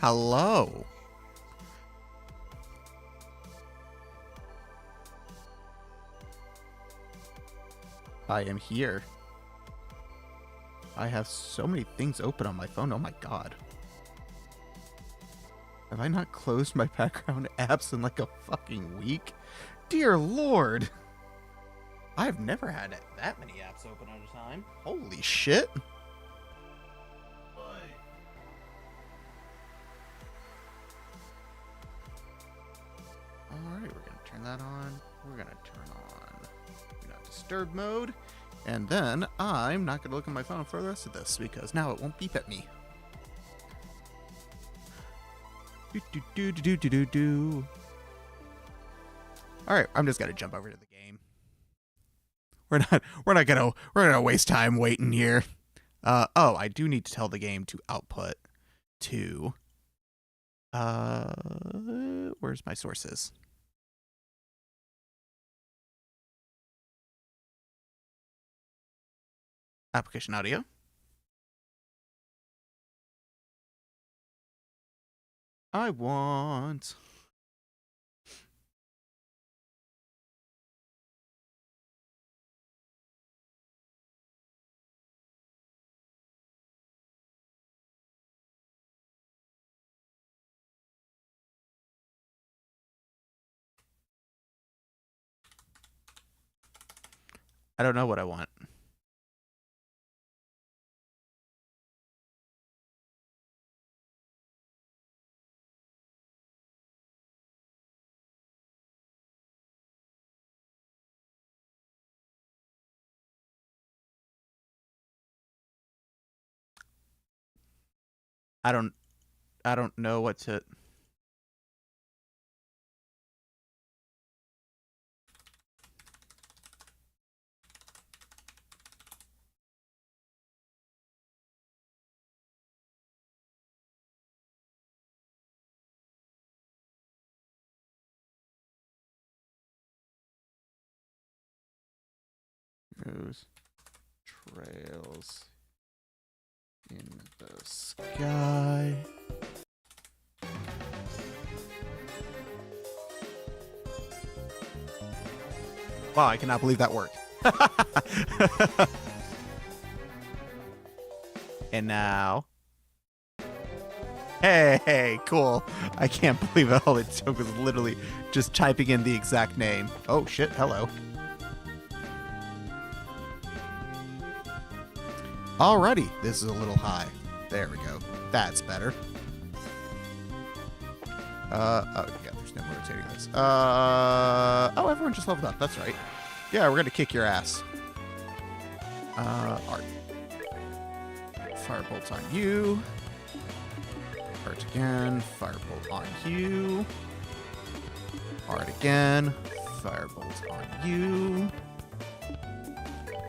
Hello. I am here. I have so many things open on my phone. Oh my god. Have I not closed my background apps in like a fucking week? Dear Lord. I've never had that many apps open at a time. Holy shit. Alright, we're going to turn that on. We're going to turn on Do Not Disturb mode. And then I'm not going to look at my phone for the rest of this because now it won't beep at me. Alright, I'm just going to jump over to the game. We're not gonna waste time waiting here. Oh, I do need to tell the game to output to where's my sources? Application audio. I want I don't know what I want. I don't know what to. Goes trails in the sky. Wow, I cannot believe that worked. And now. Hey, cool. I can't believe it. All it took was literally just typing in the exact name. Oh shit, hello. Alrighty, this is a little high. There we go. That's better. Oh yeah, there's no more rotating this. Oh, everyone just leveled up. That's right. Yeah, we're gonna kick your ass. Art. Firebolt on you. Art again. Firebolt on you. Art again. Firebolt on you.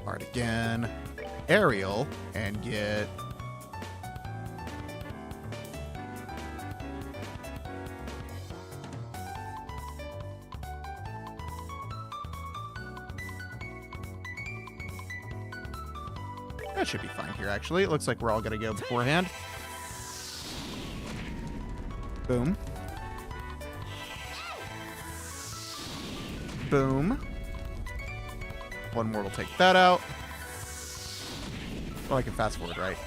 Art again. Aerial and get that should be fine here actually. It looks like we're all gonna go beforehand. Boom. Boom. One more will take that out. Well, I can fast forward, right?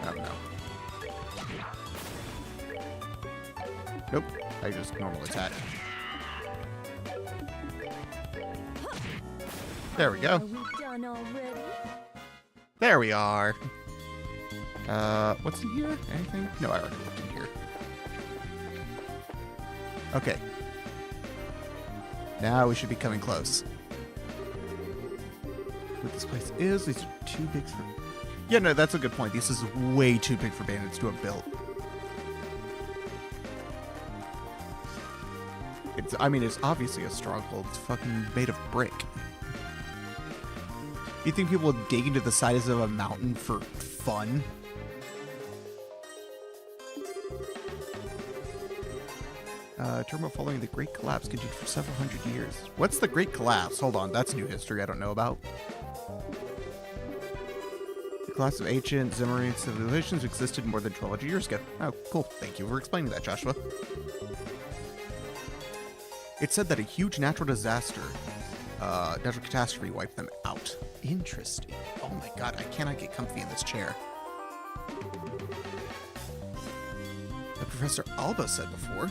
Oh, no. Nope. I just normal attack. There we go. Are we done already? There we are. What's in here? Anything? No, I already looked in here. Okay. Now we should be coming close. What this place is, these are too big for... Yeah, no, that's a good point. This is way too big for bandits to have built. I mean, it's obviously a stronghold. It's fucking made of brick. You think people would dig into the sides of a mountain for fun? Turmoil following the Great Collapse continued for several hundred years. What's the Great Collapse? Hold on, that's new history I don't know about. The collapse of ancient Cimmerian civilizations existed more than 1,200 years ago. Oh, cool. Thank you for explaining that, Joshua. It said that a huge natural catastrophe wiped them out. Interesting. Oh my god, I cannot get comfy in this chair. The Professor Alba said before.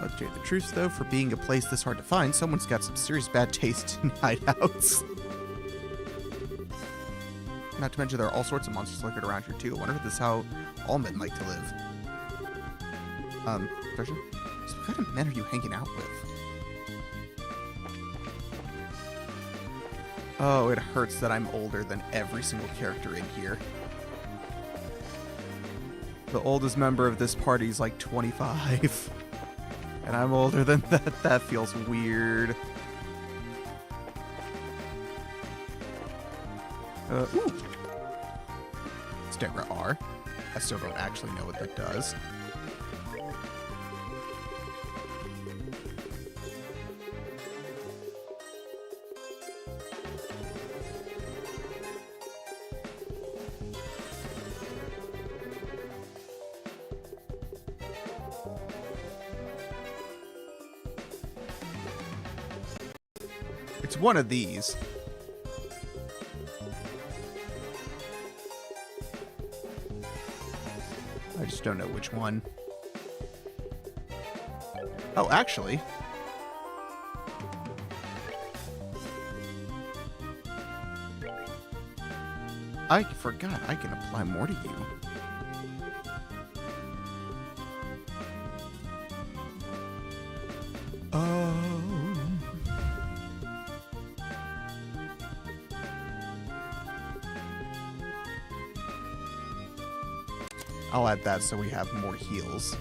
I'll tell you the truth, though, for being a place this hard to find, someone's got some serious bad taste in hideouts. Not to mention there are all sorts of monsters lurking around here, too. I wonder if this is how all men like to live. Thurston? So what kind of men are you hanging out with? Oh, it hurts that I'm older than every single character in here. The oldest member of this party is like 25. And I'm older than that. That feels weird. Ooh. Stegra R. I still don't actually know what that does. It's one of these. I just don't know which one. Oh, actually. I forgot I can apply more to you. I'll add that so we have more heals.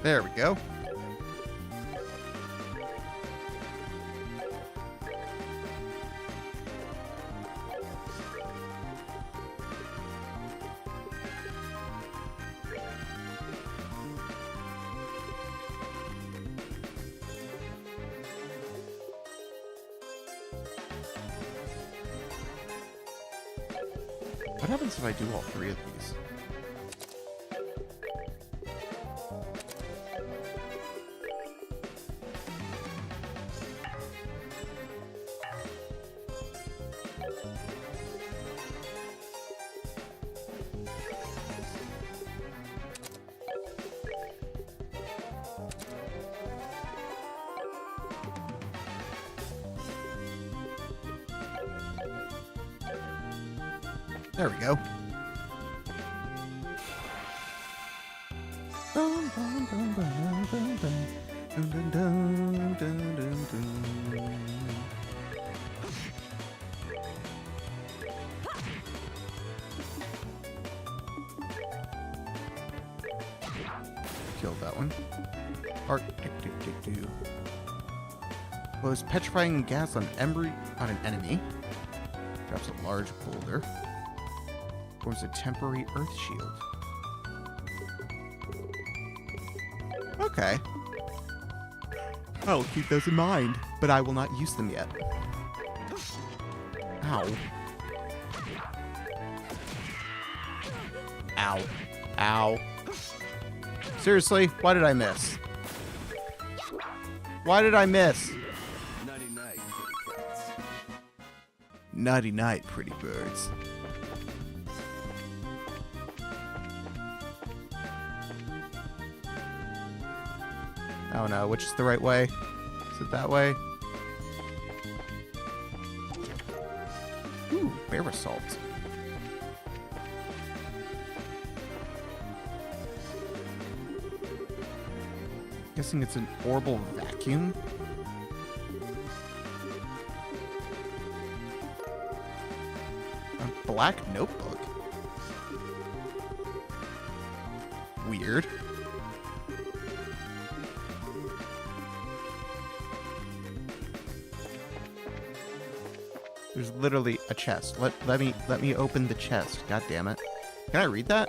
There we go. What happens if I do all three of these? There we go. Killed that one. Art. Blows petrifying gas on an enemy. Drops a large boulder. Forms a temporary earth shield. Okay. I'll keep those in mind, but I will not use them yet. Ow. Ow. Ow. Seriously? Why did I miss? Why did I miss? Nighty-night, pretty cats. Nighty-night, pretty birds. Oh no, which is the right way? Is it that way? Ooh, bear assault. Guessing it's an orbital vacuum. A black notebook. Weird. There's literally a chest. Let me open the chest. God damn it. Can I read that?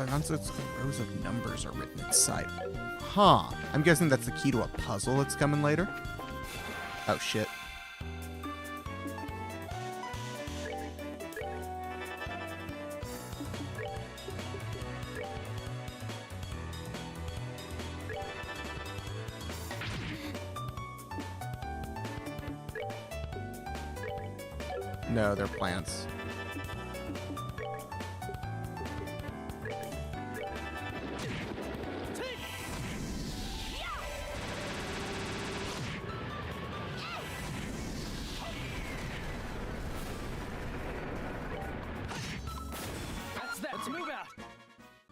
Nonsense rows of numbers are written inside. Huh. I'm guessing that's the key to a puzzle that's coming later. Oh, shit. No, they're plants.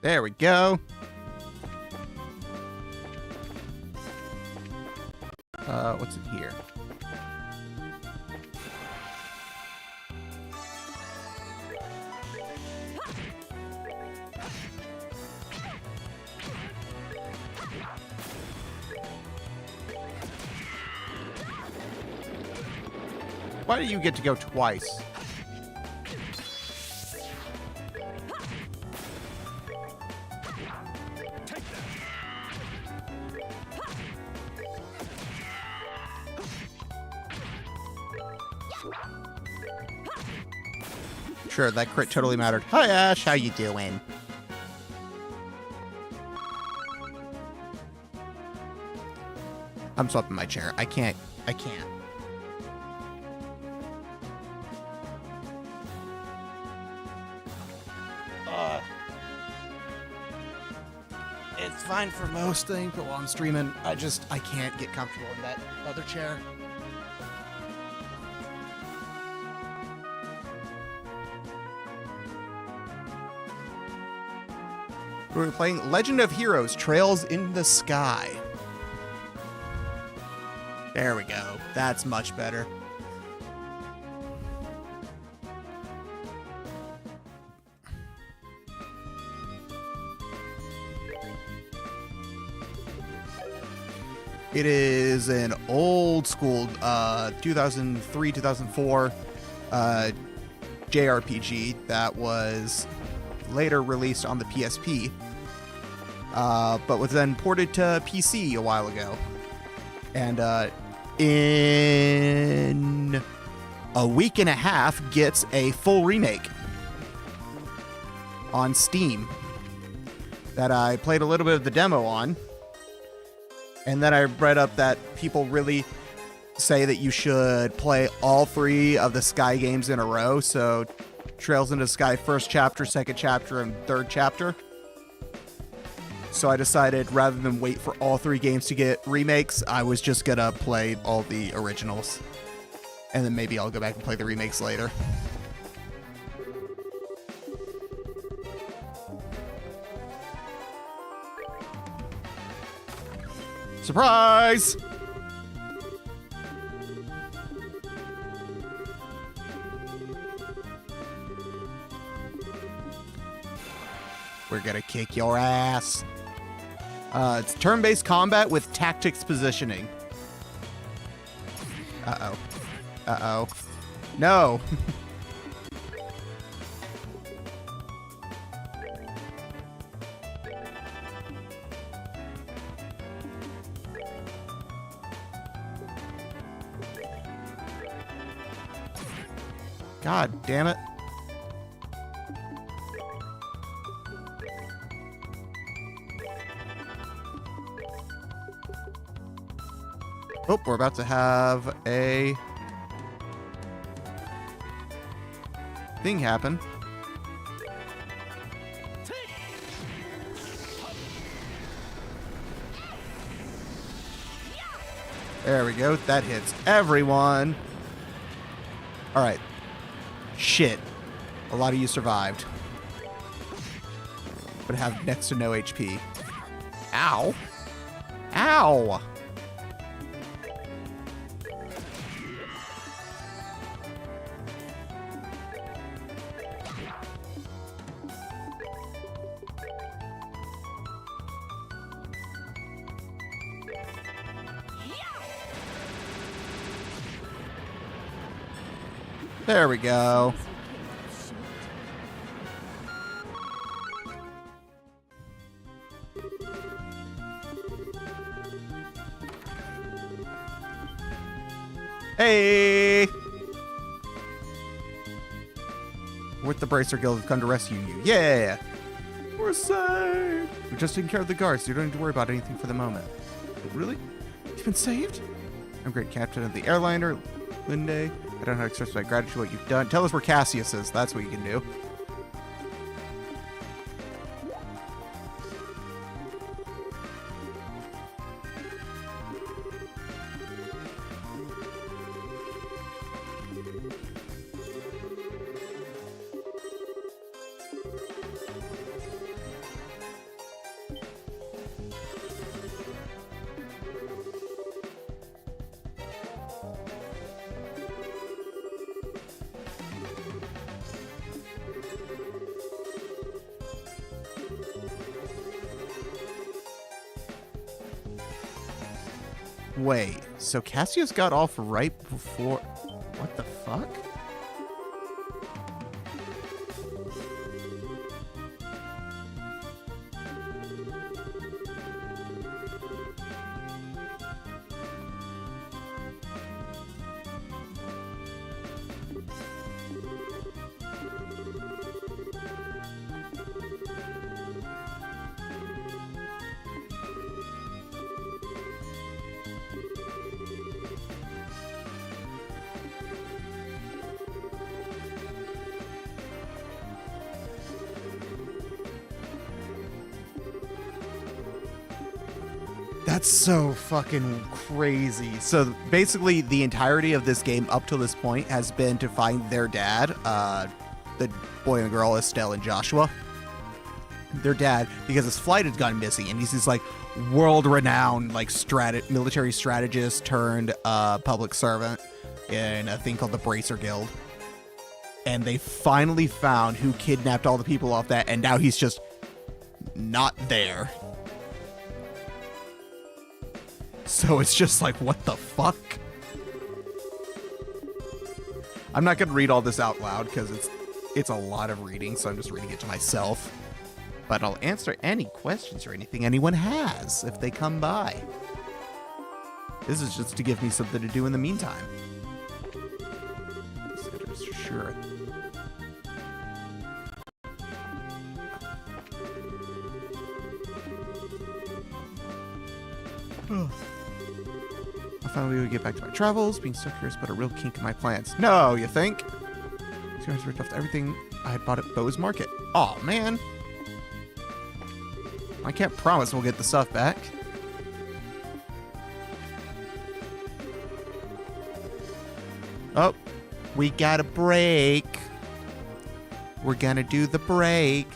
There we go. What's in here? Why do you get to go twice? Sure, that crit totally mattered. Hi, Ash. How you doing? I'm swapping my chair. I can't. It's fine for most things, but while I'm streaming, I can't get comfortable in that other chair. We're playing Legend of Heroes, Trails in the Sky. There we go. That's much better. It is an old school 2003, 2004 JRPG that was later released on the PSP, but was then ported to PC a while ago. And in a week and a half gets a full remake on Steam that I played a little bit of the demo on. And then I read up that people really say that you should play all three of the Sky games in a row. So Trails into the Sky first chapter, second chapter, and third chapter. So I decided rather than wait for all three games to get remakes, I was just gonna play all the originals. And then maybe I'll go back and play the remakes later. Surprise! We're gonna kick your ass. It's turn-based combat with tactics positioning. Uh-oh. Uh-oh. No! God damn it. Oh, we're about to have a thing happen. There we go. That hits everyone. All right. Shit. A lot of you survived. but have next to no HP. Ow. Ow! There we go. Hey! With the Bracer Guild, have come to rescue you. Yeah! We're saved! We're just taking care of the guards, so you don't need to worry about anything for the moment. Really? You've been saved? I'm great captain of the airliner, Linde. I don't know how to express my gratitude for what you've done. Tell us where Cassius is. That's what you can do. Wait, so Cassius got off right before... What the fuck? That's so fucking crazy. So basically the entirety of this game up to this point has been to find their dad, the boy and girl, Estelle and Joshua. Their dad, because his flight had gone missing, and he's this like world-renowned like military strategist turned public servant in a thing called the Bracer Guild. And they finally found who kidnapped all the people off that, and now he's just not there. So it's just like, what the fuck? I'm not going to read all this out loud because it's a lot of reading, so I'm just reading it to myself. But I'll answer any questions or anything anyone has if they come by. This is just to give me something to do in the meantime. Sure. I finally would get back to my travels. Being stuck here has put a real kink in my plans. No, you think? These guys ripped off everything I had bought at Bo's Market. Aw, man. I can't promise we'll get the stuff back. Oh, we got a break. We're gonna do the break.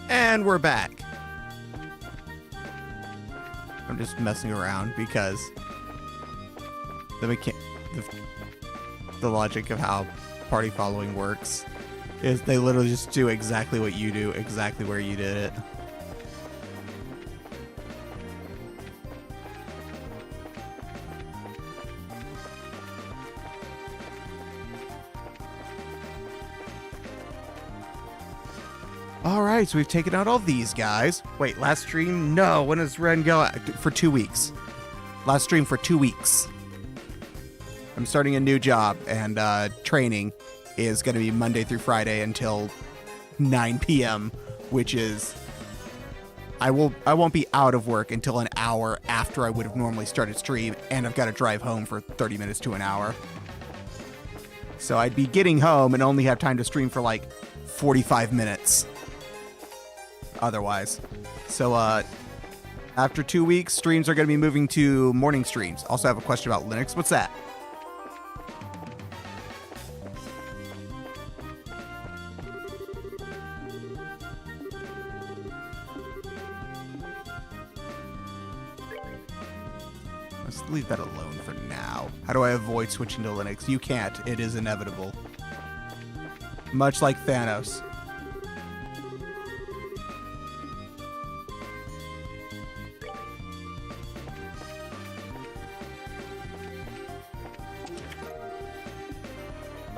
And we're back. I'm just messing around because the logic of how party following works is they literally just do exactly what you do, exactly where you did it. Alright, so we've taken out all these guys. Wait, last stream? No, when does Ren go? For 2 weeks. Last stream for 2 weeks. I'm starting a new job, and training is going to be Monday through Friday until 9 p.m., which is... I won't be out of work until an hour after I would have normally started stream, and I've got to drive home for 30 minutes to an hour. So I'd be getting home and only have time to stream for like 45 minutes. Otherwise. So, after 2 weeks, streams are going to be moving to morning streams. Also have a question about Linux. What's that? Let's leave that alone for now. How do I avoid switching to Linux? You can't. It is inevitable. Much like Thanos.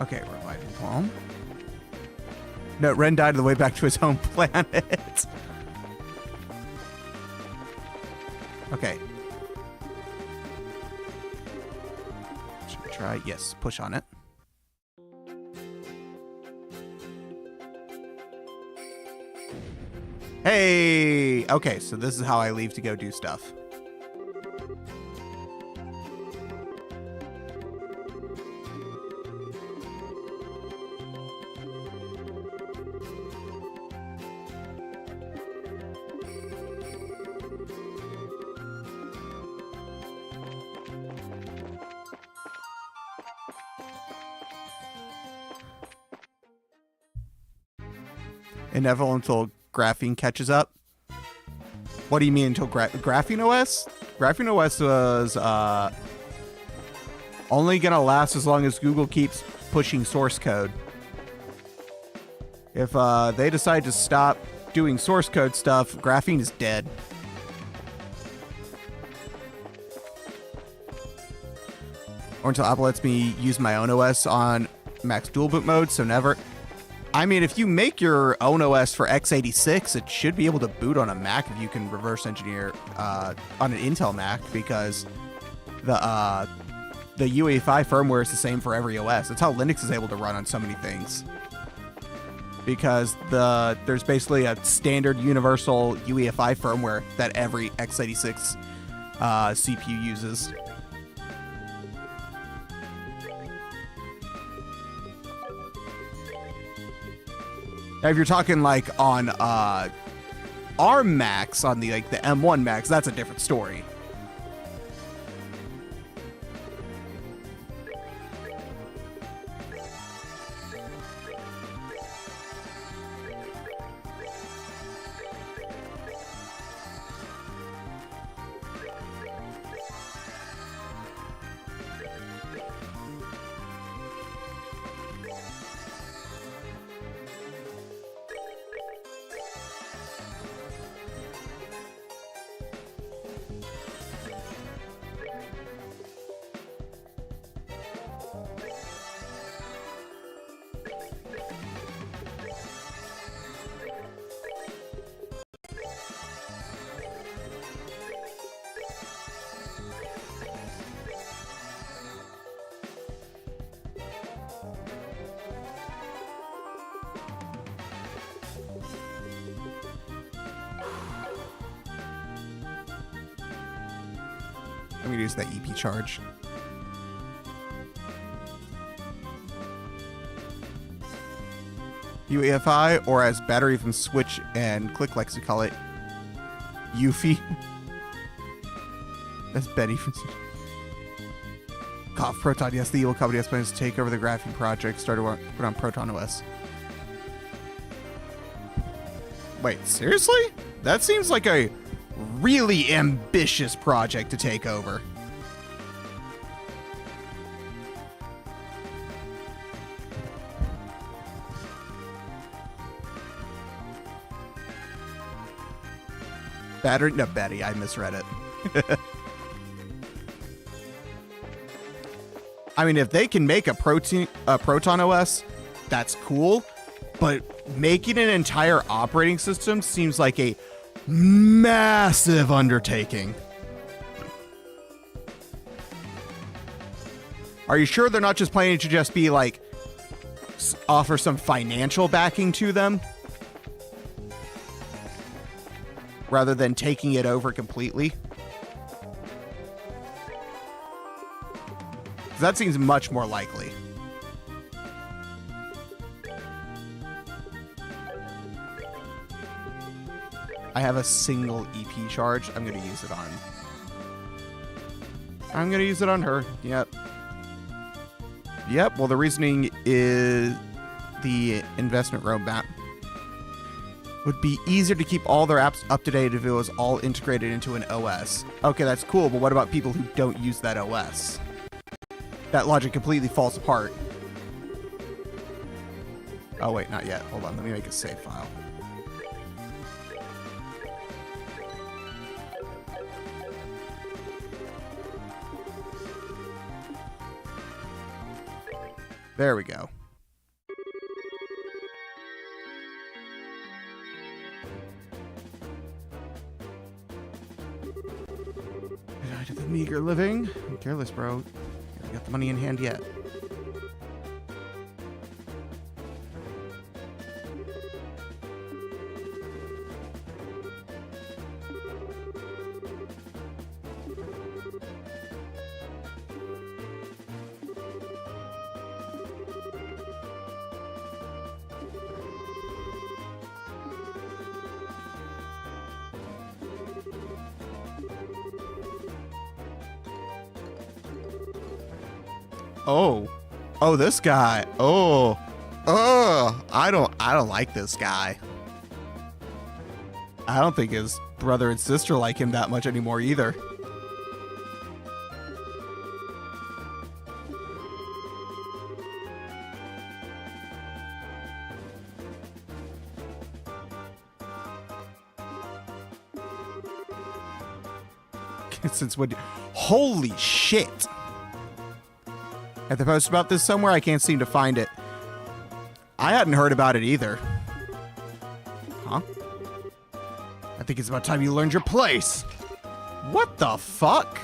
Okay, reviving palm. No, Ren died on the way back to his home planet. Okay. Should we try? Yes, push on it. Hey! Okay, so this is how I leave to go do stuff. Inevitable until Graphene catches up. What do you mean until Graphene OS? Graphene OS was only gonna last as long as Google keeps pushing source code. If they decide to stop doing source code stuff, Graphene is dead. Or until Apple lets me use my own OS on max dual boot mode, so never. I mean, if you make your own OS for x86, it should be able to boot on a Mac if you can reverse engineer on an Intel Mac, because the UEFI firmware is the same for every OS. That's how Linux is able to run on so many things. Because there's basically a standard universal UEFI firmware that every x86 CPU uses. Now, if you're talking like on ARM Macs, on the M1 Macs, that's a different story. I'm gonna use that EP charge. UEFI, or as battery from Switch and Click likes to call it, UFI. That's Betty from Switch. Cough, Proton, yes, the evil company has plans to take over the graphing project, started put on Proton OS. Wait, seriously? That seems like a really ambitious project to take over. Battery? No, Betty, I misread it. I mean, if they can make a Proton OS, that's cool. But making an entire operating system seems like a massive undertaking. Are you sure they're not just planning to just be like, offer some financial backing to them? Rather than taking it over completely? That seems much more likely. I have a single EP charge. I'm going to use it on. I'm going to use it on her. Yep. Yep. Well, the reasoning is the investment roadmap. Would be easier to keep all their apps up to date if it was all integrated into an OS. Okay, that's cool, but what about people who don't use that OS? That logic completely falls apart. Oh, wait, not yet. Hold on, let me make a save file. There we go. To the meager living. I'm careless, bro. Haven't got the money in hand yet. Oh, this guy. I don't like this guy. I don't think his brother and sister like him that much anymore either. Since when? Holy shit! Have they posted about this somewhere? I can't seem to find it. I hadn't heard about it either. Huh? I think it's about time you learned your place. What the fuck?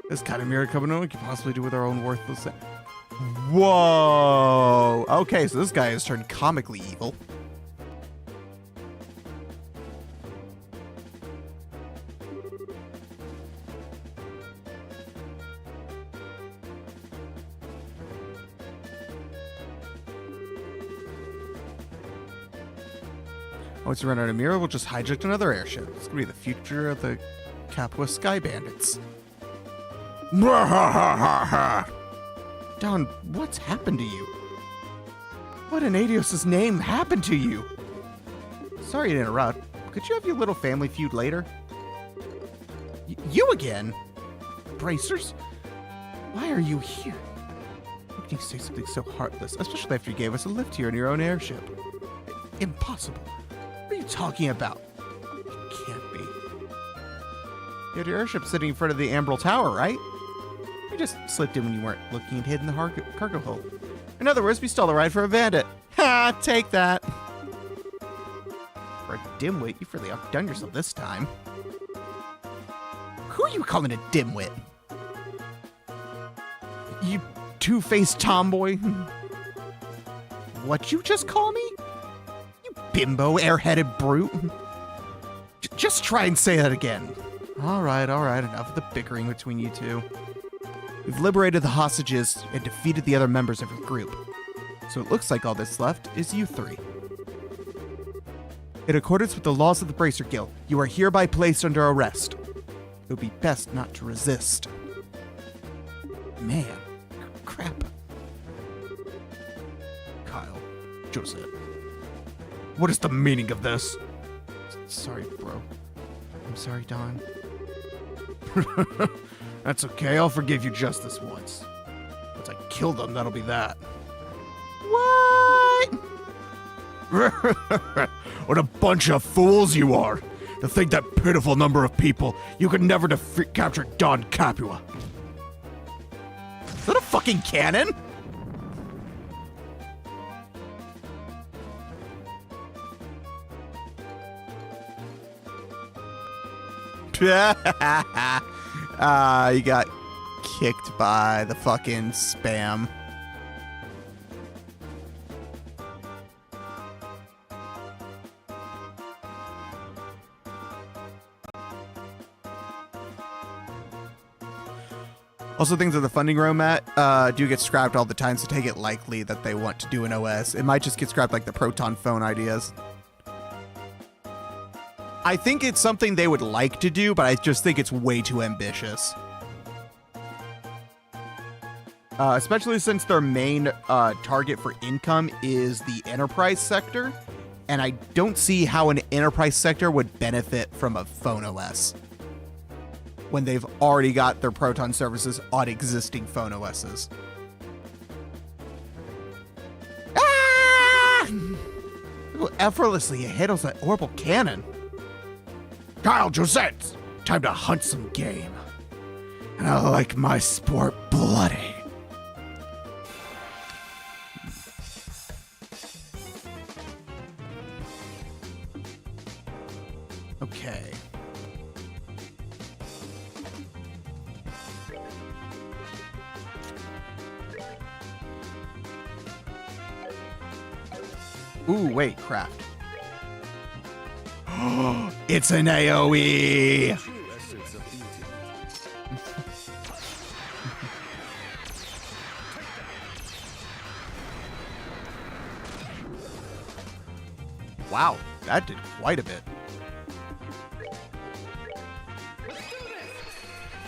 This kind of mirror coming on, we can possibly do with our own worthless. Whoa! Okay, so this guy has turned comically evil. Once you run out of mirror, we'll just hijack another airship. It's gonna be the future of the Capua Sky Bandits. Don, what's happened to you? What in Adios' name happened to you? Sorry to interrupt. Could you have your little family feud later? You again? Bracers? Why are you here? How can you say something so heartless, especially after you gave us a lift here in your own airship? Impossible. What are you talking about? It can't be. You had your airship sitting in front of the Ambral Tower, right? You just slipped in when you weren't looking and hid in the cargo hold. In other words, we stole a ride for a bandit. Ha! Take that. For a dimwit, you've really outdone yourself this time. Who are you calling a dimwit? You two-faced tomboy? What you just call me? Bimbo, airheaded brute. Just try and say that again. All right, enough of the bickering between you two. We've liberated the hostages and defeated the other members of your group. So it looks like all that's left is you three. In accordance with the laws of the Bracer Guild, you are hereby placed under arrest. It would be best not to resist. Man, crap. Kyle, Jose. What is the meaning of this? Sorry, bro. I'm sorry, Don. That's okay, I'll forgive you just this once. Once I kill them, that'll be that. What? What a bunch of fools you are! To think that pitiful number of people, you could never capture Don Capua. Is that a fucking cannon? You got kicked by the fucking spam. Also, things of the funding roadmap do get scrapped all the time, so take it likely that they want to do an OS. It might just get scrapped like the Proton phone ideas. I think it's something they would like to do, but I just think it's way too ambitious. Especially since their main target for income is the enterprise sector, and I don't see how an enterprise sector would benefit from a phone OS when they've already got their Proton services on existing phone OSs. Ah! Effortlessly, it handles that orbital cannon. Kyle Josette, time to hunt some game. And I like my sport bloody. Okay. Ooh, wait, craft. It's an AoE! True essence of beauty. Wow, that did quite a bit.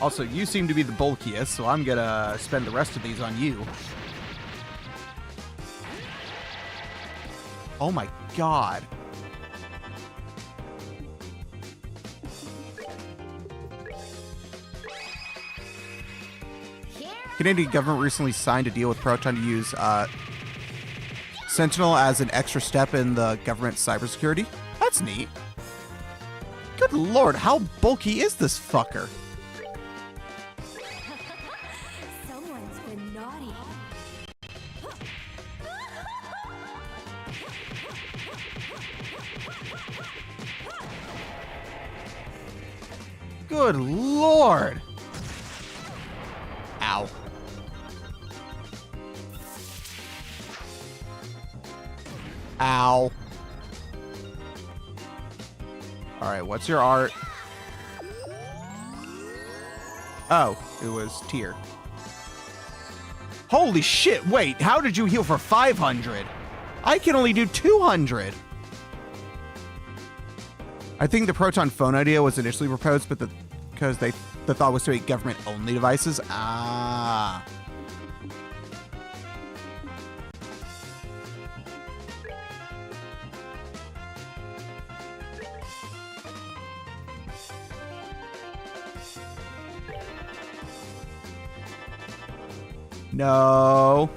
Also, you seem to be the bulkiest, so I'm gonna spend the rest of these on you. Oh my god. Canadian government recently signed a deal with Proton to use Sentinel as an extra step in the government's cybersecurity. That's neat. Good lord, how bulky is this fucker? Someone's been naughty. Good lord. Ow. Ow. Alright, what's your art? Oh, it was tier. Holy shit, wait, how did you heal for 500? I can only do 200. I think the Proton phone idea was initially proposed, but because the thought was to make government-only devices. Ah. No.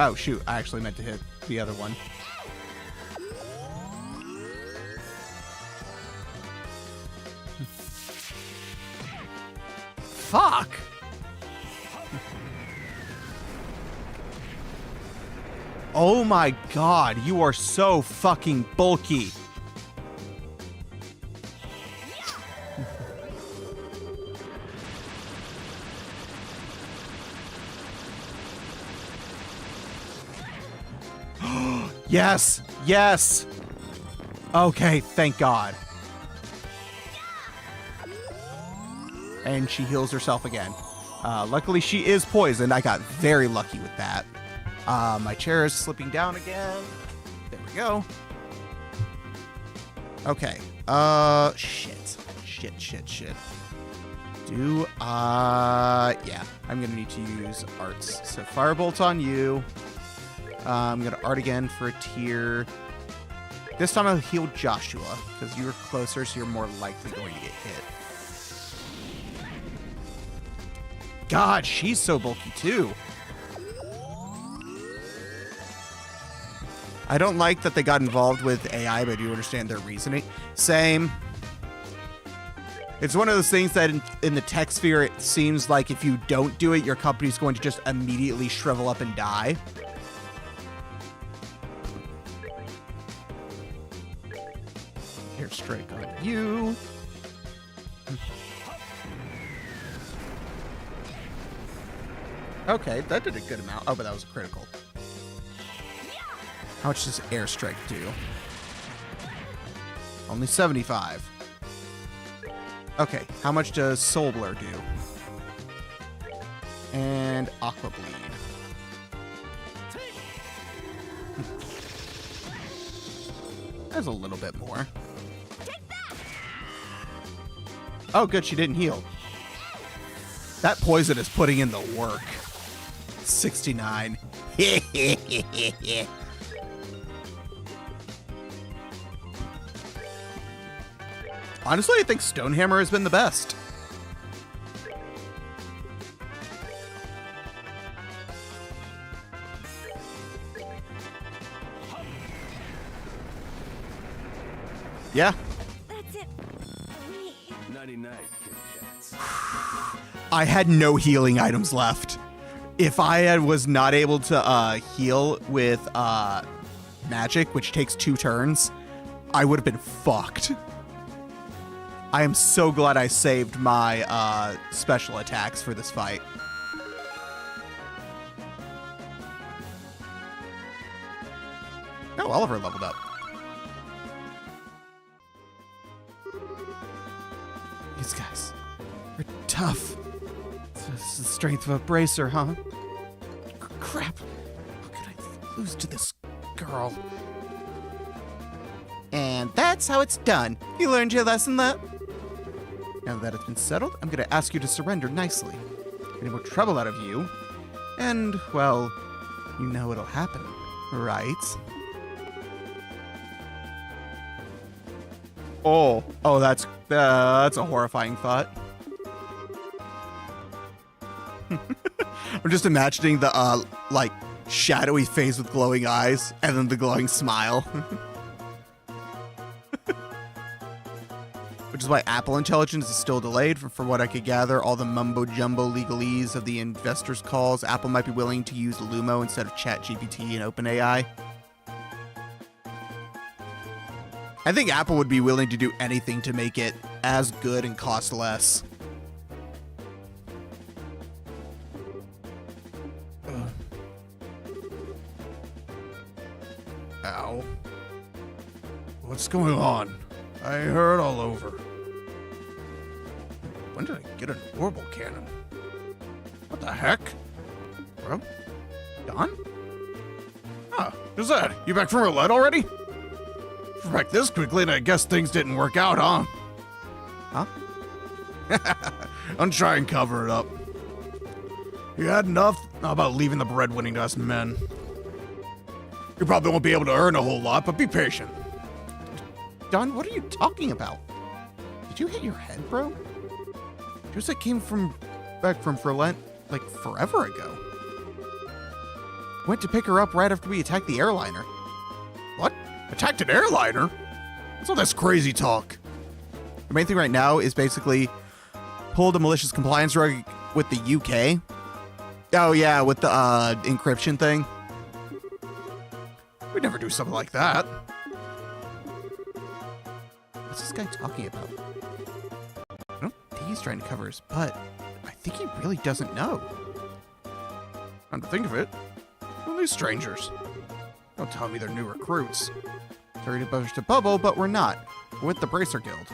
Oh, shoot. I actually meant to hit the other one. Fuck! Oh my god, you are so fucking bulky. Yes! Yes! Okay, thank God. And she heals herself again. Luckily, she is poisoned. I got very lucky with that. My chair is slipping down again. There we go. Okay. Shit. Yeah, I'm gonna need to use arts. So Firebolt on you. I'm gonna art again for a tier. This time I'll heal Joshua, because you're closer, so you're more likely going to get hit. God, she's so bulky too. I don't like that they got involved with AI, but I do understand their reasoning. Same. It's one of those things that in the tech sphere, it seems like if you don't do it, your company's going to just immediately shrivel up and die. Airstrike on you. Okay, that did a good amount. Oh, but that was critical. How much does airstrike do? Only 75. Okay, how much does Soul Blur do? And Aqua Bleed. That's a little bit more. Oh, good, she didn't heal. That poison is putting in the work. 69. Honestly, I think Stonehammer has been the best. Yeah. That's it for me. 99 kitty cats. I had no healing items left. If I was not able to heal with magic, which takes 2 turns, I would have been fucked. I am so glad I saved my special attacks for this fight. Oh, Oliver leveled up. These guys are tough. This is the strength of a bracer, huh? Crap. How could I lose to this girl? And that's how it's done. You learned your lesson, Let. Now that it's been settled, I'm going to ask you to surrender nicely. Any more trouble out of you, and, well, you know what'll happen, right? Oh, that's a horrifying thought. I'm just imagining the, like, shadowy face with glowing eyes, and then the glowing smile. Which is why Apple intelligence is still delayed. From what I could gather, all the mumbo-jumbo legalese of the investors' calls, Apple might be willing to use Lumo instead of ChatGPT and OpenAI. I think Apple would be willing to do anything to make it as good and cost less. Ow. What's going on? I hurt all over. When did I get an orbital cannon? What the heck? Well, Don? Ah, who's that? You back from roulette already? You're back this quickly, and I guess things didn't work out, huh? Huh? I'll try and cover it up. You had enough? How about leaving the breadwinning to us men? You probably won't be able to earn a whole lot, but be patient. Don, what are you talking about? Did you hit your head, bro? Just that came back from Flint, like, forever ago. Went to pick her up right after we attacked the airliner. What? Attacked an airliner? What's all this crazy talk? The main thing right now is basically pulled a malicious compliance rug with the UK. Oh, yeah, with the encryption thing. We'd never do something like that. What's this guy talking about? I don't think he's trying to cover his butt. I think he really doesn't know. Come to think of it, who are these strangers? Don't tell me they're new recruits. Sorry to burst a bubble, but we're not. We're with the Bracer Guild.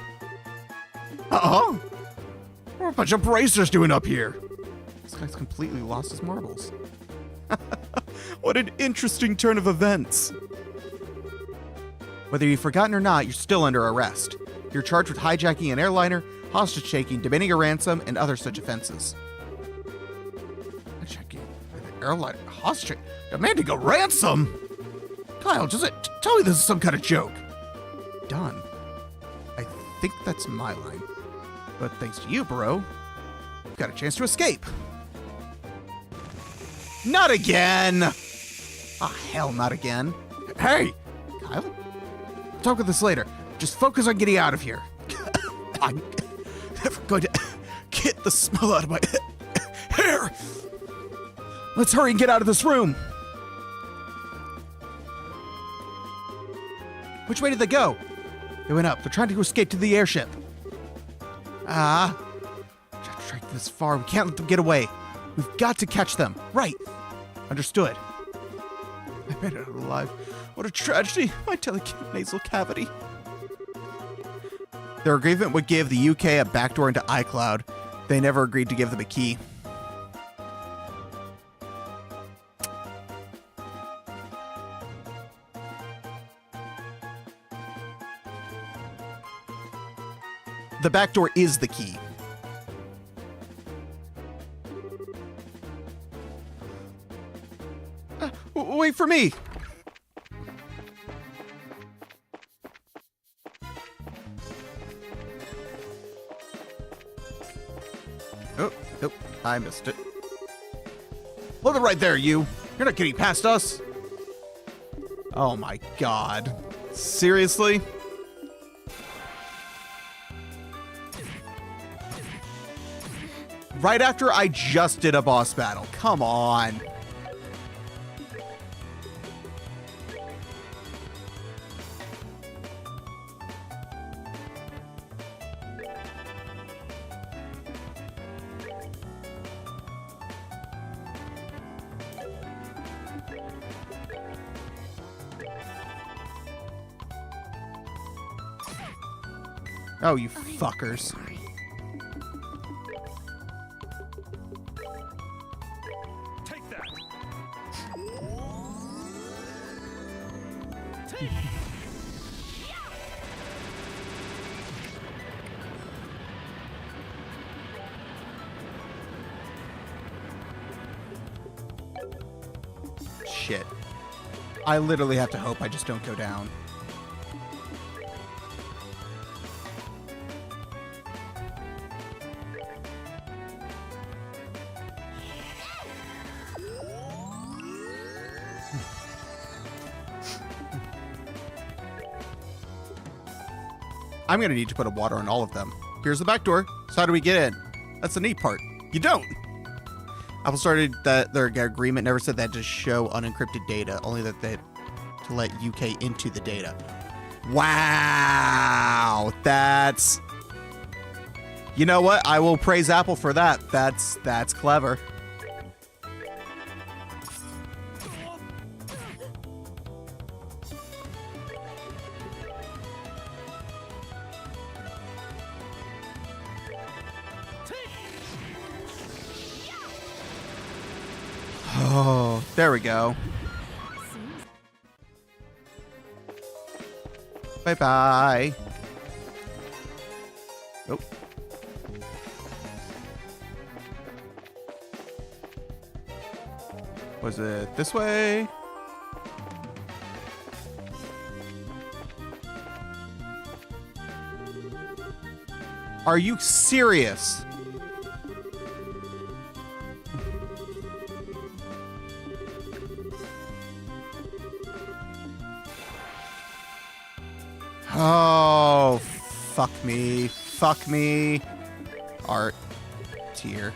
Uh-huh. What are a bunch of bracers doing up here? This guy's completely lost his marbles. What an interesting turn of events. Whether you've forgotten or not, you're still under arrest. You're charged with hijacking an airliner, hostage taking, demanding a ransom, and other such offenses. Hijacking an airline hostage, demanding a ransom. Kyle, just tell me this is some kind of joke. Done. I think that's my line. But thanks to you, bro, you've got a chance to escape. Not again! Ah, hell, not again. Hey, Kyle? talk with this later. Just focus on getting out of here. I'm never going to get the smell out of my hair. Let's hurry and get out of this room. Which way did they go? They went up. They're trying to escape to the airship. Tried to track this far. We can't let them get away. We've got to catch them. Right. Understood. I made it out alive. What a tragedy. My delicate nasal cavity. Their agreement would give the UK a backdoor into iCloud. They never agreed to give them a key. The backdoor is the key. Wait for me! Oh, nope, I missed it. Hold it right there, you. You're not getting past us. Oh my god. Seriously? Right after I just did a boss battle. Come on. Oh, you fuckers. Take that. Shit. I literally have to hope I just don't go down. I'm gonna need to put a water on all of them. Here's the back door. So how do we get in? That's the neat part. You don't. Apple started that their agreement never said that to show unencrypted data, only that they to let UK into the data. Wow, that's. You know what? I will praise Apple for that. That's clever. Oh, there we go. Bye-bye. Nope. Was it this way? Are you serious? Oh, fuck me. Fuck me. Art. Tier.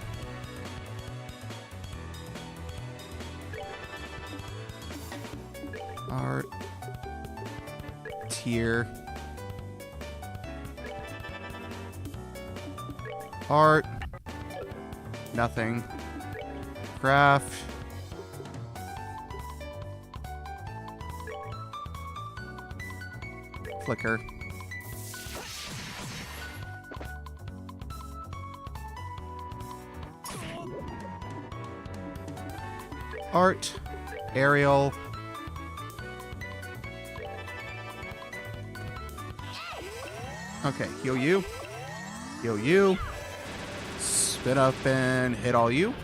Art. Tier. Art. Nothing. Craft. flicker. Art, aerial. Okay, heal you. Heal you. Spin up and hit all you.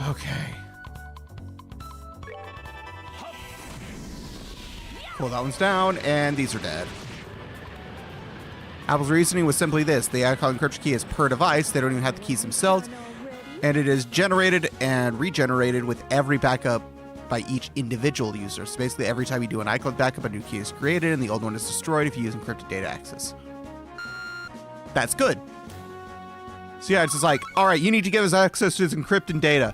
Okay. Cool, that one's down, and these are dead. Apple's reasoning was simply this. The icon encryption key is per device. They don't even have the keys themselves. And it is generated and regenerated with every backup by each individual user. So basically, every time you do an iCloud backup, a new key is created, and the old one is destroyed if you use encrypted data access. That's good. So yeah, it's just like, all right, you need to give us access to this encrypted data.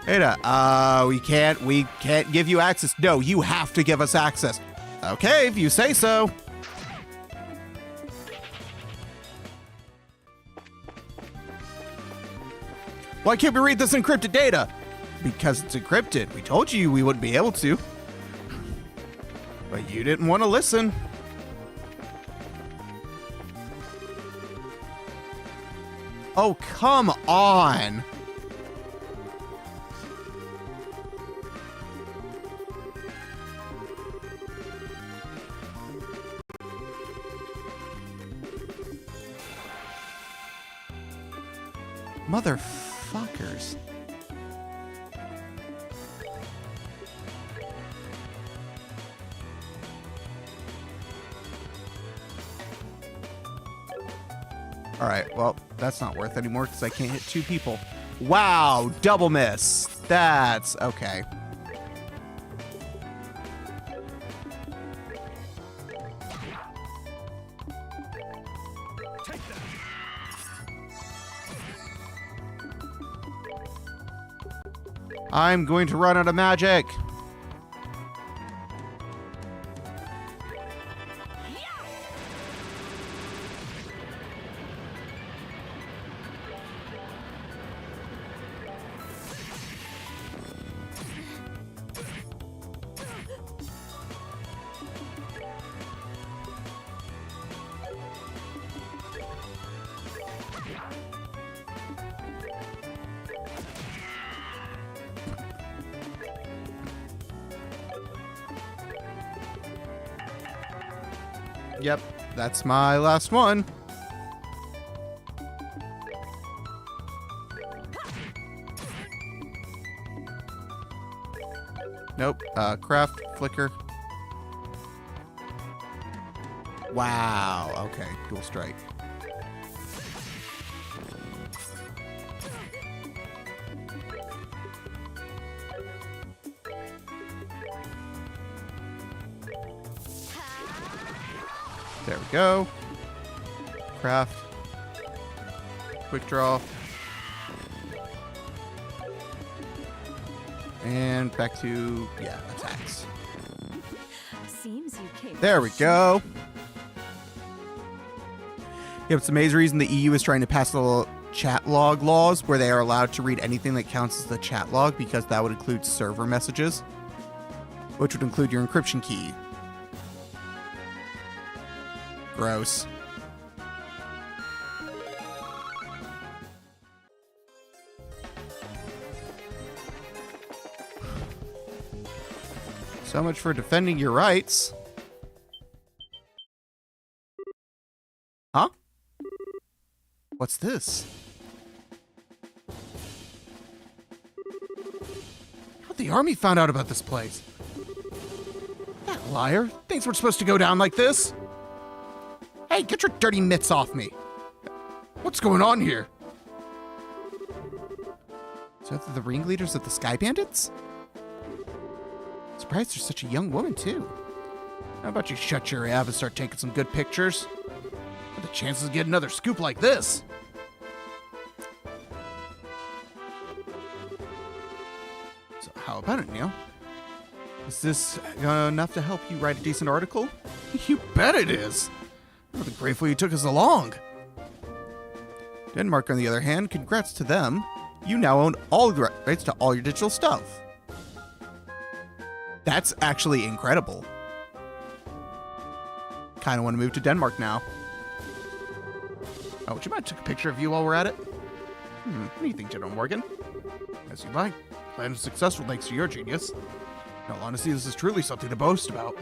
We can't give you access. No, you have to give us access. Okay, if you say so. Why can't we read this encrypted data? Because it's encrypted. We told you we wouldn't be able to. But you didn't want to listen. Oh, come on. Motherfuckers. Alright, well, that's not worth anymore because I can't hit two people. Wow, double miss. That's okay. I'm going to run out of magic. Yep, that's my last one. Nope, craft, flicker. Wow, okay, dual strike. There we go. Craft. Quick draw. And back to, yeah, attacks. Seems you came. There we go. Yep, it's the main reason the EU is trying to pass the chat log laws where they are allowed to read anything that counts as the chat log because that would include server messages, which would include your encryption key. Gross. So much for defending your rights. Huh? What's this? How'd the army found out about this place? That liar. Things weren't supposed to go down like this. Hey, get your dirty mitts off me. What's going on here? So they're the ringleaders of the Sky Bandits? Surprised there's such a young woman, too. How about you shut your app and start taking some good pictures? What are the chances of getting another scoop like this? So how about it, Neil? Is this enough to help you write a decent article? You bet it is. I'm really grateful you took us along. Denmark, on the other hand, congrats to them. You now own all the rights to all your digital stuff. That's actually incredible. Kind of want to move to Denmark now. Oh, would you mind take a picture of you while we're at it? What do you think, General Morgan? As you like. Plan is successful thanks to your genius. In all honesty, this is truly something to boast about.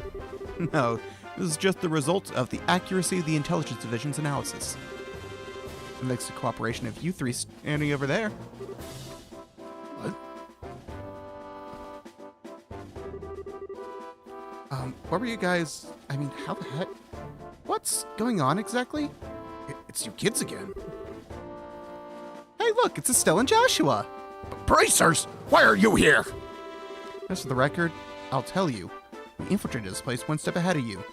No, this is just the result of the accuracy of the Intelligence Division's analysis. And thanks to cooperation of you three standing over there. What? What were you guys... I mean, how the heck... What's going on exactly? It's you kids again. Hey, look, it's Estelle and Joshua. Bracers! Why are you here? Just for the record, I'll tell you. We infiltrated this place one step ahead of you.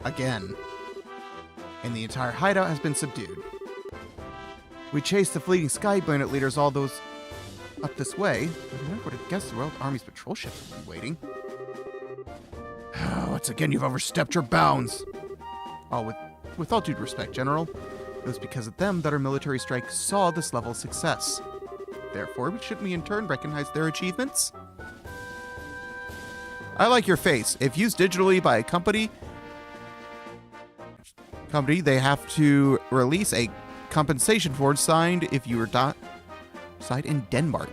Again. And the entire hideout has been subdued. We chased the fleeting Sky Planet leaders all those up this way, but I never would have guessed the Royal Army's patrol ship would be waiting. Once again, you've overstepped your bounds. Oh, with all due respect, General, it was because of them that our military strike saw this level of success. Therefore, shouldn't we in turn recognize their achievements? I like your face. If used digitally by a company, they have to release a compensation form signed if you were signed in Denmark.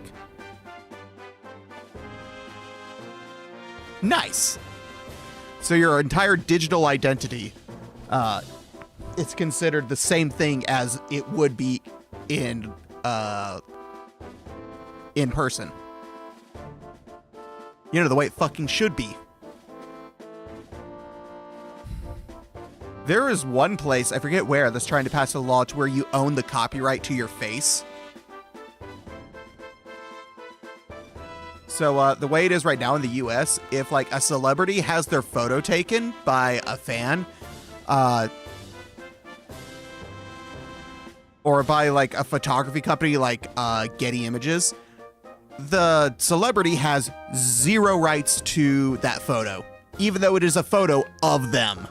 Nice. So your entire digital identity, it's considered the same thing as it would be in person. You know, the way it fucking should be. There is one place, I forget where, that's trying to pass a law to where you own the copyright to your face. So the way it is right now in the US, if like a celebrity has their photo taken by a fan, or by like a photography company like Getty Images, the celebrity has zero rights to that photo, even though it is a photo of them.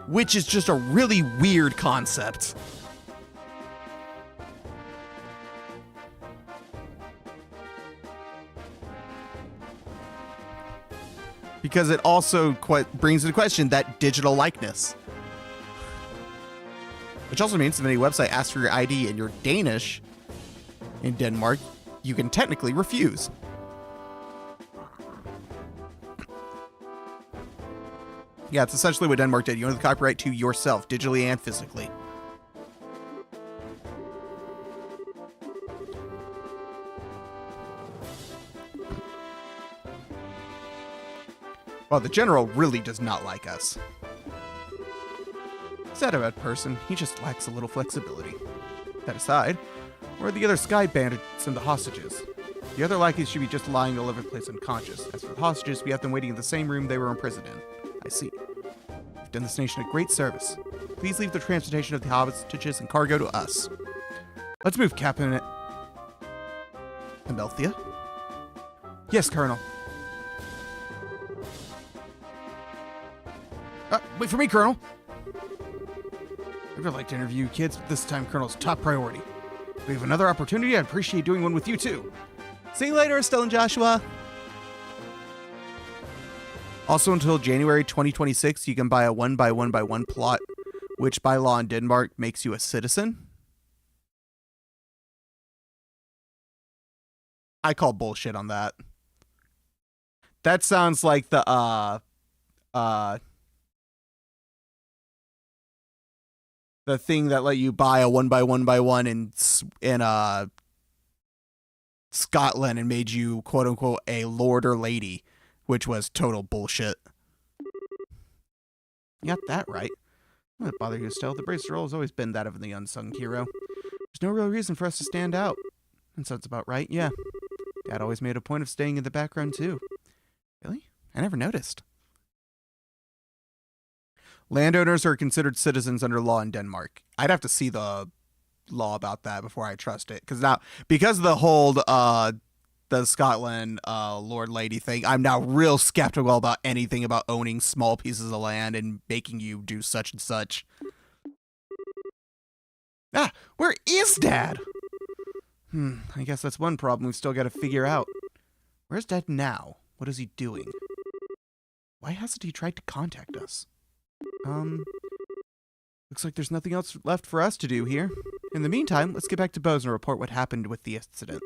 Which is just a really weird concept. Because it also brings into question that digital likeness. Which also means if any website asks for your ID and you're Danish in Denmark, you can technically refuse. Yeah, it's essentially what Denmark did. You own the copyright to yourself, digitally and physically. Well, the General really does not like us. He's not a bad person, he just lacks a little flexibility. That aside, where are the other Sky Bandits and the hostages? The other lackeys should be just lying all over the place unconscious. As for the hostages, we have them waiting in the same room they were imprisoned in. I see. You've done this nation a great service. Please leave the transportation of the hostages and cargo to us. Let's move, Captain Amelthea. Yes, Colonel. Wait for me, Colonel. I'd really like to interview you kids, but this time Colonel's top priority. If we have another opportunity, I'd appreciate doing one with you too. See you later, Estelle and Joshua. Also, until January 2026, you can buy a 1x1x1 plot, which by law in Denmark makes you a citizen. I call bullshit on that. That sounds like the thing that let you buy a 1x1x1 in Scotland and made you quote unquote a lord or lady, which was total bullshit. You got that right. I'm not bother you, Estelle. The Bracer role has always been that of the unsung hero. There's no real reason for us to stand out. And so it's about right, yeah. Dad always made a point of staying in the background too. Really? I never noticed. Landowners are considered citizens under law in Denmark. I'd have to see the law about that before I trust it. Because of the whole the Scotland Lord Lady thing, I'm now real skeptical about anything about owning small pieces of land and making you do such and such. Ah, where is Dad? I guess that's one problem we've still got to figure out. Where's Dad now? What is he doing? Why hasn't he tried to contact us? Looks like there's nothing else left for us to do here. In the meantime, let's get back to Bose and report what happened with the incident.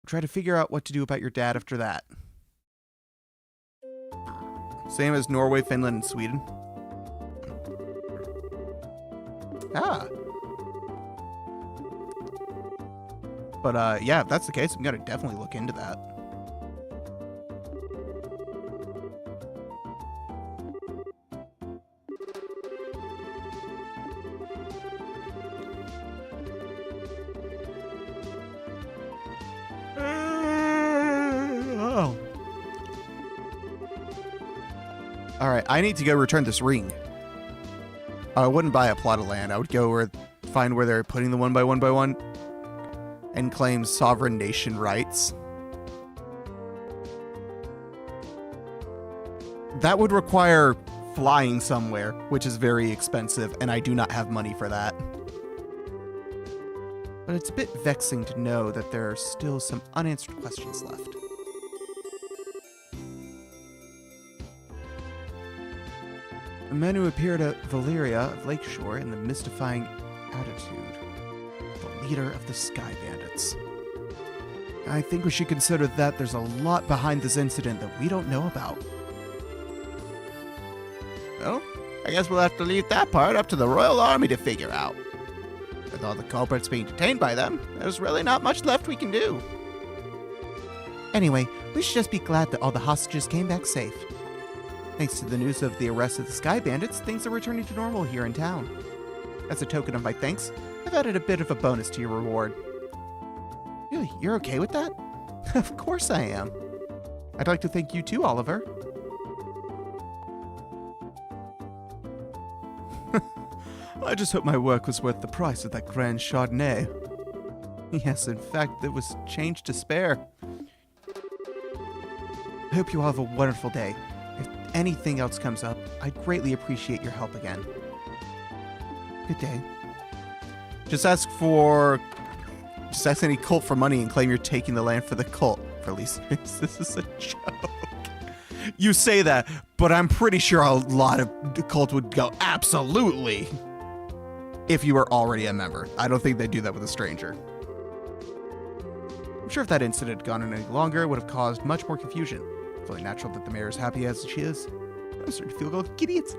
Try to figure out what to do about your dad after that. Same as Norway, Finland, and Sweden. Ah. But, yeah, if that's the case, I'm gonna definitely look into that. Alright, I need to go return this ring. I wouldn't buy a plot of land. I would go find where they're putting the 1x1x1 and claim sovereign nation rights. That would require flying somewhere, which is very expensive, and I do not have money for that. But it's a bit vexing to know that there are still some unanswered questions left. A man who appeared at Valeria of Lakeshore in the mystifying attitude. The leader of the Sky Bandits. I think we should consider that there's a lot behind this incident that we don't know about. Well, I guess we'll have to leave that part up to the Royal Army to figure out. With all the culprits being detained by them, there's really not much left we can do. Anyway, we should just be glad that all the hostages came back safe. Thanks to the news of the arrest of the Sky Bandits, things are returning to normal here in town. As a token of my thanks, I've added a bit of a bonus to your reward. Really, you're okay with that? Of course I am. I'd like to thank you too, Oliver. I just hope my work was worth the price of that grand Chardonnay. Yes, in fact, it was change to spare. I hope you all have a wonderful day. If anything else comes up, I'd greatly appreciate your help again. Good day. Just ask any cult for money and claim you're taking the land for the cult. For least this is a joke. You say that, but I'm pretty sure a lot of the cult would go, absolutely, if you were already a member. I don't think they'd do that with a stranger. I'm sure if that incident had gone on any longer, it would have caused much more confusion. It's only natural that the mayor is happy as she is. I'm starting to feel like idiots.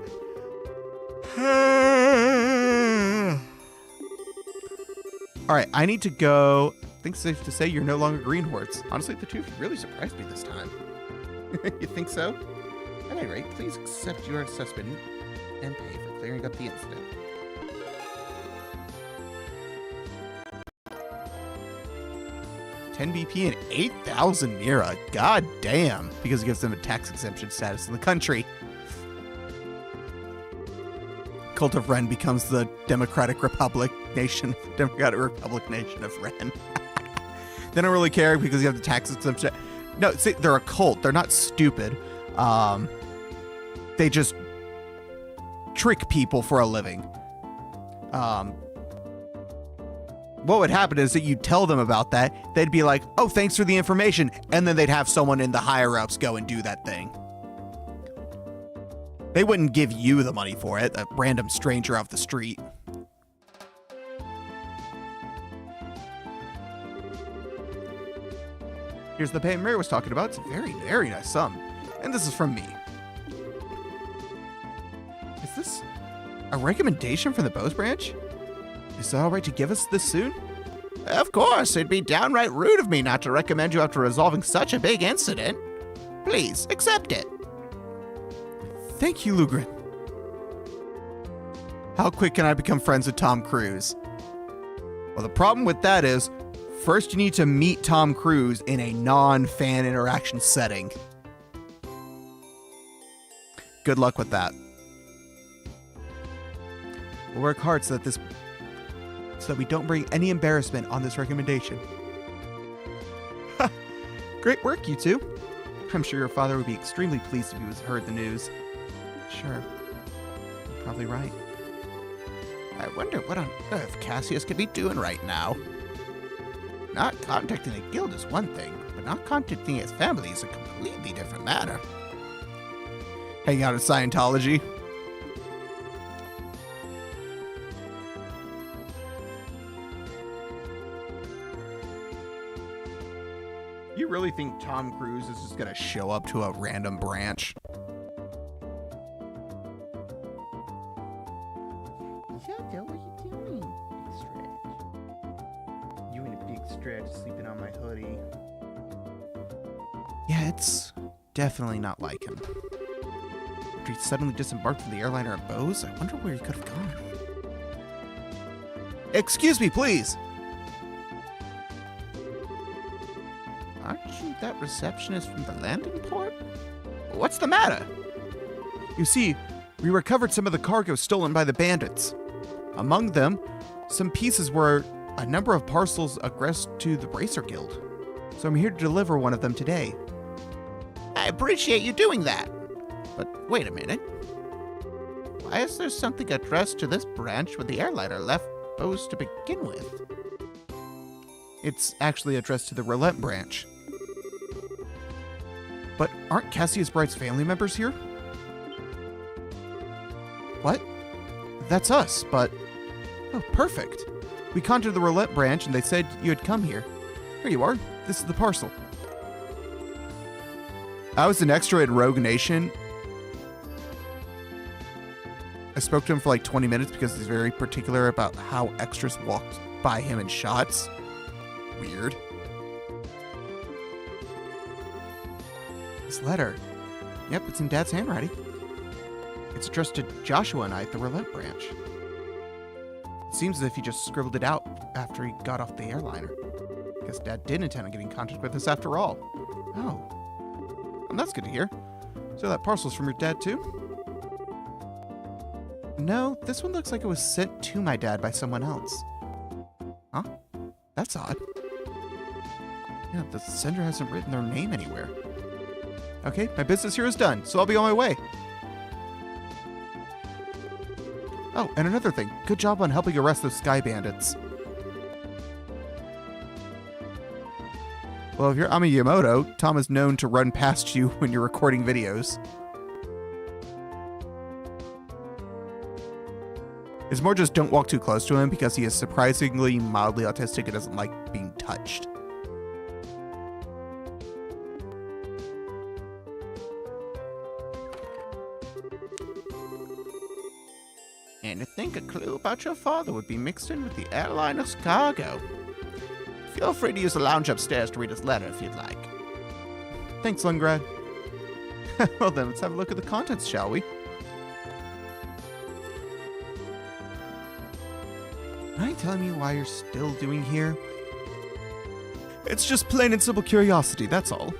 Alright, I need to go. I think it's safe to say you're no longer Green Hordes. Honestly, the two of you really surprised me this time. You think so? At any rate, please accept your assessment and pay for clearing up the incident. $10 BP and 8,000 Mira. God damn. Because it gives them a tax exemption status in the country. Cult of Ren becomes the Democratic Republic nation of Ren. They don't really care because you have the tax exemption. No, see, they're a cult. They're not stupid. They just trick people for a living. What would happen is that you tell them about that. They'd be like, oh, thanks for the information. And then they'd have someone in the higher ups go and do that thing. They wouldn't give you the money for it, a random stranger off the street. Here's the payment Mary was talking about. It's a very, very nice sum. And this is from me. Is this a recommendation from the Bose branch? Is it alright to give us this soon? Of course, it'd be downright rude of me not to recommend you after resolving such a big incident. Please, accept it. Thank you, Lugrin. How quick can I become friends with Tom Cruise? Well, the problem with that is, first you need to meet Tom Cruise in a non-fan interaction setting. Good luck with that. We'll work hard so that we don't bring any embarrassment on this recommendation. Great work, you two. I'm sure your father would be extremely pleased if he heard the news. Sure. You're probably right. I wonder what on earth Cassius could be doing right now. Not contacting the guild is one thing, but not contacting his family is a completely different matter. Hang out at Scientology. You really think Tom Cruise is just gonna show up to a random branch? Shadow, what are you doing? Big stretch. You and a big stretch sleeping on my hoodie. Yeah, it's definitely not like him. After he suddenly disembarked from the airliner at Bose, I wonder where he could have gone. Excuse me, please! Aren't you that receptionist from the landing port? What's the matter? You see, we recovered some of the cargo stolen by the bandits. Among them, some pieces were a number of parcels addressed to the Bracer Guild. So I'm here to deliver one of them today. I appreciate you doing that. But wait a minute. Why is there something addressed to this branch when the airliner left Bose to begin with? It's actually addressed to the Roulette branch. But aren't Cassius Bright's family members here? What? That's us, but... Oh, perfect. We contacted the Roulette branch and they said you had come here. Here you are. This is the parcel. I was an extra at Rogue Nation. I spoke to him for like 20 minutes because he's very particular about how extras walked by him in shots. Weird. This letter. Yep, it's in Dad's handwriting. It's addressed to Joshua and I at the Roulette branch. It seems as if he just scribbled it out after he got off the airliner. I guess Dad did intend on getting in contact with us after all. Oh. Well, that's good to hear. So that parcel's from your dad too? No, this one looks like it was sent to my dad by someone else. Huh? That's odd. Yeah, the sender hasn't written their name anywhere. Okay, my business here is done, so I'll be on my way. Oh, and another thing. Good job on helping arrest those sky bandits. Well, if you're Ami Yamoto, Tom is known to run past you when you're recording videos. It's more just don't walk too close to him because he is surprisingly mildly autistic and doesn't like being touched. And to think a clue about your father would be mixed in with the airliner's cargo. Feel free to use the lounge upstairs to read his letter if you'd like. Thanks, Lungrad. Well then, let's have a look at the contents, shall we? Mind telling me why you're still doing here? It's just plain and simple curiosity, that's all.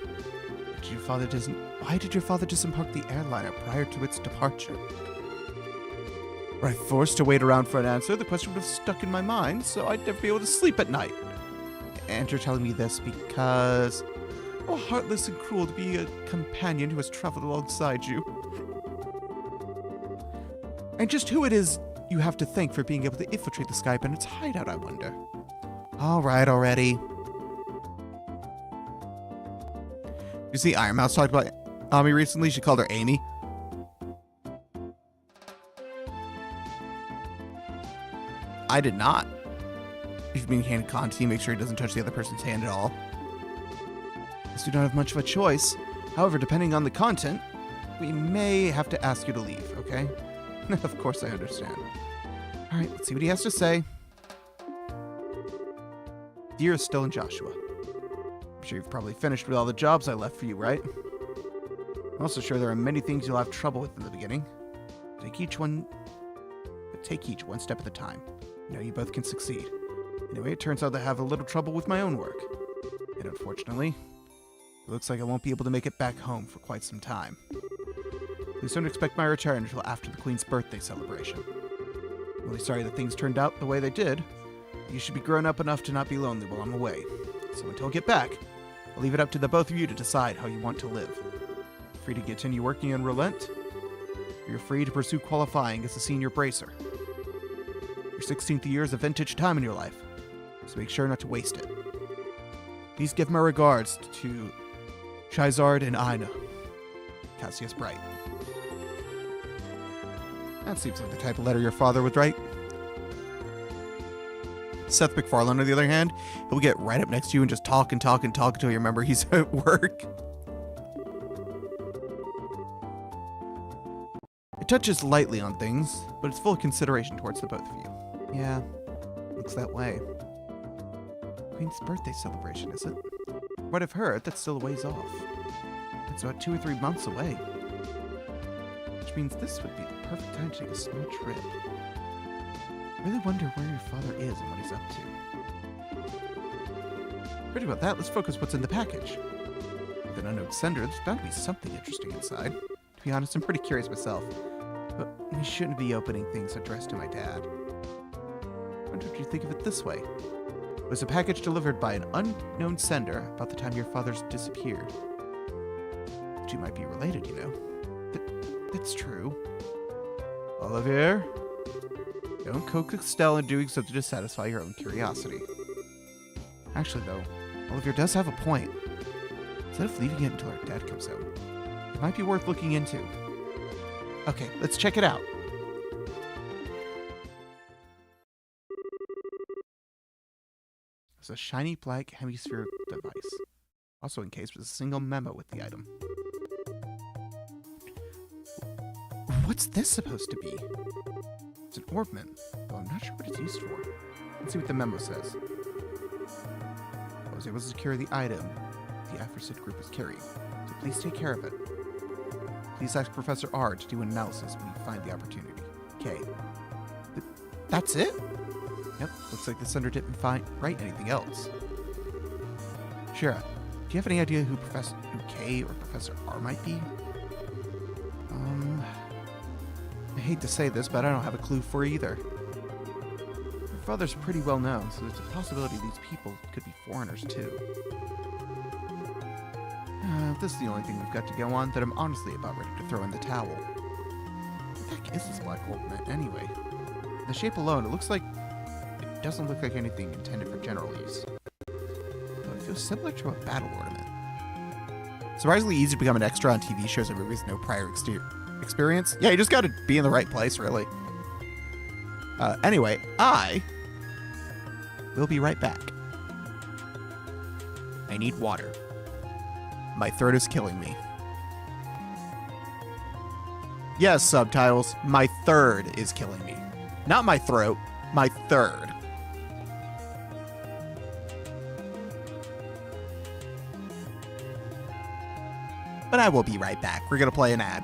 Why did your father disembark the airliner prior to its departure? Were I forced to wait around for an answer, the question would have stuck in my mind, so I'd never be able to sleep at night. And you're telling me this because... Oh, heartless and cruel to be a companion who has traveled alongside you. And just who it is you have to thank for being able to infiltrate the Sky Bandit's hideout, I wonder. Alright already. You see, Iron Mouse talked about Ami recently. She called her Amy. I did not. If you're being handed Conti, make sure he doesn't touch the other person's hand at all. Guess we don't have much of a choice. However, depending on the content, we may have to ask you to leave, okay? Of course I understand. Alright, let's see what he has to say. Dear Still and Joshua. I'm sure you've probably finished with all the jobs I left for you, right? I'm also sure there are many things you'll have trouble with in the beginning. Take each one step at a time. I know you both can succeed. Anyway, it turns out I have a little trouble with my own work. And unfortunately, it looks like I won't be able to make it back home for quite some time. Please don't expect my return until after the Queen's birthday celebration. Really sorry that things turned out the way they did. You should be grown up enough to not be lonely while I'm away. So until I get back, I'll leave it up to the both of you to decide how you want to live. Free to continue working in Relent, or you're free to pursue qualifying as a senior bracer. Your 16th year is a vintage time in your life, so make sure not to waste it. Please give my regards to Shizard and Aina. Cassius Bright. That seems like the type of letter your father would write. Seth MacFarlane, on the other hand, he'll get right up next to you and just talk and talk and talk until you remember he's at work. It touches lightly on things, but it's full of consideration towards the both of you. Yeah, looks that way. Queen's birthday celebration, is it? What I've heard, that's still a ways off. It's about 2 or 3 months away. Which means this would be the perfect time to take a small trip. I really wonder where your father is and what he's up to. Pretty about that, let's focus what's in the package. With an unknown sender, there's bound to be something interesting inside. To be honest, I'm pretty curious myself. But we shouldn't be opening things addressed to my dad. I wonder if you think of it this way. It was a package delivered by an unknown sender about the time your father's disappeared. But you might be related, you know. That's true. Olivier? Don't coax Estelle into doing something to satisfy your own curiosity. Actually, though, Olivier does have a point. Instead of leaving it until our dad comes home, it might be worth looking into. Okay, let's check it out. It's a shiny black hemisphere device, also encased with a single memo with the item. What's this supposed to be? It's an orbment, though I'm not sure what it's used for. Let's see what the memo says. I was able to secure the item the aforesaid group is carrying, so please take care of it. Please ask Professor R to do an analysis when you find the opportunity. K. That's it? Yep, looks like the sender didn't write anything else. Shira, do you have any idea who K or Professor R might be? I hate to say this, but I don't have a clue for either. Your father's pretty well known, so there's a possibility these people could be foreigners too. This is the only thing we've got to go on that I'm honestly about ready to throw in the towel. What the heck is this black ornament anyway? The shape alone, it doesn't look like anything intended for general use. Though it feels similar to a battle ornament. Surprisingly easy to become an extra on TV shows and movies with no prior experience. Yeah, you just gotta be in the right place, really. Anyway, I will be right back. I need water. My throat is killing me. Yes, subtitles, my third is killing me. Not my throat, my third. But I will be right back. We're gonna play an ad.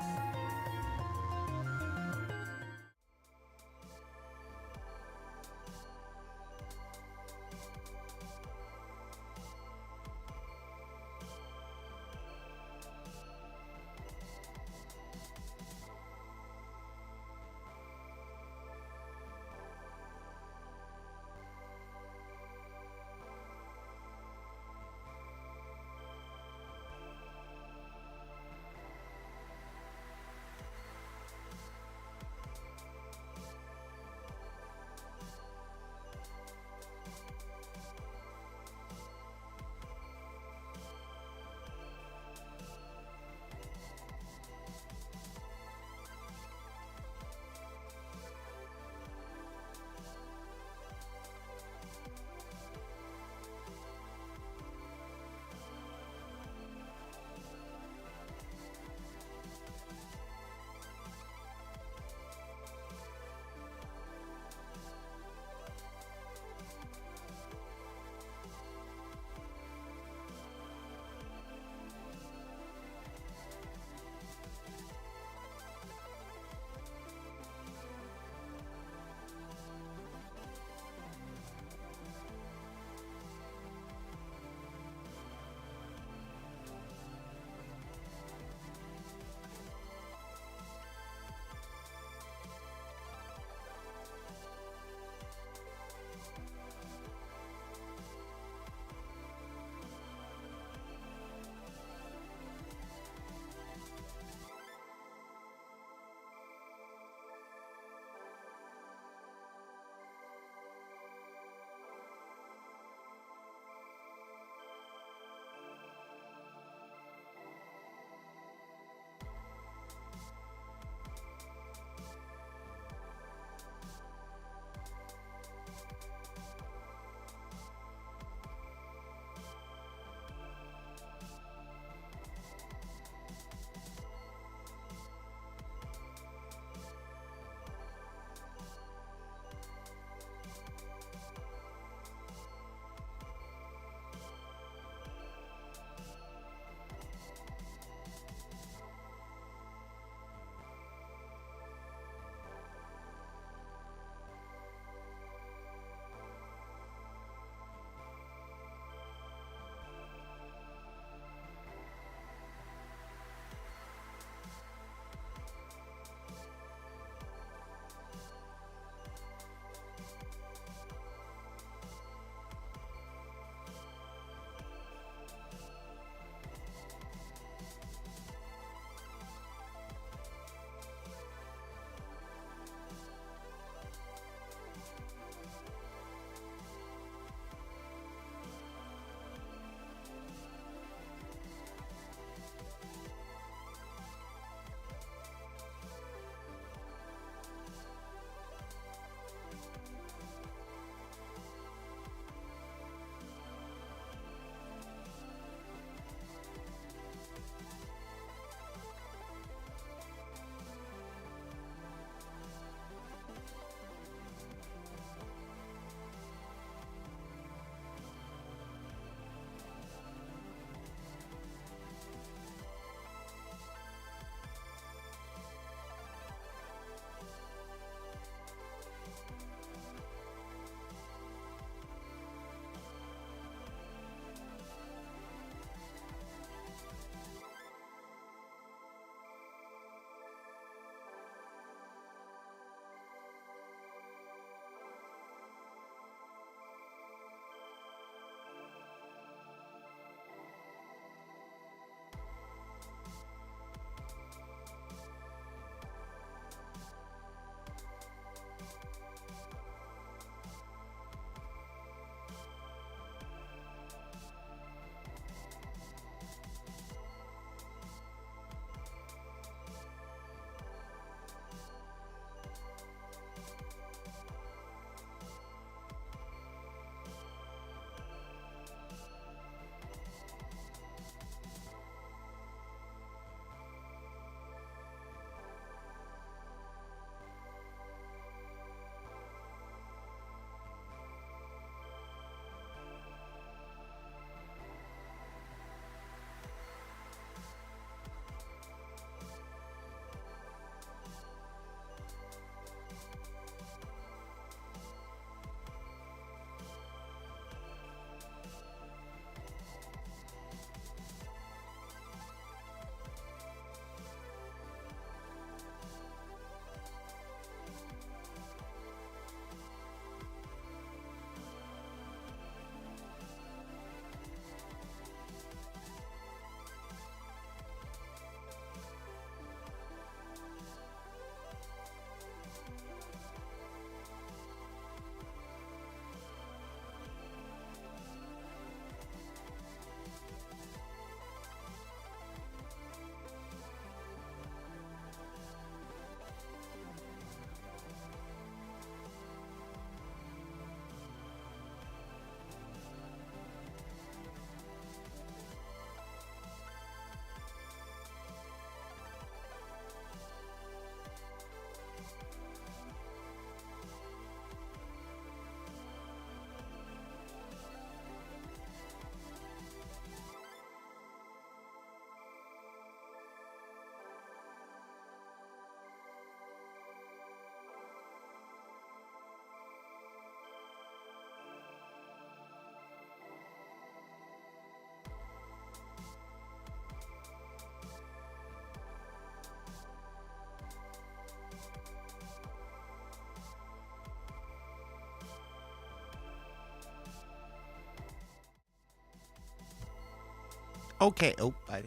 Okay. Oh, I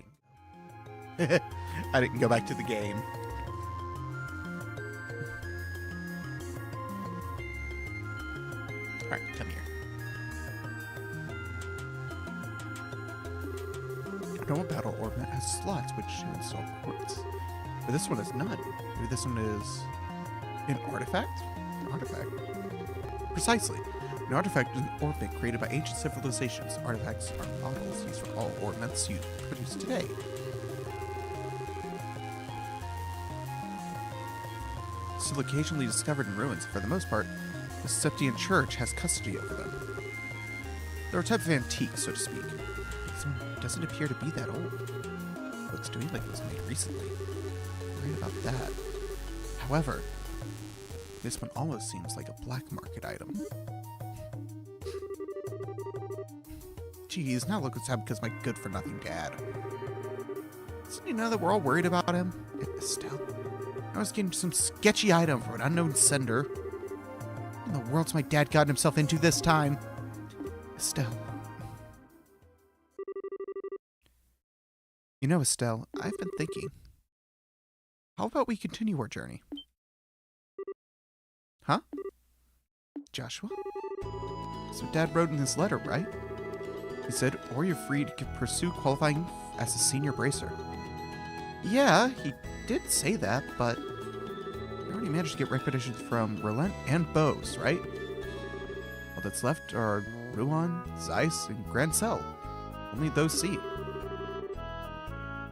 didn't. I didn't go back to the game. All right, come here. A normal battle orbit has slots which install quartz, but this one is not. Maybe this one is an artifact? An artifact? Precisely. An artifact is an orbit created by ancient civilizations. Artifacts are models used for all orbits used produced today. Still occasionally discovered in ruins. For the most part, the Septian Church has custody over them. They're a type of antique, so to speak. This one doesn't appear to be that old. Looks to me like it was made recently. Worried about that. However, this one almost seems like a black market item. Geez, now look what's happened because my good-for-nothing dad. Didn't you know that we're all worried about him? Estelle, I was getting some sketchy item from an unknown sender. What in the world's my dad gotten himself into this time? Estelle. You know, Estelle, I've been thinking. How about we continue our journey? Huh? Joshua? So Dad wrote in his letter, right? He said, or you're free to pursue qualifying as a senior bracer. Yeah, he did say that, but you already managed to get recognitions from Relent and Bose, right? All that's left are Ruan, Zeiss, and Grancel. Only those see.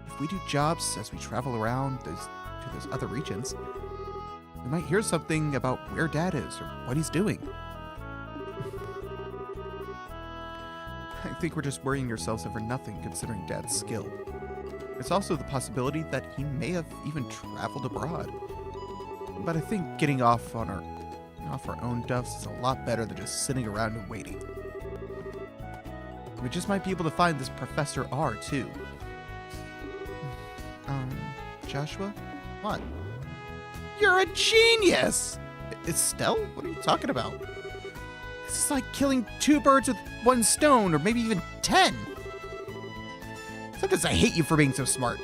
If we do jobs as we travel around to those other regions, we might hear something about where Dad is or what he's doing. I think we're just worrying ourselves over nothing considering Dad's skill. There's also the possibility that he may have even traveled abroad. But I think getting off on our own duffs is a lot better than just sitting around and waiting. We just might be able to find this Professor R too. Joshua? What? You're a genius! Estelle? What are you talking about? This is like killing 2 birds with 1 stone, or maybe even 10. Sometimes I hate you for being so smart.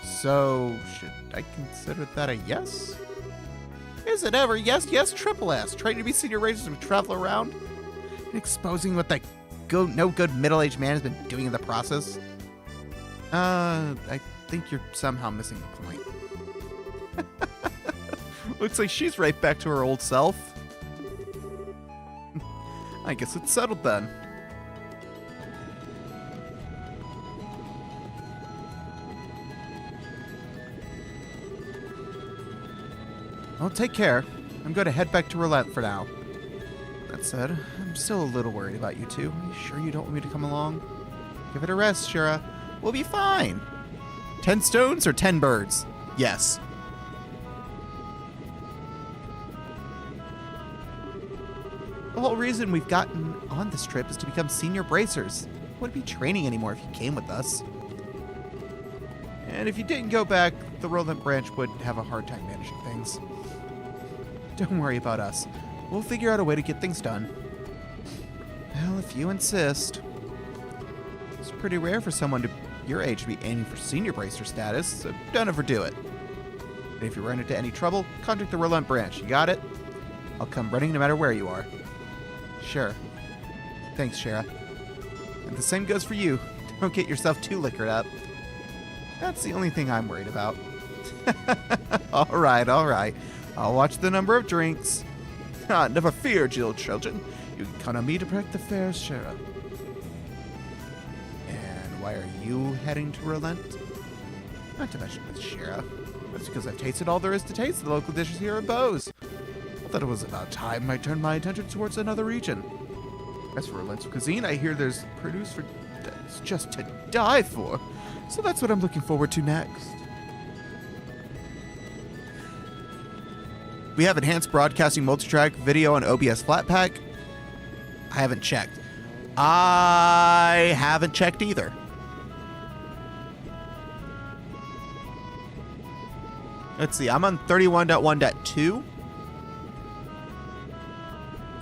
So, should I consider that a yes? Is it ever yes, yes, triple S? Trying to be senior racers and travel around? And exposing what that no good middle-aged man has been doing in the process? I think you're somehow missing the point. Looks like she's right back to her old self. I guess it's settled then. Well, take care. I'm going to head back to Roulette for now. That said, I'm still a little worried about you two. Are you sure you don't want me to come along? Give it a rest, Shura. We'll be fine. 10 stones or 10 birds? Yes. The whole reason we've gotten on this trip is to become senior bracers. Wouldn't be training anymore if you came with us. And if you didn't go back, the Roland branch would have a hard time managing things. Don't worry about us. We'll figure out a way to get things done. Well, if you insist. It's pretty rare for someone to your age to be aiming for senior bracer status, so don't overdo it. And if you run into any trouble, contact the Roland branch. You got it? I'll come running no matter where you are. Sure. Thanks, Shara. And the same goes for you. Don't get yourself too liquored up. That's the only thing I'm worried about. All right. I'll watch the number of drinks. Never fear, Jill children. You can count on me to protect the fair, Shara. And why are you heading to Relent? Not to mention with Shara. That's because I've tasted all there is to taste. The local dishes here are Bose. I thought it was about time I turned my attention towards another region. As for Relent's cuisine, I hear there's produce that's just to die for. So that's what I'm looking forward to next. We have enhanced broadcasting multitrack video on OBS Flatpak. I haven't checked. I haven't checked either. Let's see. I'm on 31.1.2.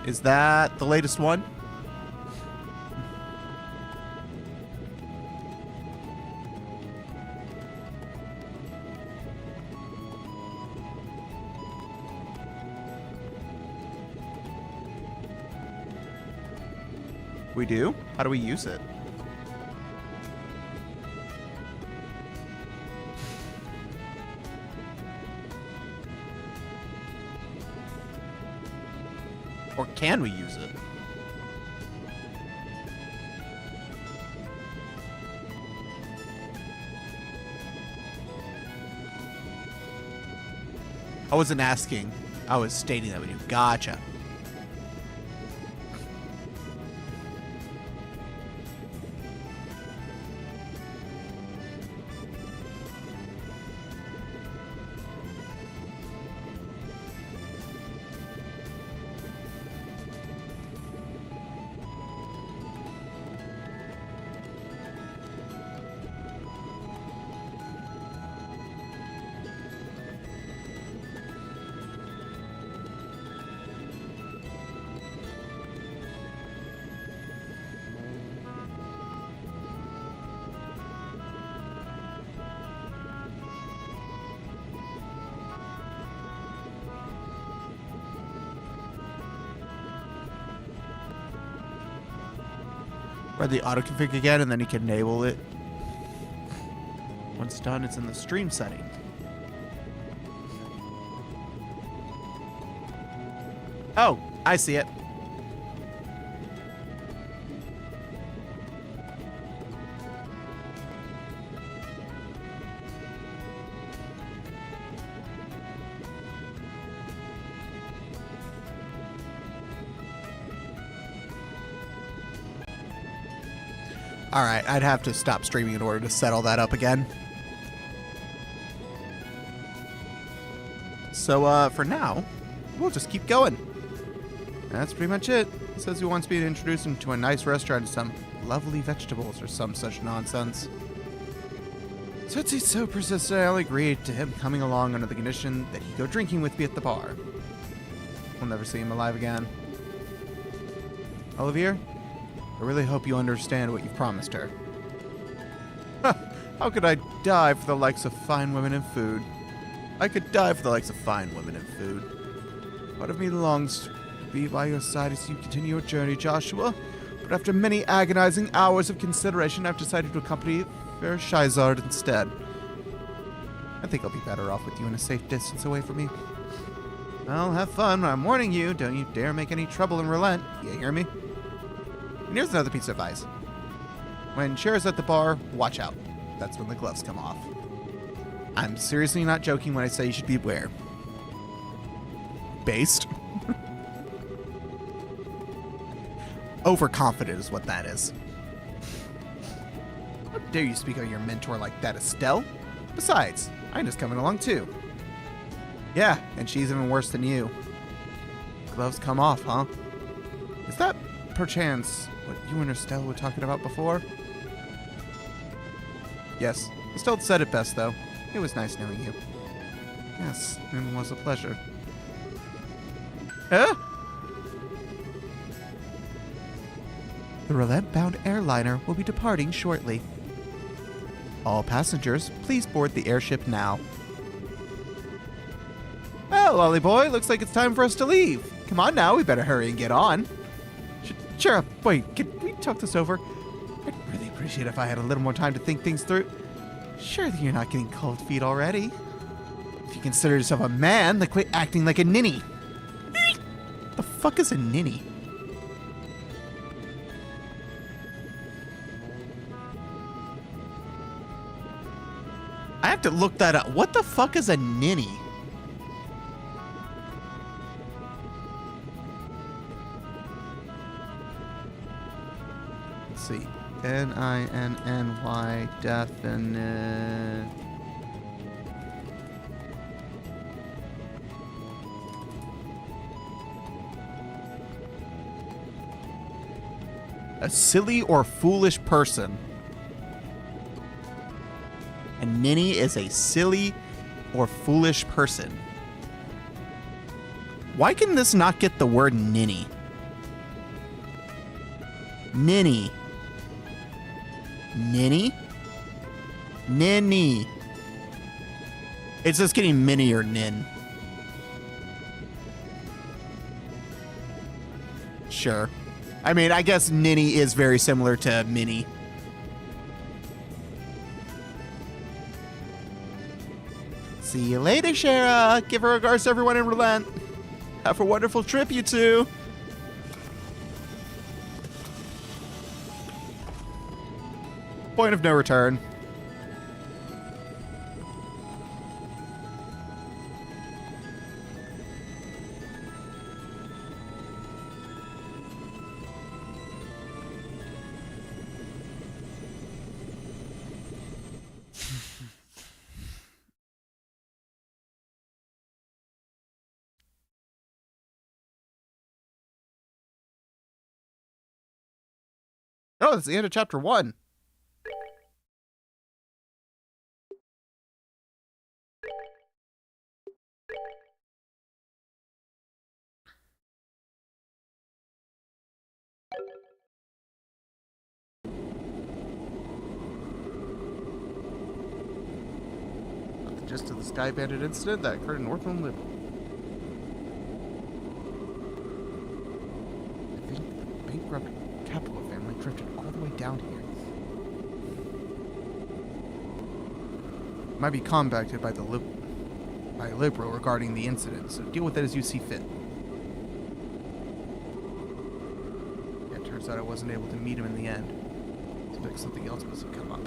Is that the latest one? We do? How do we use it? Or can we use it? I wasn't asking. I was stating that we do. Gotcha. Or the auto config again, and then you can enable it. Once done, it's in the stream setting. Oh, I see it. Alright, I'd have to stop streaming in order to set all that up again. So, for now, we'll just keep going. That's pretty much it. It says he wants me to introduce him to a nice restaurant and some lovely vegetables or some such nonsense. Since he's so persistent, I'll agree to him coming along under the condition that he go drinking with me at the bar. We'll never see him alive again. Olivier? I really hope you understand what you've promised her. How could I die for the likes of fine women and food? I could die for the likes of fine women and food. Part of me longs to be by your side as you continue your journey, Joshua. But after many agonizing hours of consideration, I've decided to accompany fair Shizard instead. I think I'll be better off with you in a safe distance away from me. Well, have fun. I'm warning you. Don't you dare make any trouble and relent. You hear me? And here's another piece of advice. When Cher's at the bar, watch out. That's when the gloves come off. I'm seriously not joking when I say you should beware. Based. Overconfident is what that is. How dare you speak of your mentor like that, Estelle? Besides, I'm just coming along too. Yeah, and she's even worse than you. Gloves come off, huh? Is that perchance what you and Estelle were talking about before? Yes, Estelle said it best, though. It was nice knowing you. Yes, it was a pleasure. Huh? The Roulette-bound airliner will be departing shortly. All passengers, please board the airship now. Well, Lolly boy, looks like it's time for us to leave. Come on now, we better hurry and get on. Cheer up. Wait, can we talk this over? I'd really appreciate it if I had a little more time to think things through. Surely you're not getting cold feet already. If you consider yourself a man, then quit acting like a ninny. The fuck is a ninny? I have to look that up. What the fuck is a ninny? Let's see. N-I-N-N-Y definite. A silly or foolish person. A ninny is a silly or foolish person. Why can this not get the word ninny? Ninny. Ninny? Ninny. It's just getting mini or nin. Sure. I mean, I guess Ninny is very similar to Mini. See you later, Shara. Give her regards to everyone in Relent. Have a wonderful trip, you two. Point of no return. Oh, that's the end of chapter 1. The gist of the Sky Bandit incident that occurred in Northland Liberal. I think the bankrupt Capital family drifted all the way down here. Might be contacted by the Liberal regarding the incident, so deal with it as you see fit. Yeah, it turns out I wasn't able to meet him in the end. Expect something else must have come up.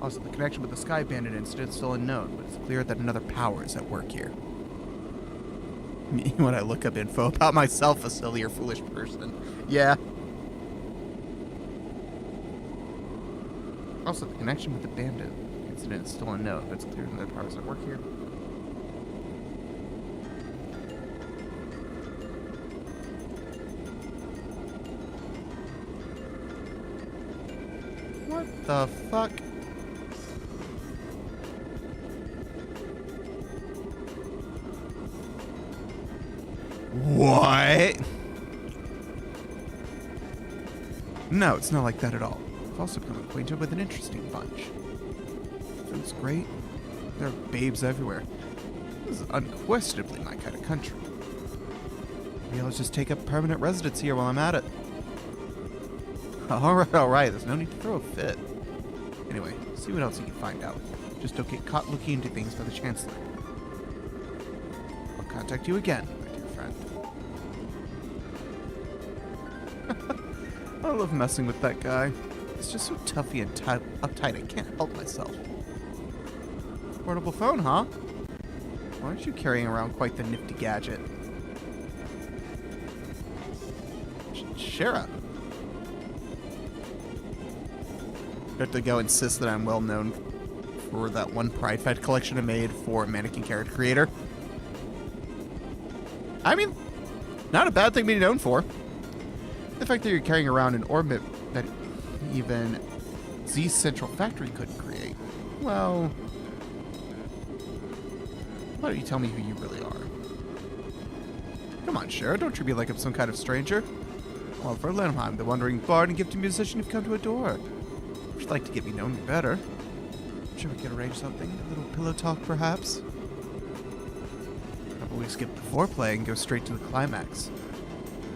Also, the connection with the Sky Bandit incident is still unknown, but it's clear that another power is at work here. Me, when I look up info about myself, a silly or foolish person. Yeah. Also, the connection with the bandit incident is still unknown, but it's clear that another power is at work here. What the fuck? What? No, it's not like that at all. I've also become acquainted with an interesting bunch. Feels great. There are babes everywhere. This is unquestionably my kind of country. Maybe I'll just take up permanent residence here while I'm at it. Alright, there's no need to throw a fit. Anyway, see what else you can find out. Just don't get caught looking into things by the Chancellor. I'll contact you again, my dear friend. I love messing with that guy. He's just so toughy and uptight I can't help myself. Portable phone, huh? Why aren't you carrying around quite the nifty gadget? Shara. I have to go insist that I'm well known for that one Pride Fed collection I made for Mannequin Character Creator. I mean, not a bad thing to be known for. The fact that you're carrying around an orbit that even Z's Central Factory couldn't create. Well, why don't you tell me who you really are? Come on, Shara, don't treat me like I'm some kind of stranger. Well, for Lenheim, the wandering bard and gifted musician you've come to adore. Would you like to get me known better? Sure, we could arrange something? A little pillow talk, perhaps? How about we skip the foreplay and go straight to the climax?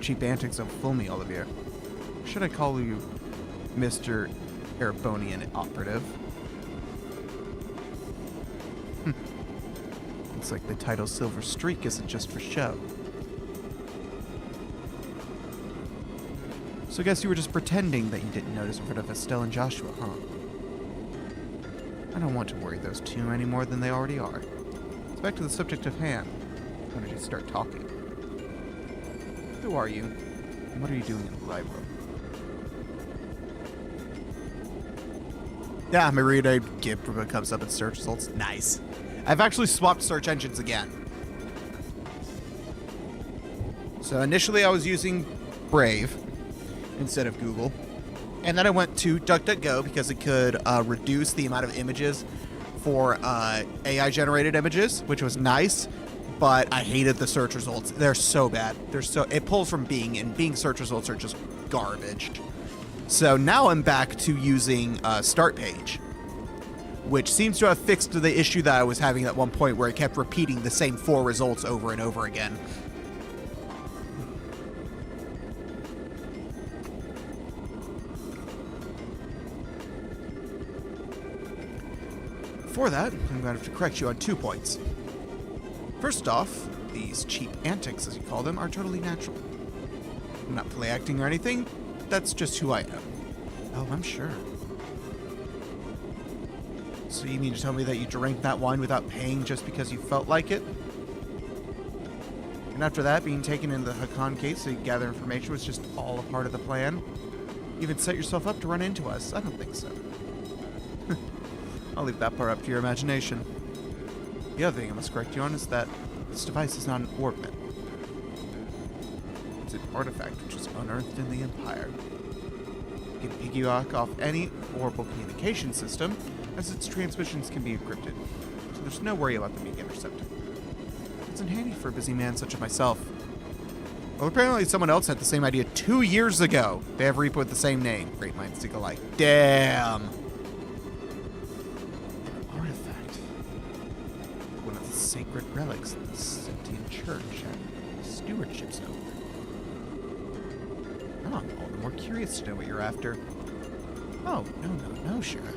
Cheap antics don't fool me, Olivier. Or should I call you Mr. Erebonian Operative? Looks like the title Silver Streak isn't just for show. So I guess you were just pretending that you didn't notice in front of Estelle and Joshua, huh? I don't want to worry those two any more than they already are. So back to the subject of hand. Why don't you start talking? Who are you? And what are you doing in the library? Yeah, Marita Gib comes up in search results. Nice. I've actually swapped search engines again. So initially I was using Brave instead of Google. And then I went to DuckDuckGo because it could reduce the amount of images for AI-generated images, which was nice. But I hated the search results. They're so bad. It pulls from Bing, and Bing search results are just garbage. So now I'm back to using Start Page, which seems to have fixed the issue that I was having at one point where it kept repeating the same 4 results over and over again. For that, I'm going to have to correct you on 2 points. First off, these cheap antics, as you call them, are totally natural. I'm not play acting or anything. That's just who I am. Oh, I'm sure. So you mean to tell me that you drank that wine without paying just because you felt like it? And after that, being taken into the Hakan case so you gather information was just all a part of the plan? You even set yourself up to run into us? I don't think so. I'll leave that part up to your imagination. The other thing I must correct you on is that this device is not an orbit. It's an artifact which was unearthed in the Empire. You can piggyback off any orbital communication system, as its transmissions can be encrypted, so there's no worry about them being intercepted. It's handy for a busy man such as myself. Well, apparently someone else had the same idea 2 years ago. They have Reaper with the same name. Great minds think alike. Damn! An artifact. One of the sacred relics that the sentient church had stewardships over. Oh, I'm all the more curious to know what you're after. Oh, no, Shira.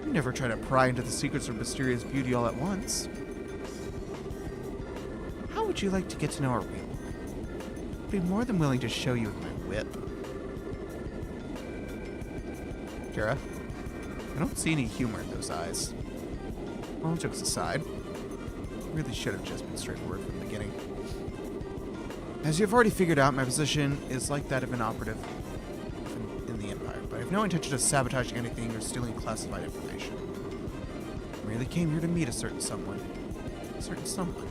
You never try to pry into the secrets of mysterious beauty all at once. How would you like to get to know our real one? I'd be more than willing to show you with my whip. Shira, I don't see any humor in those eyes. All jokes aside, I really should have just been straightforward from the beginning. As you've already figured out, my position is like that of an operative in the Empire, but I have no intention of sabotaging anything or stealing classified information. I merely came here to meet a certain someone. A certain someone.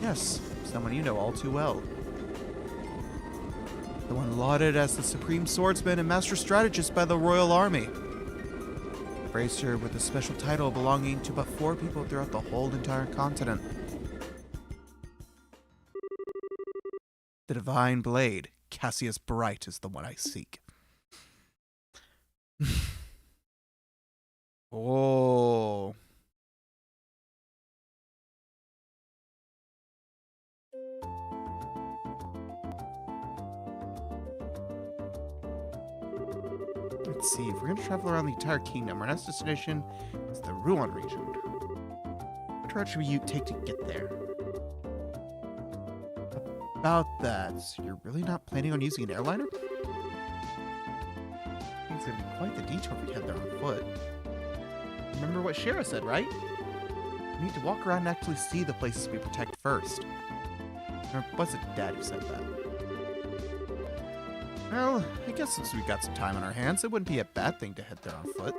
Yes, someone you know all too well. The one lauded as the supreme swordsman and master strategist by the Royal Army. Graced her with a special title belonging to but 4 people throughout the whole entire continent. The Divine Blade, Cassius Bright, is the one I seek. Oh. Let's see, if we're going to travel around the entire kingdom, our next destination is the Rouen region. What route should we take to get there? About that, so you're really not planning on using an airliner? It's going to be quite the detour if we head there on foot. Remember what Shira said, right? We need to walk around and actually see the places we protect first. Or was it Dad who said that? Well, I guess since we've got some time on our hands, it wouldn't be a bad thing to head there on foot.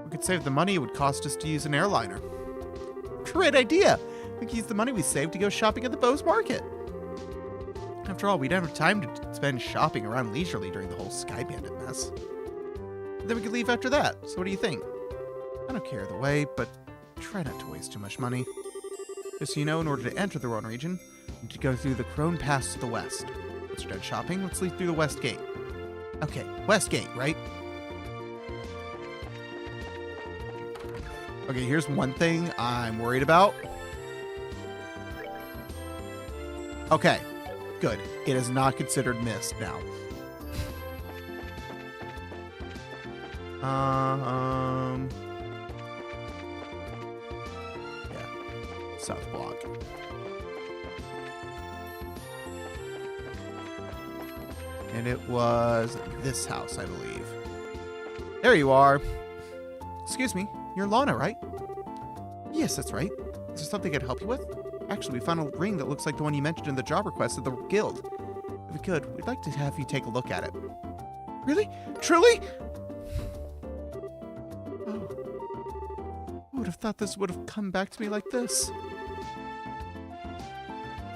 We could save the money it would cost us to use an airliner. Great idea! We could use the money we saved to go shopping at the Bose Market. After all, we'd have time to spend shopping around leisurely during the whole Sky Bandit mess. And then we could leave after that, so what do you think? I don't care either way, but try not to waste too much money. Just so you know, in order to enter the Rouen region, you need to go through the Crone Pass to the west. Once you're done shopping, let's leave through the West Gate. Okay, West Gate, right? Okay, here's one thing I'm worried about. Okay, good. It is not considered missed now. Yeah, South Block. And it was this house, I believe. There you are. Excuse me, you're Lana, right? Yes, that's right. Is there something I could help you with? Actually, we found a ring that looks like the one you mentioned in the job request of the guild. If we could, we'd like to have you take a look at it. Really? Truly? Oh. Who would have thought this would have come back to me like this?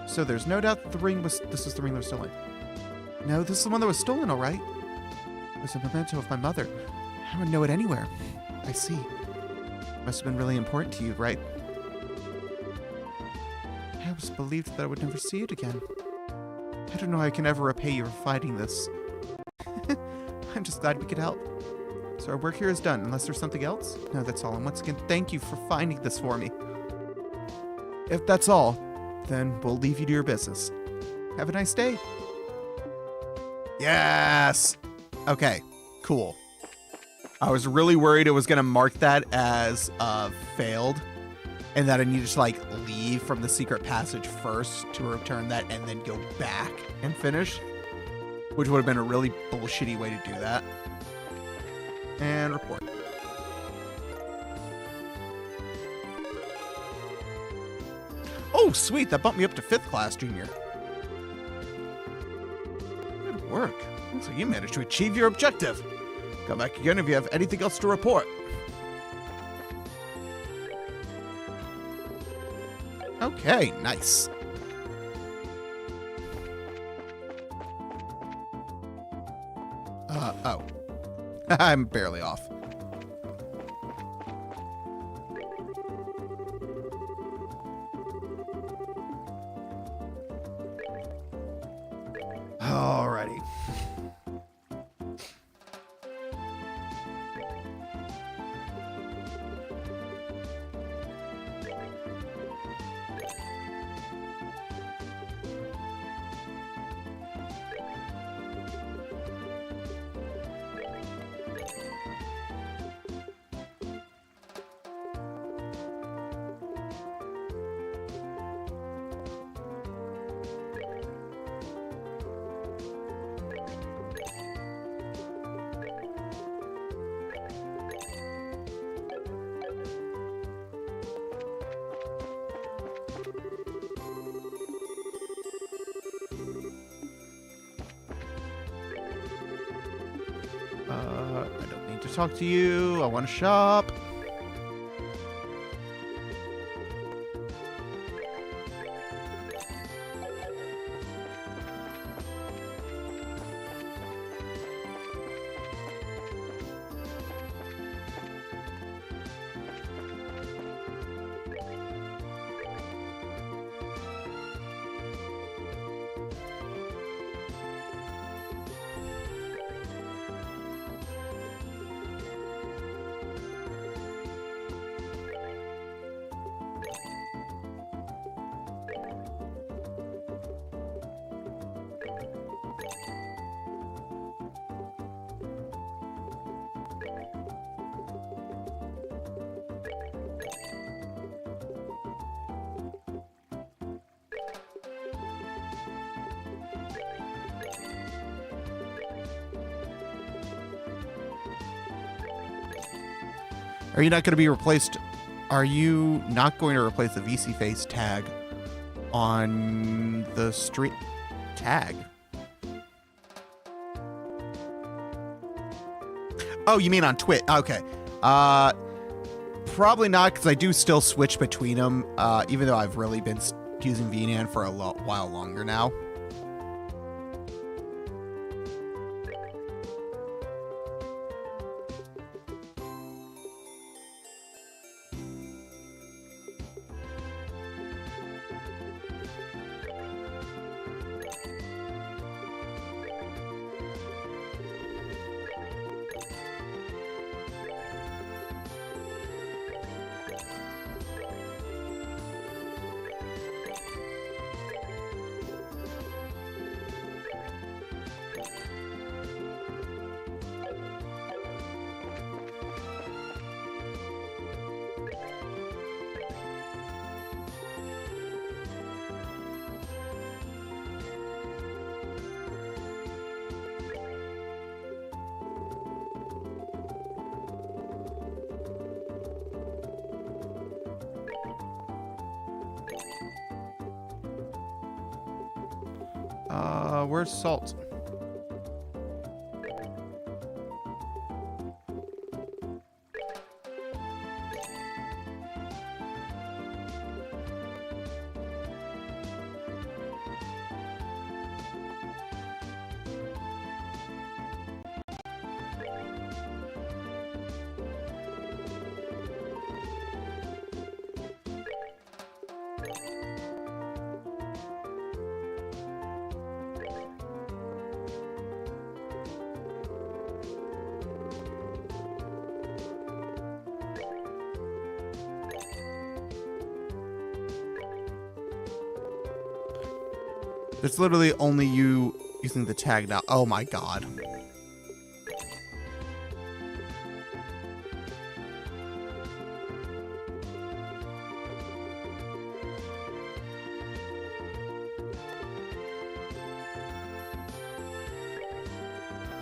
So there's no doubt that this is the ring that was stolen. No, this is the one that was stolen, all right. It was a memento of my mother. I would know it anywhere. I see. Must have been really important to you, right? I always believed that I would never see it again. I don't know how I can ever repay you for fighting this. I'm just glad we could help. So our work here is done, unless there's something else? No, that's all. And once again, thank you for finding this for me. If that's all, then we'll leave you to your business. Have a nice day. Yes! Okay, cool. I was really worried it was going to mark that as failed, and that I needed to like leave from the secret passage first to return that and then go back and finish, which would have been a really bullshitty way to do that. And report. Oh, sweet. That bumped me up to 5th class junior. Good work. Looks like you managed to achieve your objective. Come back again if you have anything else to report. Okay, nice. Oh. I'm barely off. Alrighty. I don't need to talk to you. I want to shop. Are you not going to be replaced? Are you not going to replace the VSeeFace tag on the street tag? Oh, you mean on Twitch? Okay. Probably not, because I do still switch between them, even though I've really been using VNyan for a while longer now. Where's Salt? It's literally only you using the tag now. Oh my god.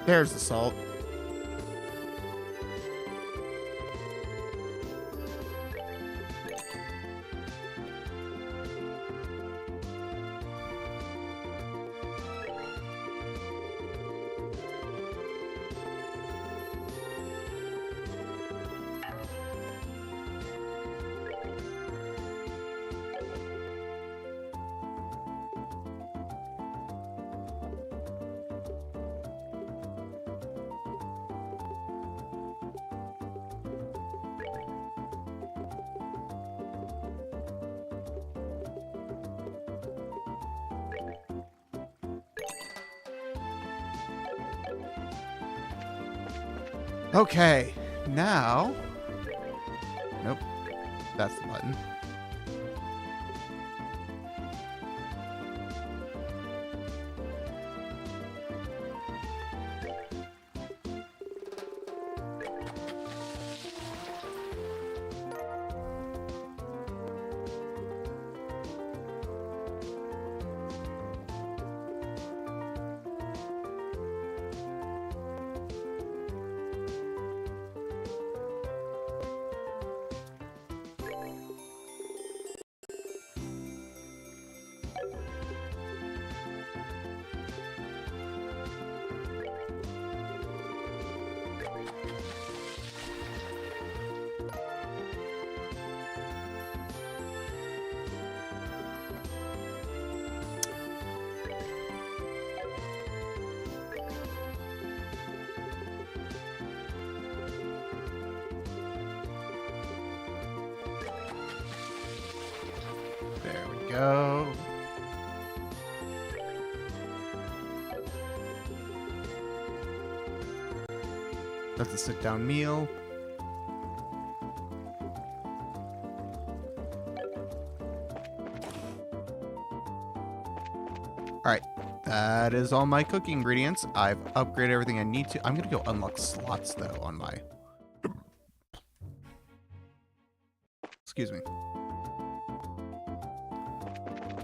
There's the salt. Okay, now... Nope, that's the button. There we go. That's a sit-down meal. Alright, that is all my cooking ingredients. I've upgraded everything I need to. I'm gonna go unlock slots, though, on my... Excuse me.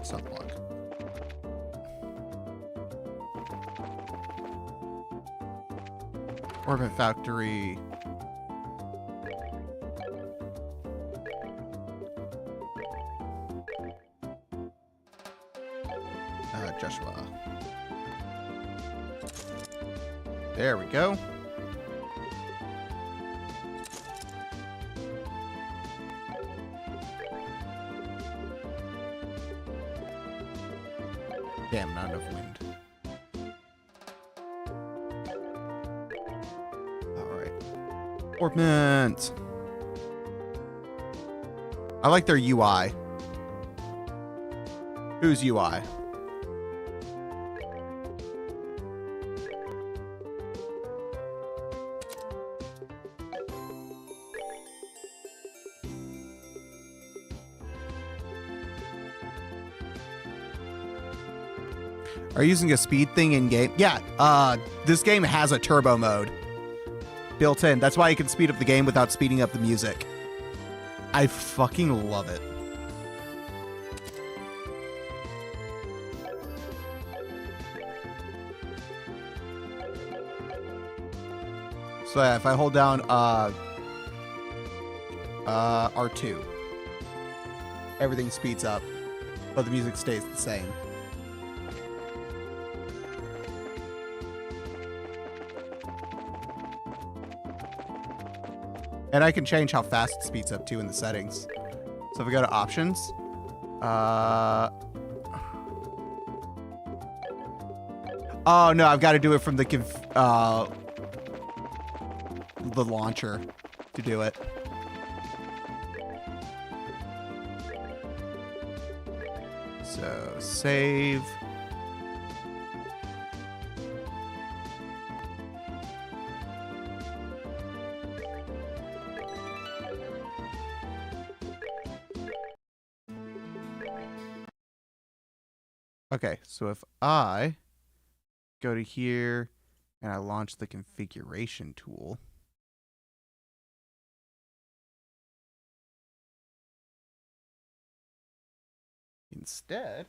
Sunblock. Orbit Factory. Joshua. There we go. Damn, not enough wind. Alright. Orbment! I like their UI. Whose UI? Are you using a speed thing in game? Yeah, this game has a turbo mode built in. That's why you can speed up the game without speeding up the music. I fucking love it. So yeah, if I hold down R2, everything speeds up, but the music stays the same. And I can change how fast it speeds up too in the settings. So if we go to options, oh no, I've got to do it from the launcher to do it. So save. Okay, so if I go to here and I launch the configuration tool, instead,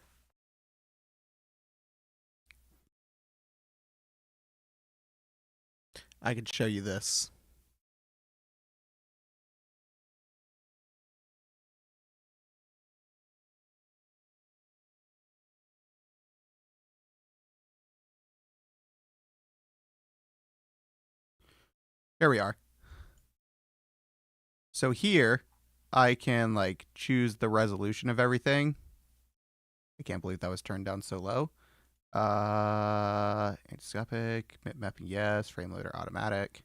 I could show you this. Here we are. So here, I can like choose the resolution of everything. I can't believe that was turned down so low. Antiscopic, mapping yes, frame loader automatic.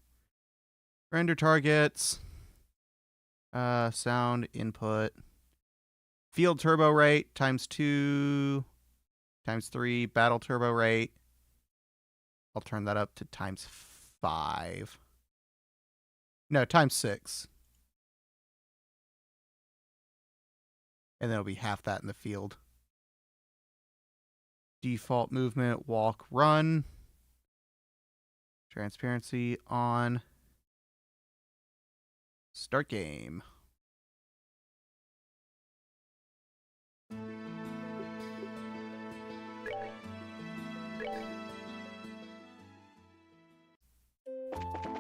Render targets. Sound input. Field turbo rate ×2 ×3. Battle turbo rate. I'll turn that up to ×5. No, ×6. And then it'll be half that in the field. Default movement, walk, run. Transparency on. Start game.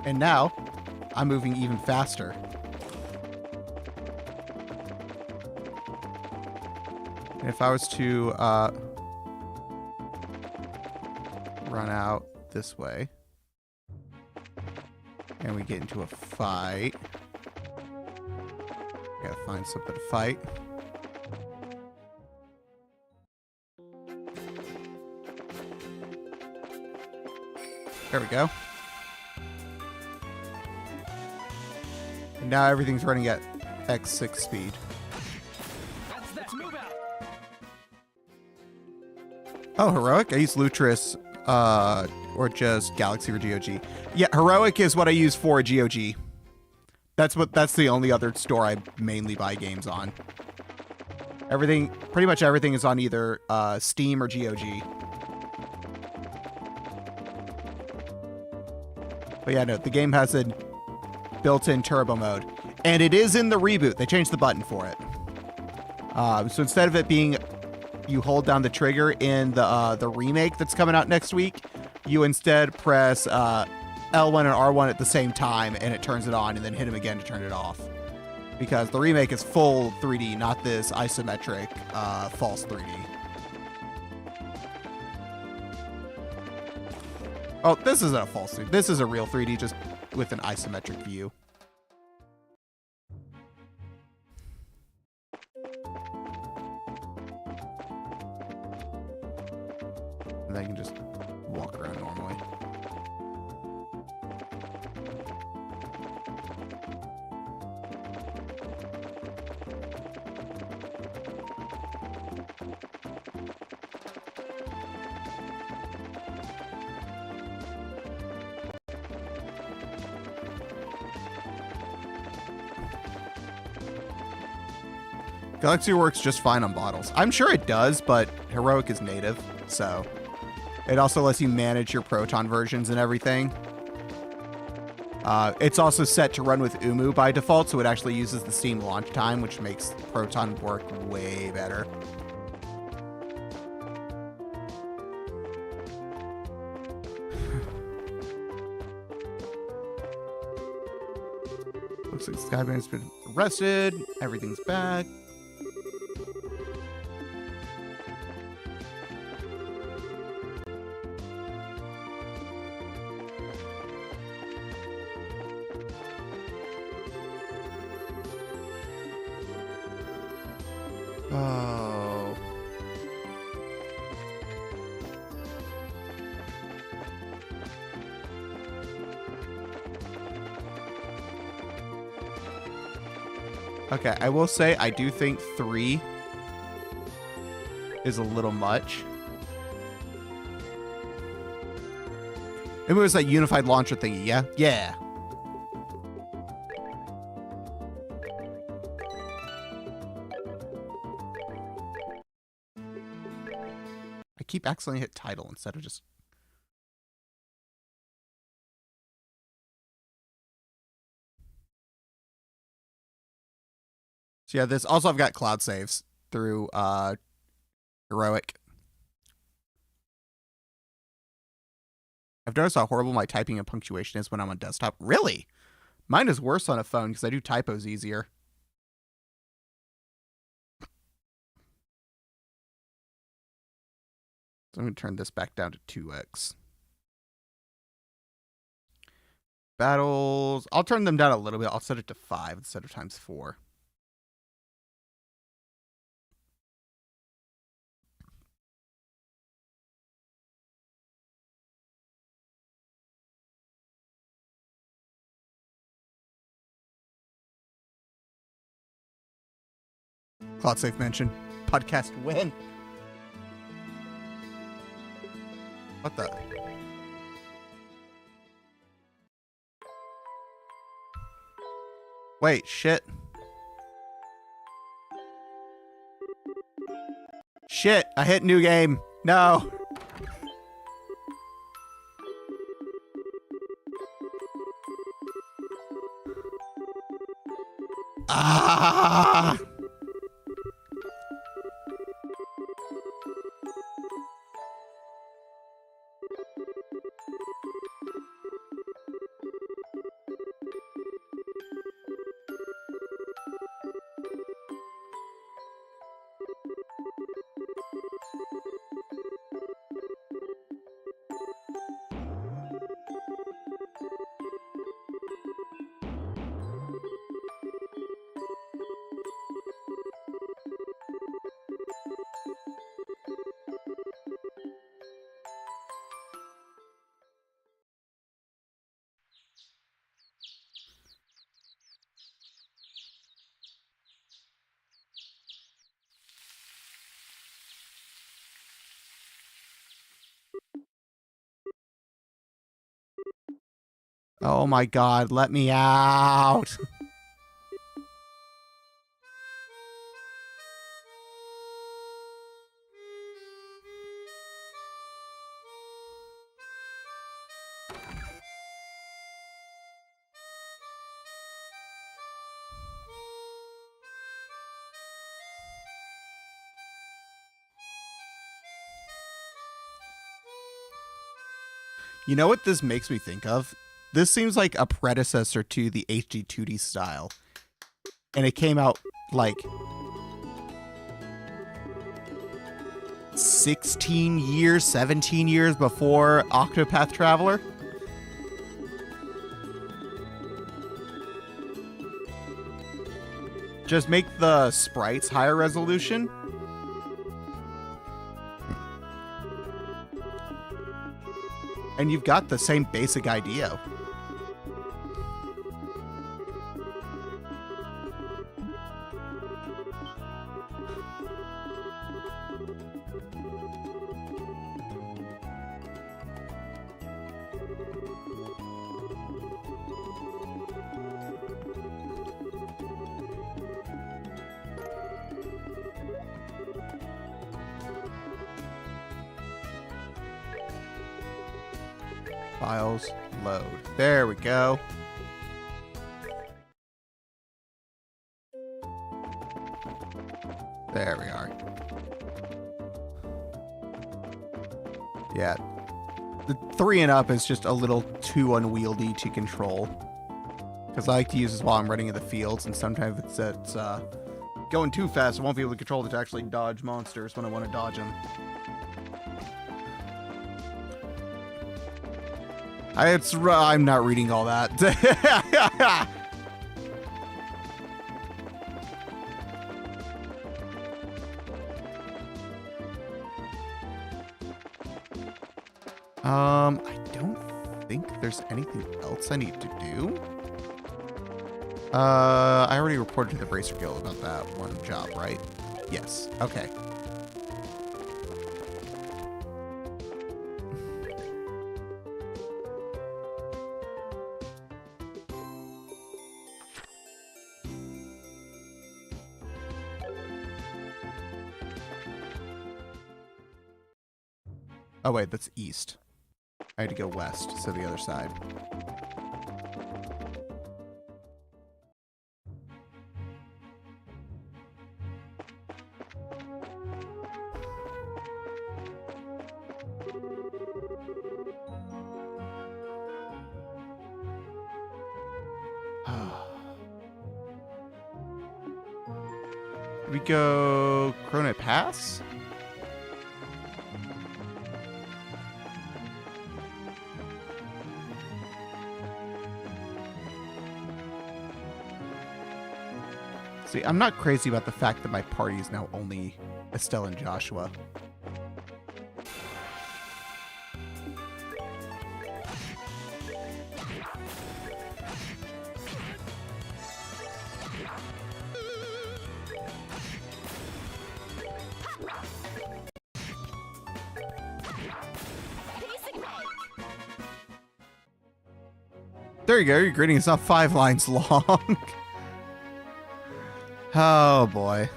And now, I'm moving even faster. And if I was to run out this way, and we get into a fight, gotta find something to fight. There we go. And now everything's running at X6 speed. Let's move out. Oh, heroic? I use Lutris, or just Galaxy or GOG. Yeah, heroic is what I use for GOG. That's the only other store I mainly buy games on. Pretty much everything is on either Steam or GOG. But yeah, no, the game has a built-in turbo mode. And it is in the reboot. They changed the button for it. So instead of it being you hold down the trigger in the remake that's coming out next week, you instead press L1 and R1 at the same time, and it turns it on, and then hit him again to turn it off. Because the remake is full 3D, not this isometric false 3D. Oh, this isn't a false 3D. This is a real 3D, just with an isometric view. And then you can just walk around normally. Galaxy works just fine on bottles. I'm sure it does, but Heroic is native, so it also lets you manage your Proton versions and everything. It's also set to run with UMU by default, so it actually uses the Steam launch time, which makes Proton work way better. Looks like Skyban's been arrested. Everything's back. Oh. Okay, I will say I do think 3 is a little much. It was that unified launcher thingy, yeah? Yeah. I keep accidentally hit title instead of just... So yeah, this also I've got cloud saves through Heroic. I've noticed how horrible my typing and punctuation is when I'm on desktop. Really? Mine is worse on a phone because I do typos easier. So I'm going to turn this back down to 2x. Battles. I'll turn them down a little bit. I'll set it to 5 instead of times 4. Cloud Safe mention. Podcast win. What the? Wait, shit. Shit, I hit new game. No. Ah! Oh my god, let me out. You know what this makes me think of? This seems like a predecessor to the HD 2D style. And it came out like 16 years, 17 years before Octopath Traveler. Just make the sprites higher resolution. And you've got the same basic idea. Files load. There we go. There we are. Yeah. The 3 and up is just a little too unwieldy to control. Because I like to use this while I'm running in the fields, and sometimes it's going too fast, I won't be able to control it to actually dodge monsters when I want to dodge them. I'm not reading all that. I don't think there's anything else I need to do. I already reported to the Bracer Guild about that one job, right? Yes. Okay. Oh wait, that's east. I had to go west, so the other side. We go Cronut Pass? See, I'm not crazy about the fact that my party is now only Estelle and Joshua. There you go, your greeting is not 5 lines long. Oh boy.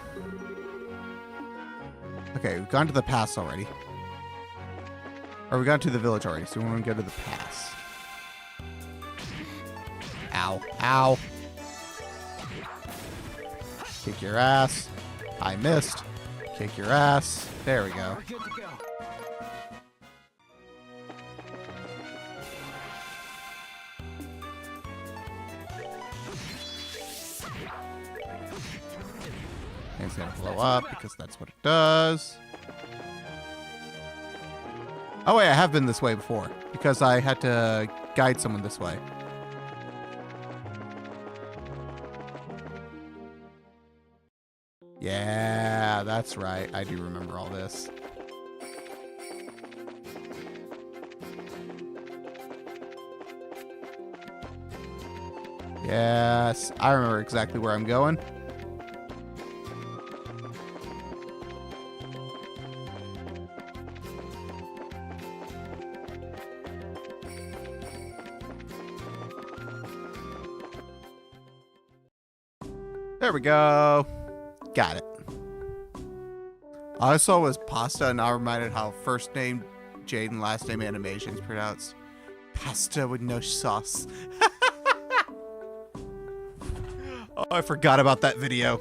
Okay, we've gone to the pass already. Or we got to the village already, so we want to go to the pass. Ow. Ow. Kick your ass. I missed. Kick your ass. There we go. We're good to go. And it's gonna blow up because that's what it does. Oh wait, I have been this way before because I had to guide someone this way. Yeah, that's right. I do remember all this. Yes, I remember exactly where I'm going. There we go. Got it. All I saw was pasta, and I reminded how first name Jade and last name Animation is pronounced pasta with no sauce. Oh, I forgot about that video.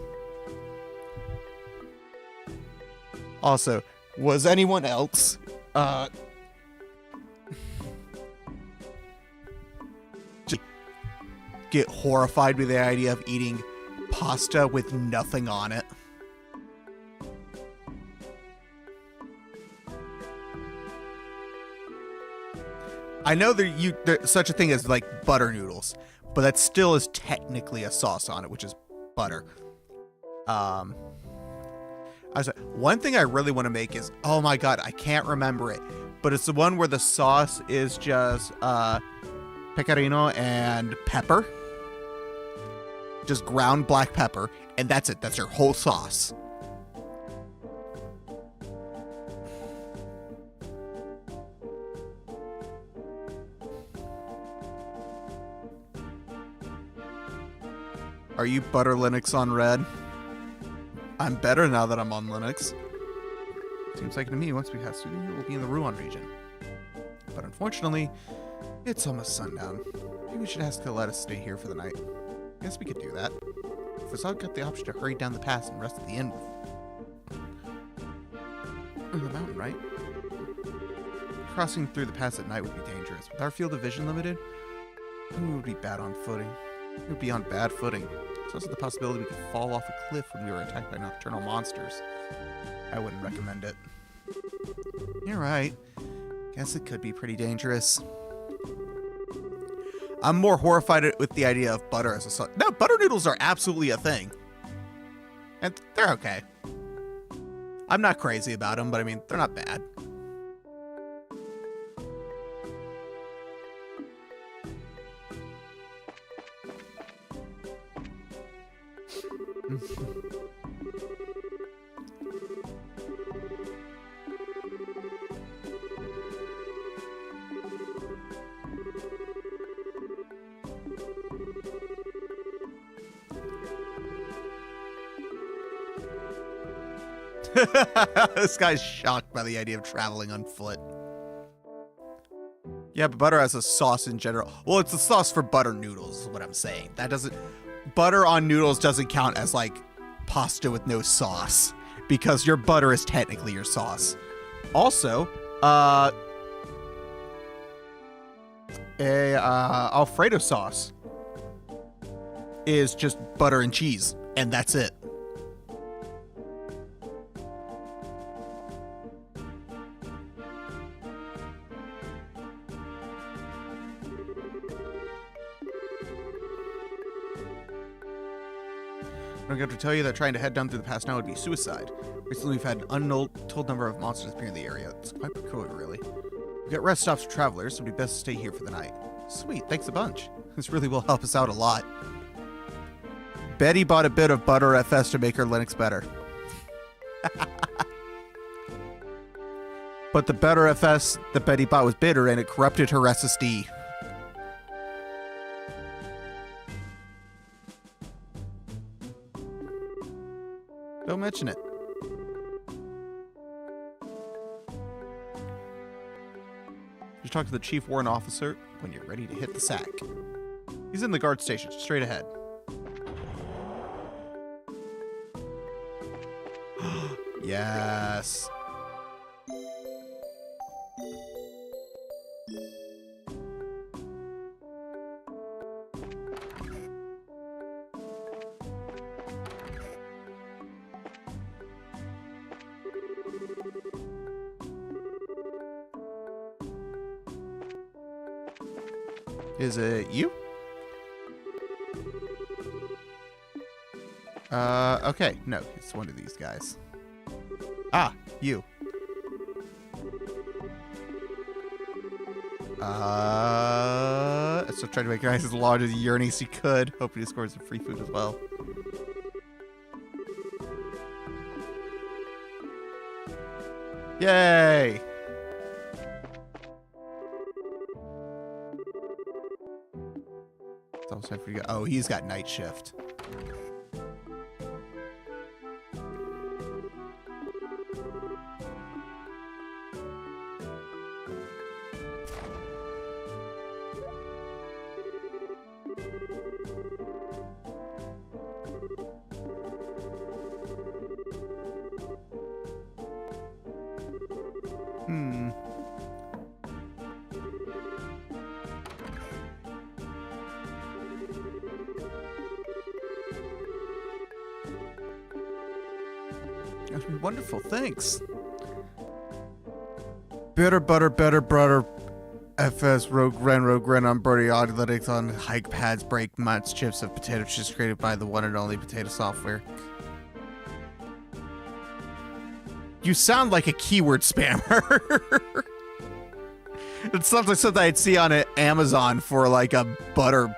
Also, was anyone else just get horrified with the idea of eating pasta with nothing on it? I know there's such a thing as like butter noodles, but that still is technically a sauce on it, which is butter. I was like, one thing I really want to make is, oh my god, I can't remember it, but it's the one where the sauce is just pecorino and pepper. Just ground black pepper, and that's it. That's your whole sauce. Are you butter Linux on red? I'm better now that I'm on Linux. Seems like to me once we have student here, we'll be in the Ruan region. But unfortunately, it's almost sundown. Maybe we should ask to let us stay here for the night. Guess we could do that. Facade got the option to hurry down the pass and rest at the inn with the mountain, right? Crossing through the pass at night would be dangerous. With our field of vision limited, we would be bad on footing. We would be on bad footing. There's also the possibility we could fall off a cliff when we were attacked by nocturnal monsters. I wouldn't recommend it. You're right. Guess it could be pretty dangerous. I'm more horrified with the idea of butter as a sauce. No, butter noodles are absolutely a thing. And they're okay. I'm not crazy about them, but I mean, they're not bad. This guy's shocked by the idea of traveling on foot. Yeah, but butter as a sauce in general. Well, it's a sauce for butter noodles, is what I'm saying. That doesn't... Butter on noodles doesn't count as, like, pasta with no sauce. Because your butter is technically your sauce. Also, Alfredo sauce is just butter and cheese. And that's it. I don't have to tell you that trying to head down through the pass now would be suicide. Recently, we've had an untold number of monsters appear in the area. It's quite peculiar, really. We've got rest stops for travelers, so it'd be best to stay here for the night. Sweet, thanks a bunch. This really will help us out a lot. Betty bought a bit of Butter FS to make her Linux better. But the Butter FS that Betty bought was bitter, and it corrupted her SSD. Don't mention it. Just talk to the chief warrant officer when you're ready to hit the sack. He's in the guard station, straight ahead. Yes. Is it you? Okay. No, it's one of these guys. Ah, you. So try to make your eyes as large as Uranus as you could. Hoping to score some free food as well. Yay! It's almost time for you to go. Oh, he's got night shift. That'd be wonderful, thanks. Better butter, FS Rogue Ren on Birdie Analytics on hike pads, break mutts, chips of potato chips created by the one and only potato software. You sound like a keyword spammer. It sounds like something I'd see on Amazon for like a butter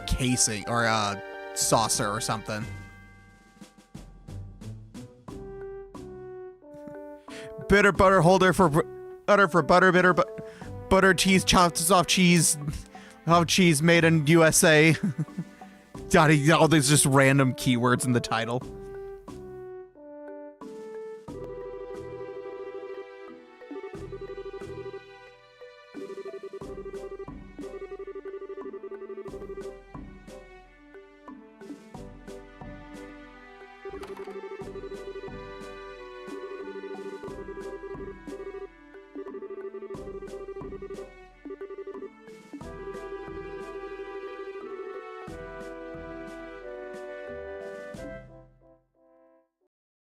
casing or a saucer or something. Bitter butter holder for butter, butter cheese, chopped soft cheese, cheese made in USA. All these just random keywords in the title.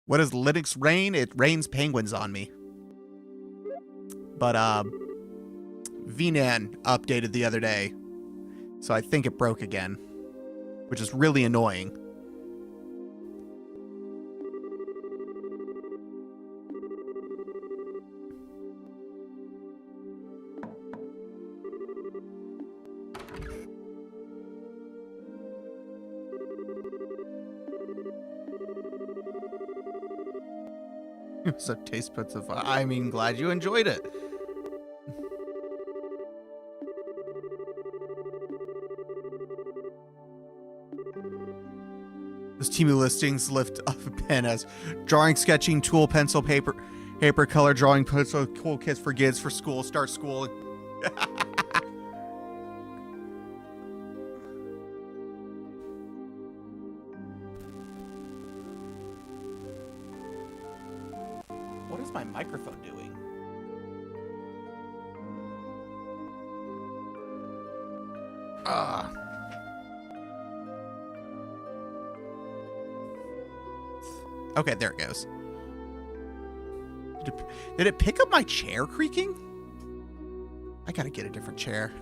What does Linux rain? It rains penguins on me. But, VNyan updated the other day, so I think it broke again, which is really annoying. So taste buds of, I mean, glad you enjoyed it. This Temu listings lift up a pen as drawing, sketching, tool, pencil, paper, color, drawing, pencil, cool kits for kids for school, start school. What is my microphone doing? Okay, there it goes. Did it pick up my chair creaking? I gotta get a different chair.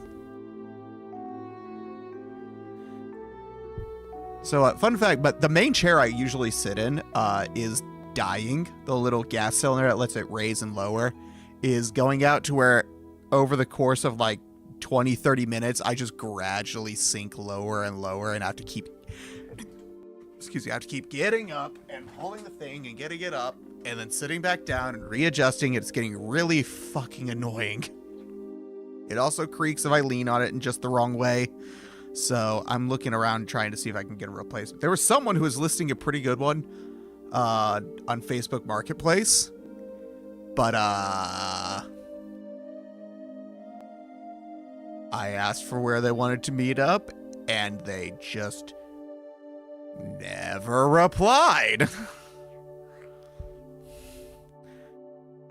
So, fun fact, but the main chair I usually sit in is dying. The little gas cylinder that lets it raise and lower is going out to where over the course of like 20, 30 minutes, I just gradually sink lower and lower and I have to keep, I have to keep getting up and pulling the thing and getting it up and then sitting back down and readjusting. It's getting really fucking annoying. It also creaks if I lean on it in just the wrong way. So I'm looking around trying to see if I can get a replacement. There was someone who was listing a pretty good one on Facebook Marketplace. But I asked for where they wanted to meet up, and they just never replied.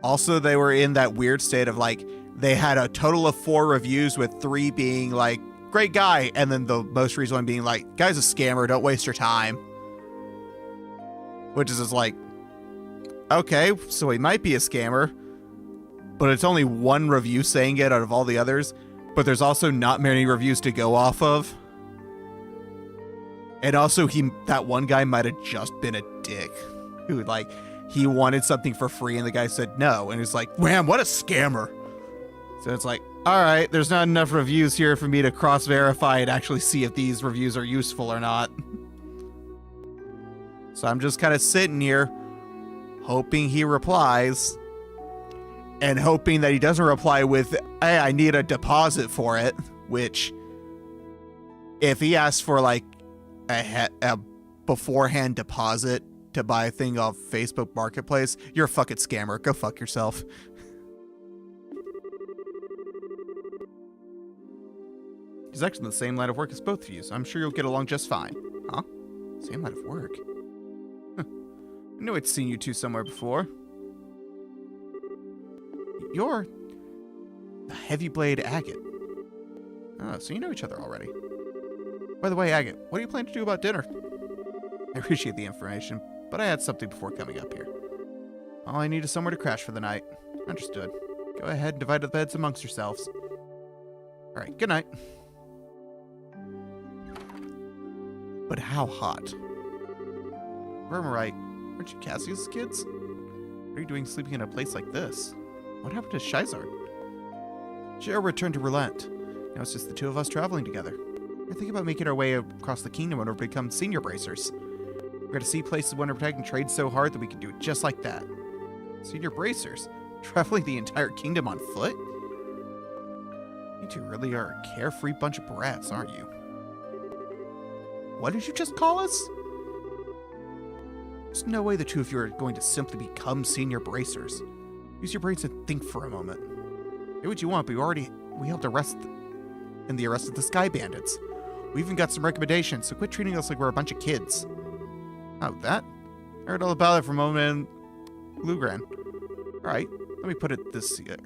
Also, they were in that weird state of like, they had a total of 4 reviews with 3 being like, great guy, and then the most recent one being like, guy's a scammer, don't waste your time. Which is just like, okay, so he might be a scammer, but it's only 1 review saying it out of all the others, but there's also not many reviews to go off of. And also, that one guy might have just been a dick who, like, he wanted something for free and the guy said no, and it's like, wham, what a scammer. So it's like, all right, there's not enough reviews here for me to cross-verify and actually see if these reviews are useful or not. So I'm just kind of sitting here hoping he replies and hoping that he doesn't reply with, hey, I need a deposit for it, which if he asks for like a beforehand deposit to buy a thing off Facebook Marketplace, you're a fucking scammer. Go fuck yourself. He's actually in the same line of work as both of you, so I'm sure you'll get along just fine. Huh? Same line of work? Huh. I knew I'd seen you two somewhere before. You're the Heavy Blade Agate. Oh, so you know each other already. By the way, Agate, what do you plan to do about dinner? I appreciate the information, but I had something before coming up here. All I need is somewhere to crash for the night. Understood. Go ahead and divide the beds amongst yourselves. Alright, good night. But how hot? If I'm right, aren't you Cassie's kids? What are you doing sleeping in a place like this? What happened to Shizard? Shiro returned to Relent. Now it's just the 2 of us traveling together. We're thinking about making our way across the kingdom when we become senior bracers. We're going to see places we want to protect and trade so hard that we can do it just like that. Senior bracers? Traveling the entire kingdom on foot? You two really are a carefree bunch of brats, aren't you? What did you just call us? There's no way the 2 of you are going to simply become senior bracers. Use your brains and think for a moment. Do what you want, but we helped arrest in the arrest of the Sky Bandits. We even got some recommendations, so quit treating us like we're a bunch of kids. Oh, that? I heard all about it from Moma and Lugran. Alright, let me put it this here.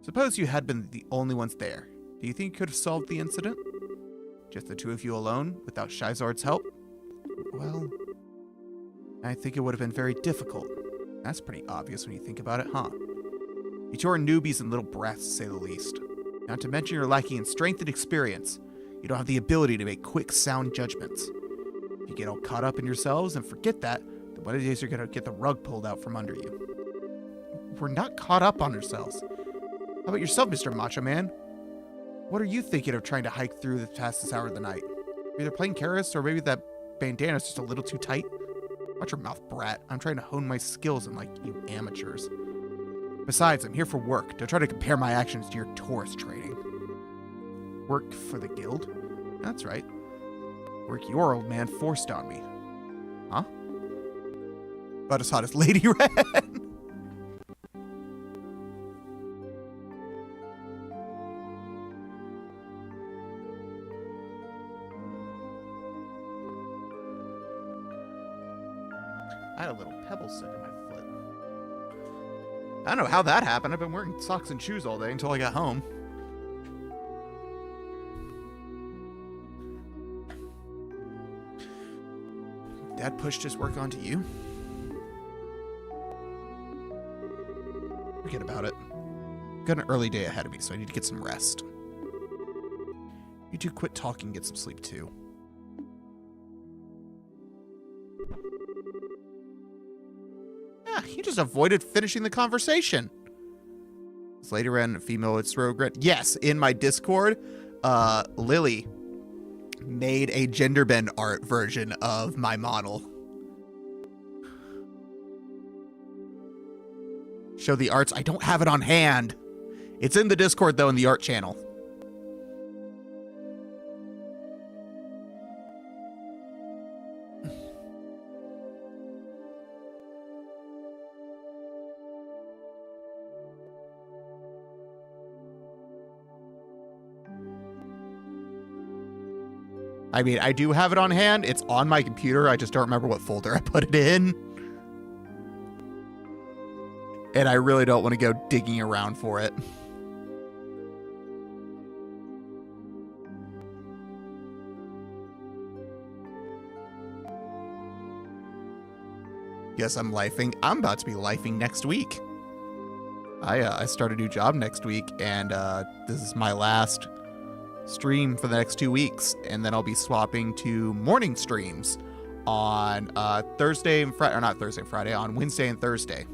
Suppose you had been the only ones there. Do you think you could have solved the incident? Just the 2 of you alone, without Shizard's help? Well, I think it would have been very difficult. That's pretty obvious when you think about it, huh? You 2 are newbies and little brats, to say the least. Not to mention you're lacking in strength and experience. You don't have the ability to make quick, sound judgments. If you get all caught up in yourselves and forget that, then one of these days you're going to get the rug pulled out from under you. We're not caught up on ourselves. How about yourself, Mr. Macho Man? What are you thinking of trying to hike through the fastest hour of the night? You're either playing Karis or maybe that bandana's just a little too tight? Watch your mouth, brat. I'm trying to hone my skills unlike you amateurs. Besides, I'm here for work. Don't try to compare my actions to your tourist trading. Work for the guild? That's right. Work your old man forced on me. Huh? About as hot as Lady Red. I had a little pebble stuck in my foot. I don't know how that happened. I've been wearing socks and shoes all day until I got home. Dad pushed his work onto you? Forget about it. I've got an early day ahead of me, so I need to get some rest. You two quit talking and get some sleep too. Yeah, he just avoided finishing the conversation. Later ran a female with throw grit. Yes, in my Discord, Lily made a gender bend art version of my model. Show the arts. I don't have it on hand. It's in the Discord, though, in the art channel. I mean, I do have it on hand. It's on my computer. I just don't remember what folder I put it in. And I really don't want to go digging around for it. Yes, I'm lifing. I'm about to be lifing next week. I start a new job next week, and this is my last stream for the next 2 weeks, and then I'll be swapping to morning streams on Thursday and Friday, or not Thursday and Friday, on Wednesday and Thursday.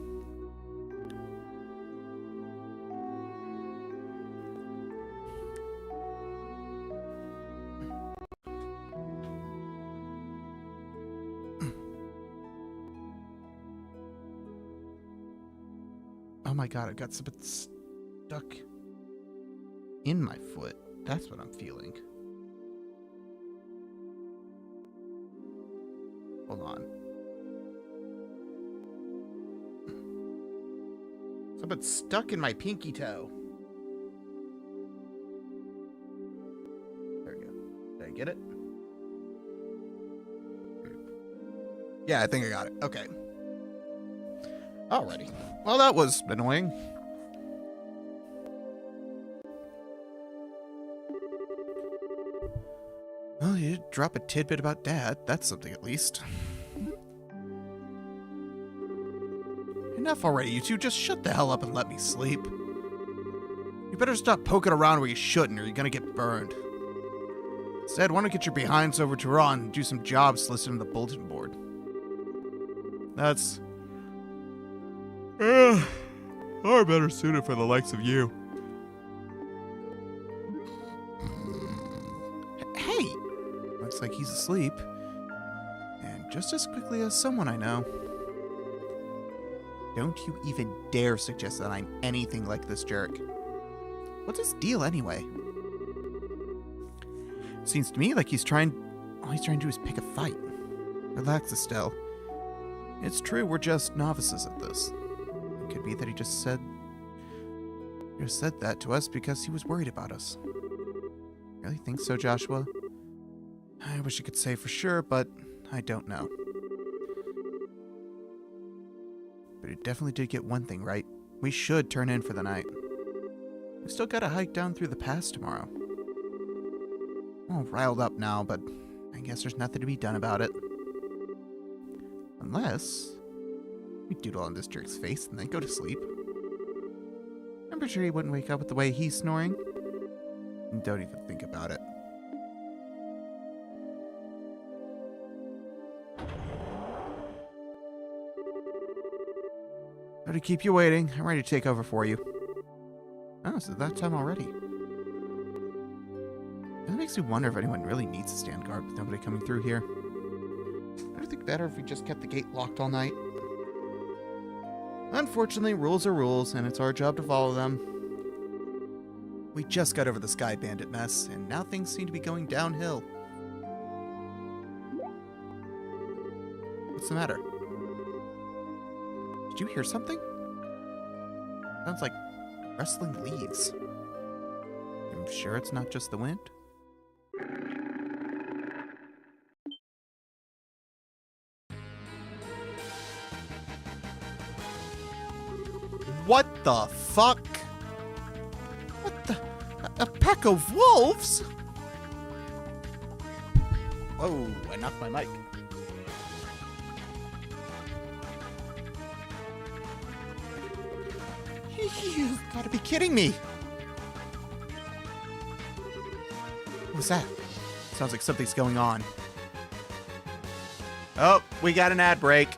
Oh my god, I've got something stuck in my foot. That's what I'm feeling. Hold on. Something's stuck in my pinky toe. There we go. Did I get it? Yeah, I think I got it. Okay. Alrighty. Well, that was annoying. Well, you did drop a tidbit about Dad. That's something at least. Enough already, you two. Just shut the hell up and let me sleep. You better stop poking around where you shouldn't, or you're gonna get burned. Instead, why don't you get your behinds over to Ron and do some jobs listed on the bulletin board? That's far better suited for the likes of you. Hey! Looks like he's asleep. And just as quickly as someone I know. Don't you even dare suggest that I'm anything like this jerk. What's his deal anyway? Seems to me like all he's trying to do is pick a fight. Relax, Estelle. It's true, we're just novices at this. It could be that he just said that to us because he was worried about us. Really think so, Joshua? I wish I could say for sure, but I don't know. But he definitely did get one thing right. We should turn in for the night. We still gotta hike down through the pass tomorrow. I'm all riled up now, but I guess there's nothing to be done about it. Unless we doodle on this jerk's face and then go to sleep. I'm pretty sure he wouldn't wake up with the way he's snoring. And don't even think about it. Sorry to keep you waiting. I'm ready to take over for you. Oh, so that time already. That makes me wonder if anyone really needs to stand guard with nobody coming through here. I would think better if we just kept the gate locked all night. Unfortunately, rules are rules, and it's our job to follow them. We just got over the Sky Bandit mess, and now things seem to be going downhill. What's the matter? Did you hear something? Sounds like rustling leaves. I'm sure it's not just the wind. What the fuck? What the? A pack of wolves? Whoa, I knocked my mic. You've got to be kidding me. What was that? Sounds like something's going on. Oh, we got an ad break.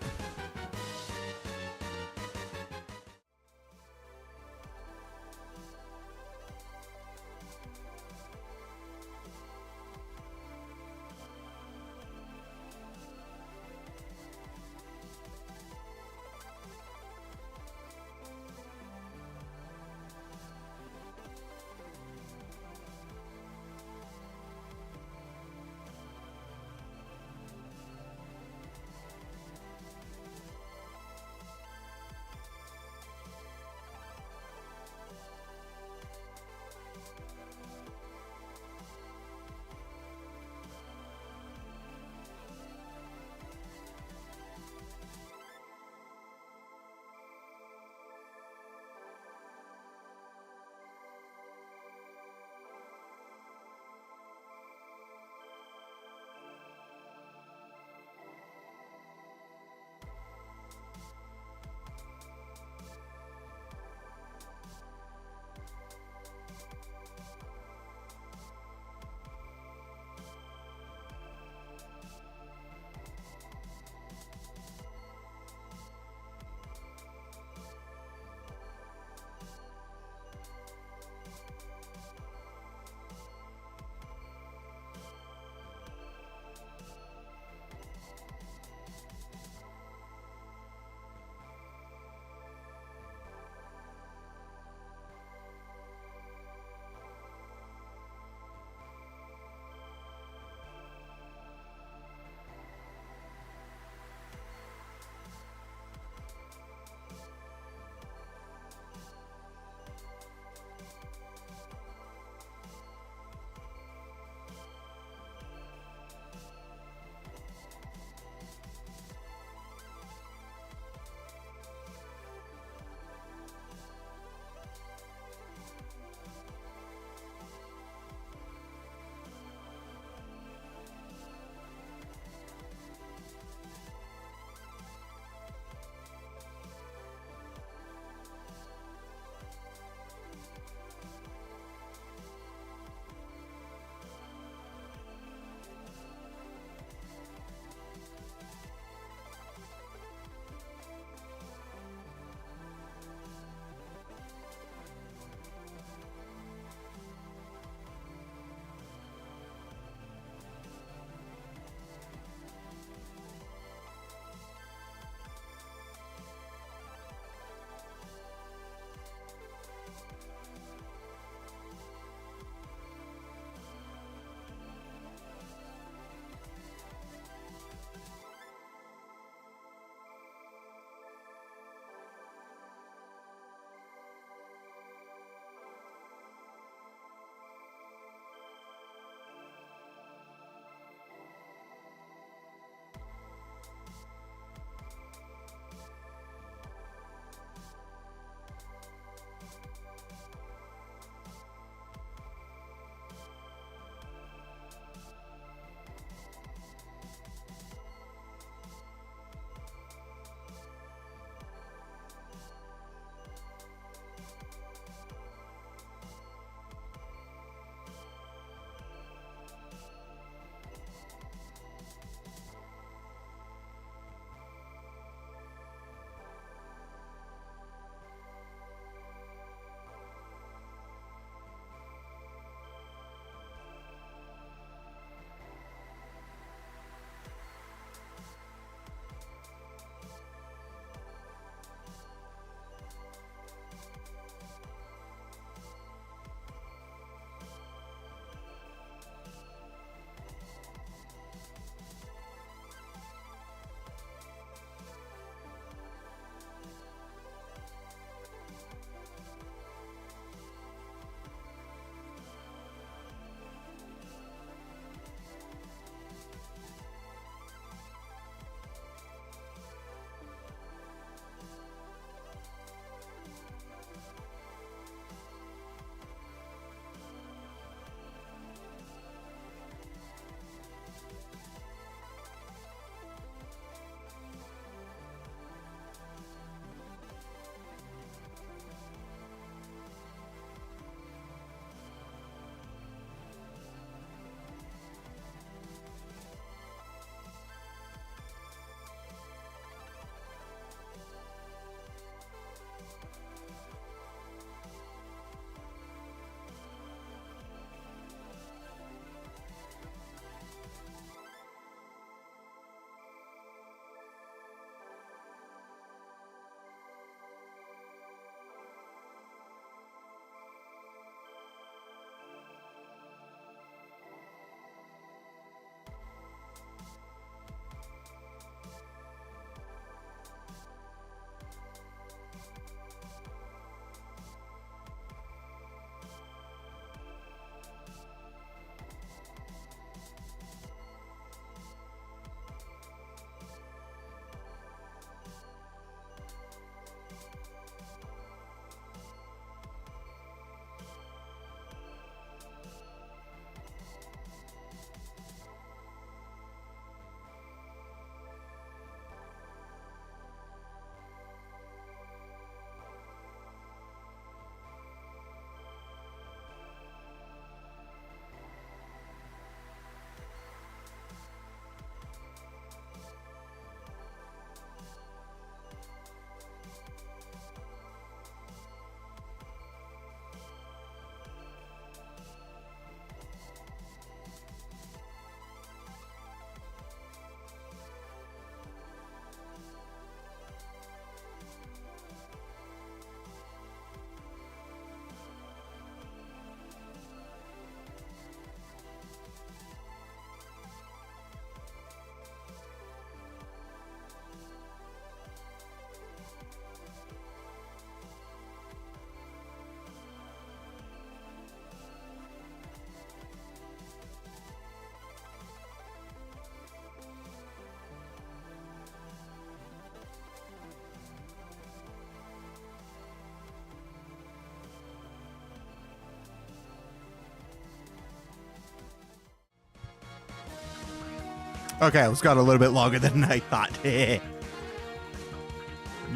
Okay, it was gone a little bit longer than I thought.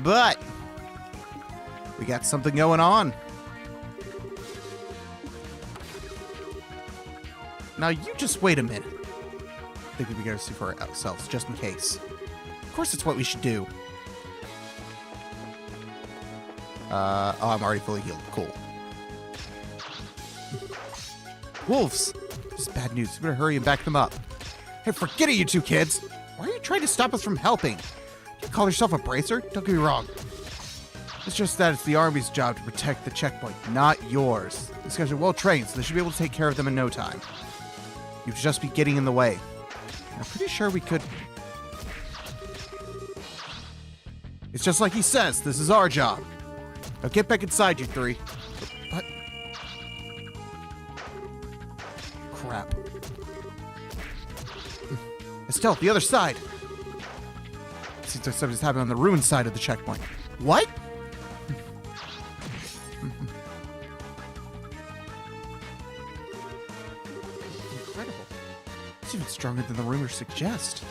But we got something going on. Now you just wait a minute. I think we gotta see for ourselves, just in case. Of course, it's what we should do. Oh, I'm already fully healed. Cool. Wolves! This is bad news. We better hurry and back them up. Hey, forget it, you two kids! Why are you trying to stop us from helping? You call yourself a bracer? Don't get me wrong. It's just that it's the Army's job to protect the checkpoint, not yours. These guys are well trained, so they should be able to take care of them in no time. You'd just be getting in the way. I'm pretty sure we could... It's just like he says, this is our job. Now get back inside, you three. What? Crap. Estelle, the other side. Seems like something's happening on the ruined side of the checkpoint. What? Incredible. It's even stronger than the rumors suggest.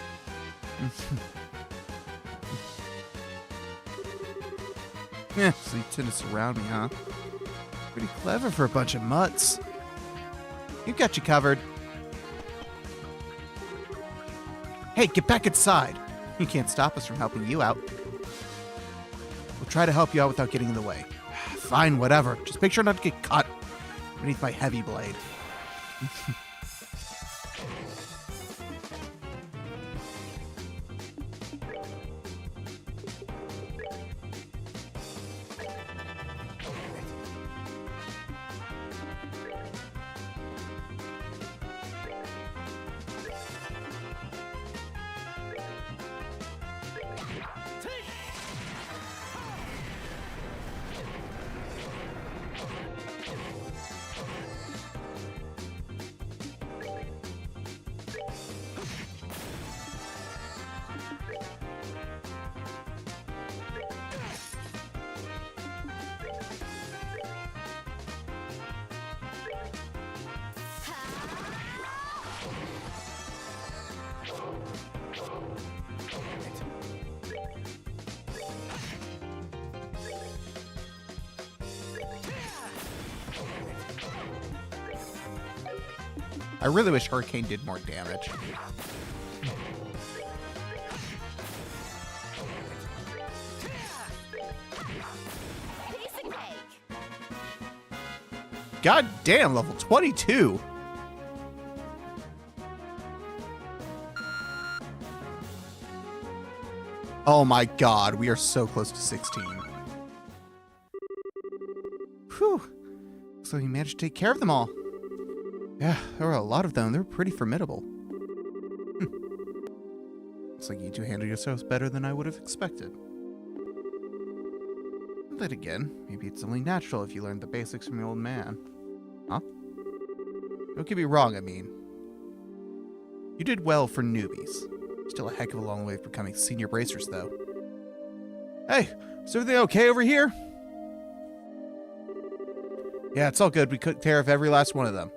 Yeah, so you tend to surround me, huh? Pretty clever for a bunch of mutts. You got you covered. Hey, get back inside. You can't stop us from helping you out. We'll try to help you out without getting in the way. Fine, whatever. Just make sure not to get caught beneath my heavy blade. I really wish Hurricane did more damage. God damn, level 22. Oh my god, we are so close to 16. Whew. So he managed to take care of them all. Yeah, there were a lot of them. They were pretty formidable. Looks like you two handled yourselves better than I would have expected. Then again, maybe it's only natural if you learned the basics from your old man. Huh? Don't get me wrong, I mean. You did well for newbies. Still a heck of a long way from becoming senior bracers, though. Hey, is everything okay over here? Yeah, it's all good. We took care of every last one of them.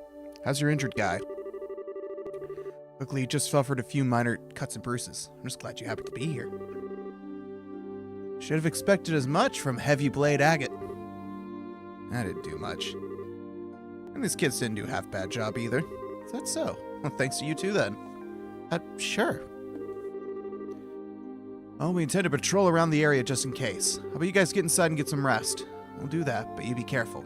How's your injured guy? Luckily, he just suffered a few minor cuts and bruises. I'm just glad you happened to be here. Should have expected as much from Heavy Blade Agate. That didn't do much. And these kids didn't do a half bad job either. Is that so? Well, thanks to you two then. Sure. Well, we intend to patrol around the area just in case. How about you guys get inside and get some rest? We'll do that, but you be careful.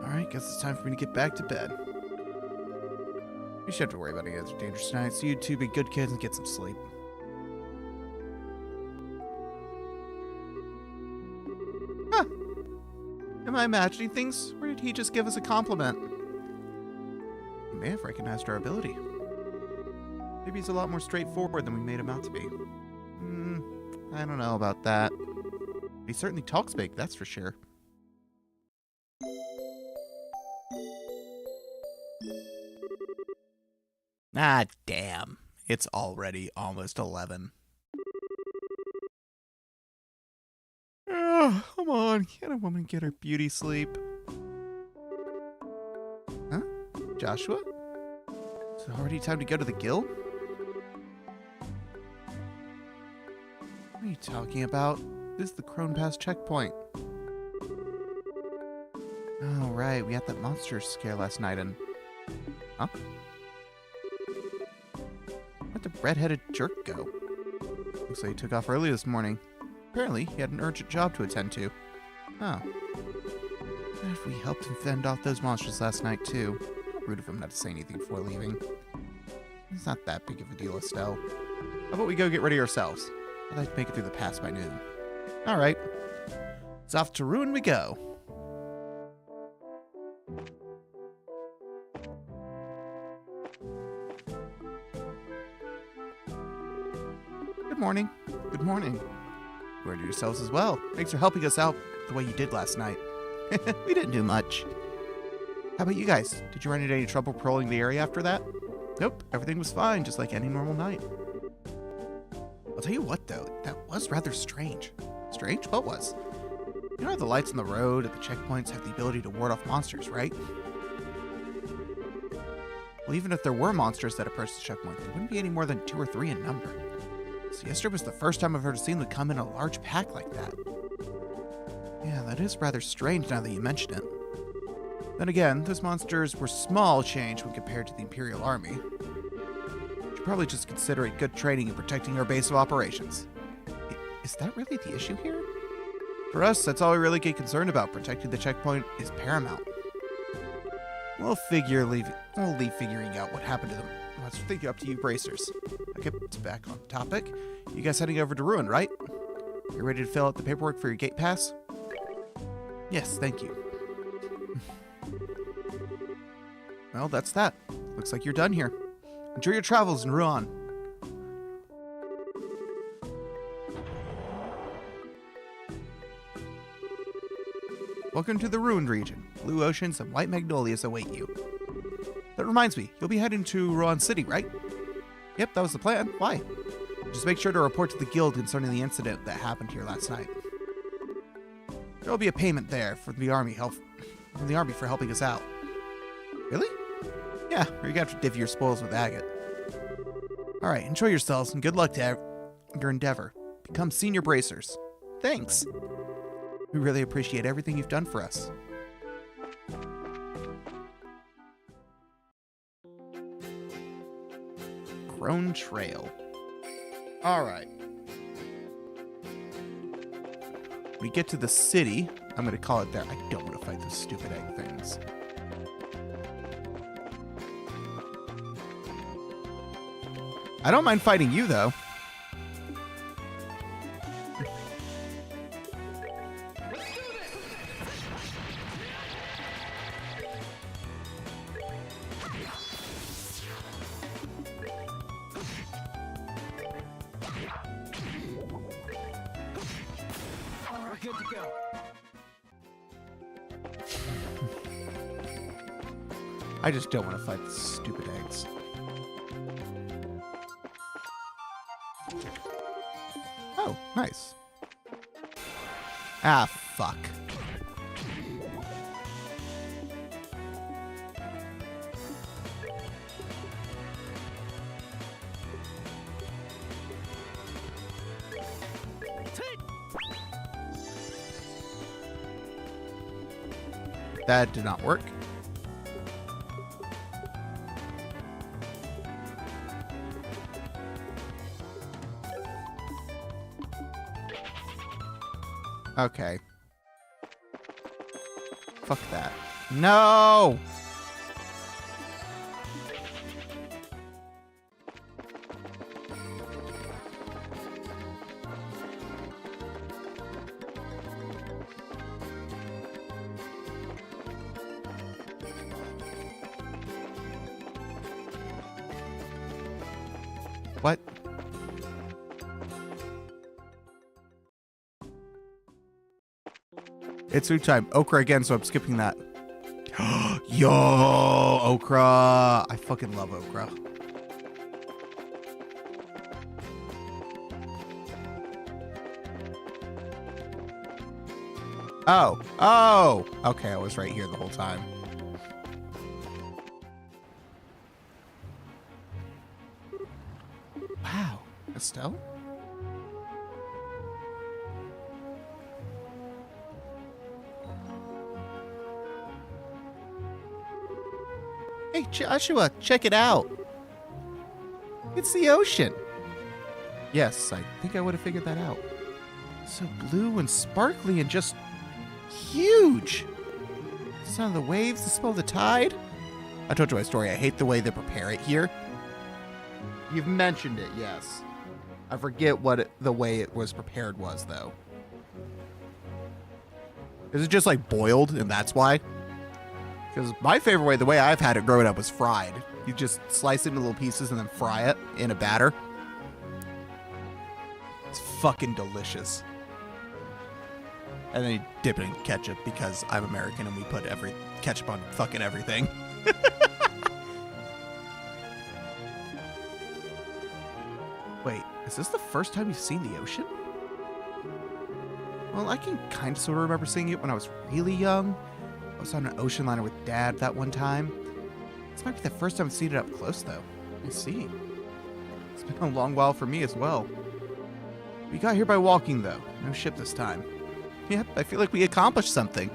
Alright, guess it's time for me to get back to bed. You should have to worry about any other dangerous nights. So you two be good kids and get some sleep. Huh. Am I imagining things? Or did he just give us a compliment? He may have recognized our ability. Maybe he's a lot more straightforward than we made him out to be. I don't know about that. He certainly talks big, that's for sure. Ah, damn. It's already almost 11. Come on. Can't a woman get her beauty sleep? Joshua? Is it already time to go to the guild? What are you talking about? This is the Crone Pass checkpoint. Oh, right. We had that monster scare last night and... Huh? Where'd the red-headed jerk go? Looks like he took off early this morning. Apparently, he had an urgent job to attend to. Oh. What if we helped him fend off those monsters last night, too? Rude of him not to say anything before leaving. It's not that big of a deal, Estelle. How about we go get ready ourselves? I'd like to make it through the pass by noon. Alright. It's off to Ruin we go. Good morning. Good morning. You earned yourselves as well. Thanks for helping us out the way you did last night. We didn't do much. How about you guys? Did you run into any trouble patrolling the area after that? Nope, everything was fine, just like any normal night. I'll tell you what, though, that was rather strange. Strange? What was? You know how the lights on the road at the checkpoints have the ability to ward off monsters, right? Well, even if there were monsters that approached the checkpoint, there wouldn't be any more than 2 or 3 in number. So yesterday was the first time I've ever seen them come in a large pack like that. Yeah, that is rather strange now that you mention it. Then again, those monsters were small change when compared to the Imperial Army. You should probably just consider it good training in protecting our base of operations. Is that really the issue here? For us, that's all we really get concerned about. Protecting the checkpoint is paramount. We'll leave figuring out what happened to them. Let's think up to you bracers. Okay, it's back on topic. You guys heading over to Ruin, right? You ready to fill out the paperwork for your gate pass? Yes, thank you. Well, that's that. Looks like you're done here. Enjoy your travels in Ruan. Welcome to the Ruined region. Blue oceans and white magnolias await you. That reminds me, you'll be heading to Ruan City, right? Yep, that was the plan. Why? Just make sure to report to the guild concerning the incident that happened here last night. There will be a payment there for the army for helping us out. Really? Yeah, or you have to divvy your spoils with Agate. Alright, enjoy yourselves and good luck to your endeavor. Become senior bracers. Thanks. We really appreciate everything you've done for us. Crone Trail. Alright. We get to the city. I'm going to call it there. I don't want to fight those stupid egg things. I don't mind fighting you, though. Good to go. I just don't want to fight the stupid eggs. Oh, nice. Ah, fuck. That did not work. Okay. Fuck that. No! What? It's food time. Okra again, so I'm skipping that. Yo, okra. I fucking love okra. Oh. Oh. Okay, I was right here the whole time. Estelle? Hey, Joshua, check it out. It's the ocean. Yes, I think I would have figured that out. So blue and sparkly and just huge. The sound of the waves, the smell of the tide. I told you my story. I hate the way they prepare it here. You've mentioned it, yes. I forget what the way it was prepared was, though. Is it just like boiled, and that's why? Because my favorite way, the way I've had it growing up, was fried. You just slice it into little pieces and then fry it in a batter. It's fucking delicious. And then you dip it in ketchup because I'm American and we put ketchup on fucking everything. Wait, is this the first time you've seen the ocean? Well, I can kind of sort of remember seeing it when I was really young. I was on an ocean liner with Dad that one time. This might be the first time I've seen it up close, though. I see. It's been a long while for me as well. We got here by walking, though. No ship this time. Yep, I feel like we accomplished something.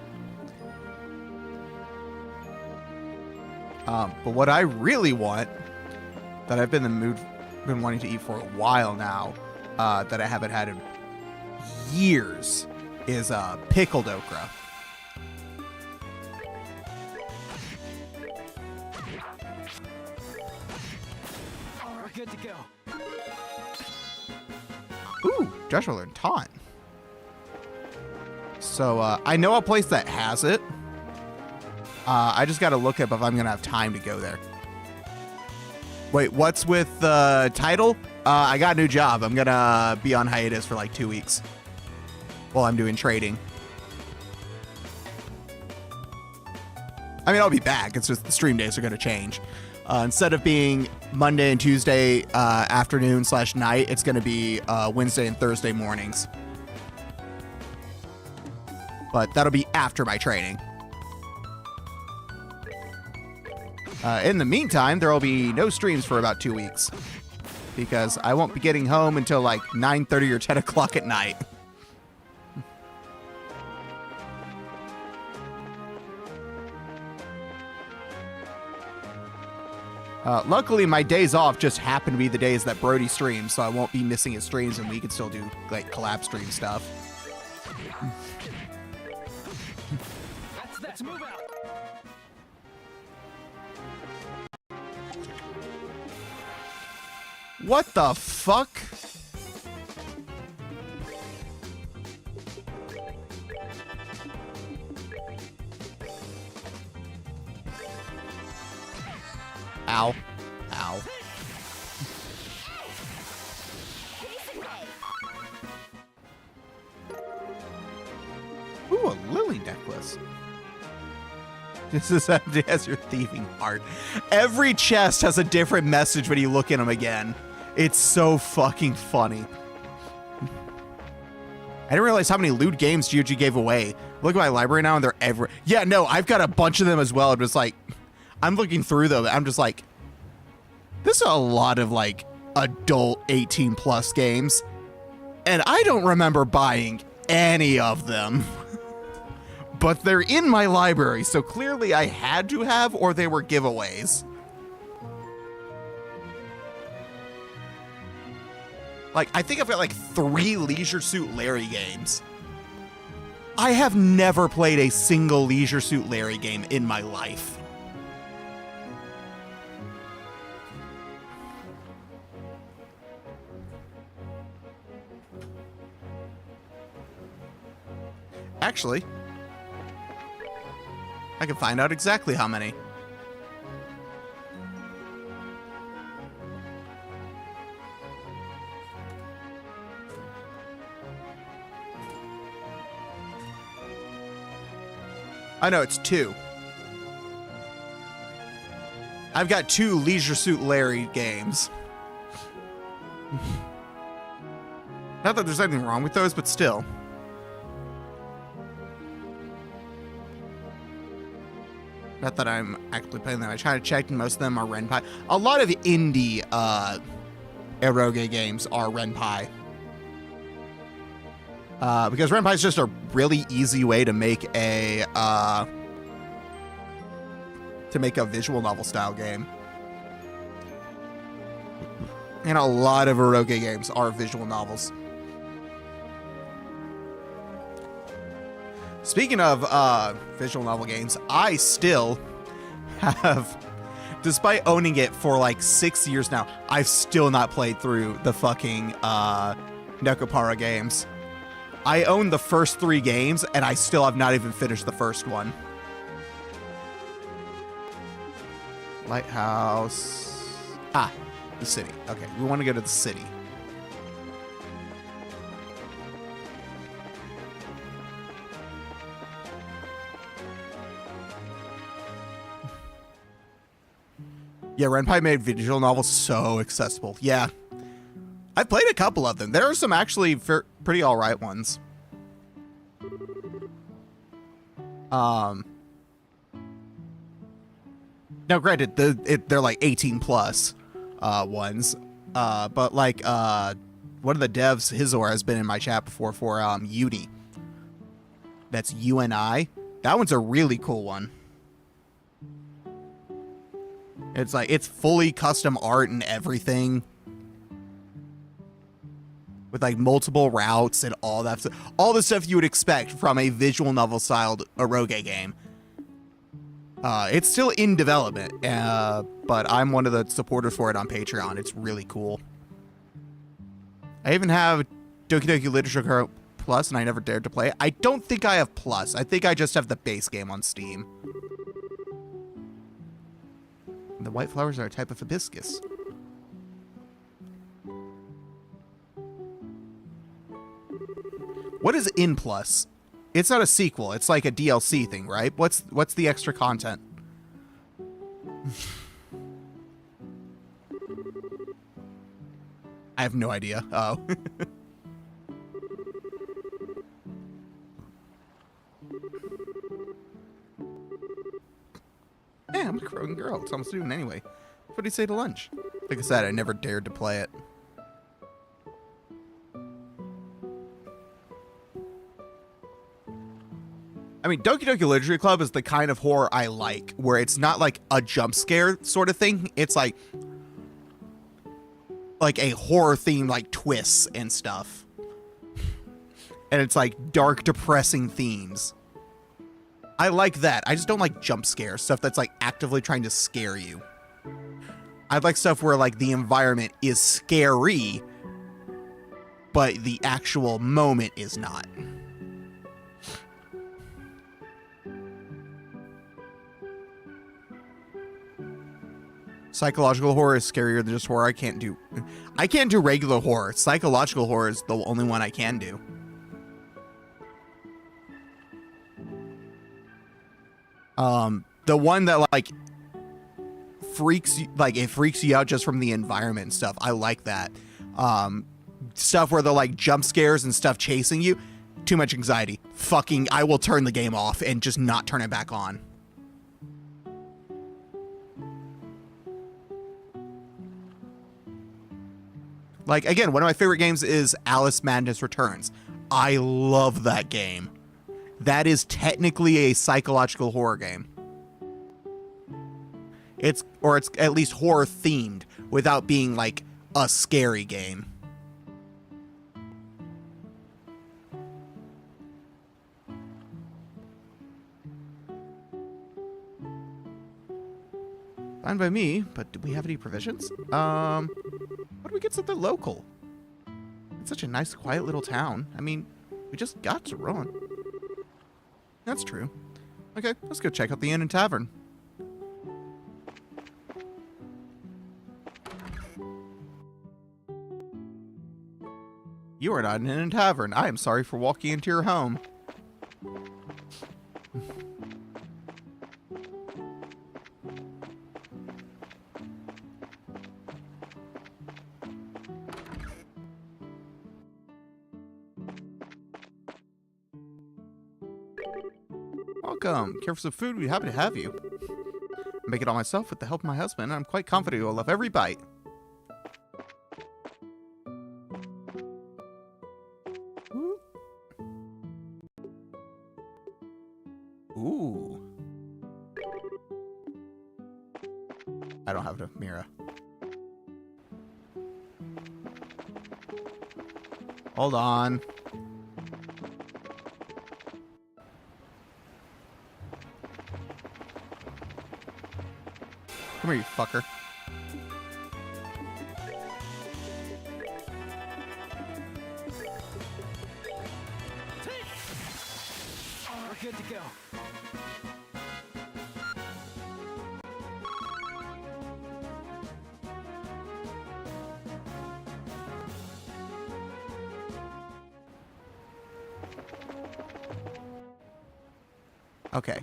But what I really want, that I've been in the mood, been wanting to eat for a while now, that I haven't had in years, is pickled okra. Alright, good to go. Ooh, Joshua learned taunt. So I know a place that has it. I just got to look up if I'm going to have time to go there. Wait, what's with the title? I got a new job. I'm going to be on hiatus for like 2 weeks while I'm doing trading. I mean, I'll be back. It's just the stream days are going to change. Instead of being Monday and Tuesday afternoon/night, it's going to be Wednesday and Thursday mornings. But that'll be after my training. In the meantime, there will be no streams for about 2 weeks. Because I won't be getting home until like 9:30 or 10 o'clock at night. Luckily, my days off just happen to be the days that Brody streams, so I won't be missing his streams, and we can still do like collab stream stuff. Let's move out. What the fuck? Ow. Ow. Ooh, a lily necklace. This is empty as your thieving heart. Every chest has a different message when you look in them again. It's so fucking funny. I didn't realize how many loot games GOG gave away. Look at my library now and they're every... Yeah, no, I've got a bunch of them as well. It was like... I'm looking through them. I'm just like... This is a lot of like adult 18 plus games. And I don't remember buying any of them. But they're in my library, so clearly I had to have, or they were giveaways. Like, I think I've got like 3 Leisure Suit Larry games. I have never played a single Leisure Suit Larry game in my life. Actually, I can find out exactly how many. I know it's 2. I've got 2 Leisure Suit Larry games. Not that there's anything wrong with those, but still. Not that I'm actually playing them. I try to check, and most of them are Renpai. A lot of indie eroge games are Ren'Py. Because Ren'Py is just a really easy way to make a visual novel style game. And a lot of eroge games are visual novels. Speaking of visual novel games, I still have, despite owning it for like 6 years now, I've still not played through the fucking Nekopara games. I own the first 3 games, and I still have not even finished the first one. Lighthouse. Ah, the city. Okay, we want to go to the city. Yeah, Ren'Py made visual novels so accessible. Yeah. I've played a couple of them. There are some actually pretty alright ones. Now, granted, they're like 18 plus ones. But like one of the devs, Hizor, has been in my chat before for Uni. That's UNI. That one's a really cool one. It's like, it's fully custom art and everything. With like multiple routes and all that stuff. All the stuff you would expect from a visual novel styled eroge game. It's still in development, but I'm one of the supporters for it on Patreon. It's really cool. I even have Doki Doki Literature Plus, and I never dared to play it. I don't think I have Plus. I think I just have the base game on Steam. The white flowers are a type of hibiscus. What is in Plus? It's not a sequel. It's like a DLC thing, right? What's the extra content? I have no idea. Oh. Yeah, I'm a growing girl. It's almost noon anyway. What do you say to lunch? Like I said, I never dared to play it. I mean, Doki Doki Literature Club is the kind of horror I like, where it's not like a jump scare sort of thing. It's like a horror theme, like twists and stuff. And it's like dark, depressing themes. I like that. I just don't like jump scares, stuff that's like actively trying to scare you. I like stuff where like the environment is scary, but the actual moment is not. Psychological horror is scarier than just horror. I can't do regular horror. Psychological horror is the only one I can do. The one that like freaks you out just from the environment and stuff. I like that. Stuff where they're like jump scares and stuff chasing you. Too much anxiety. Fucking, I will turn the game off and just not turn it back on. Like, again, one of my favorite games is Alice Madness Returns. I love that game. That is technically a psychological horror game. It's at least horror themed without being like a scary game. Fine by me, but do we have any provisions? What do we get something local? It's such a nice, quiet little town. I mean, we just got to run. That's true. Okay, let's go check out the inn and tavern. You are not an inn and tavern. I am sorry for walking into your home. Welcome. Care for some food? We'd be happy to have you. I make it all myself with the help of my husband, and I'm quite confident you'll love every bite. don't have enough Mira. Hold on. Come here, you fucker. We're good to go. Okay.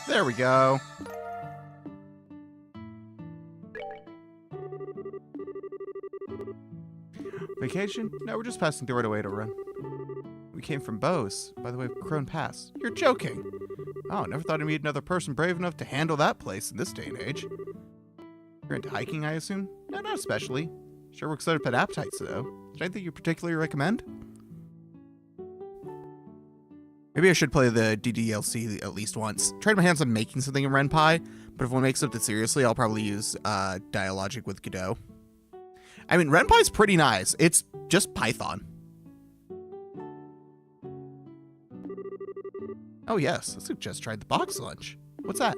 There we go. Vacation? No, we're just passing through it away to run. We came from Bose, by the way of Crone Pass. You're joking. Oh, never thought I'd meet another person brave enough to handle that place in this day and age. You're into hiking, I assume? No, not especially. Sure works out up at appetites, though. Is there anything you particularly recommend? Maybe I should play the DDLC at least once. Tried my hands on making something in RenPy, but if one makes something seriously, I'll probably use Dialogic with Godot. I mean, RenPy's pretty nice. It's just Python. Oh yes, let's have just tried the box lunch. What's that?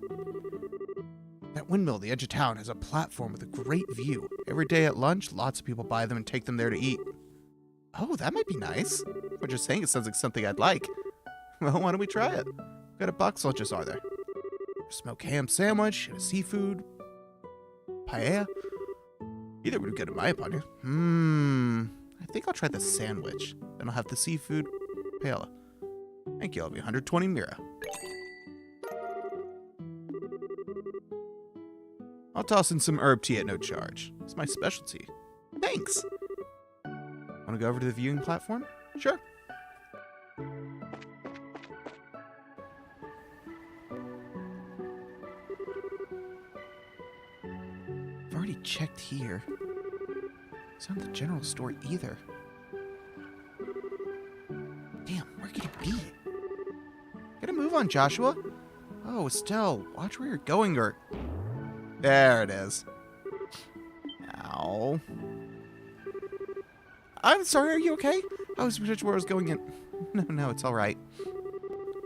That windmill at the edge of town has a platform with a great view. Every day at lunch, lots of people buy them and take them there to eat. Oh, that might be nice. But just saying it sounds like something I'd like. Well, why don't we try it? What kind of box lunches are there? Smoked ham sandwich, and a seafood, paella. Either would be good in my opinion. I think I'll try the sandwich. Then I'll have the seafood, paella. Thank you, I'll be 120 Mira. I'll toss in some herb tea at no charge. It's my specialty. Thanks! Wanna go over to the viewing platform? Sure. I've already checked here. It's not the general store either. Damn, where could it be? Gotta move on, Joshua. Oh, Estelle, watch where you're going, or... There it is. Ow. I'm sorry, are you okay? I was pretty sure where I was going in. No, it's alright.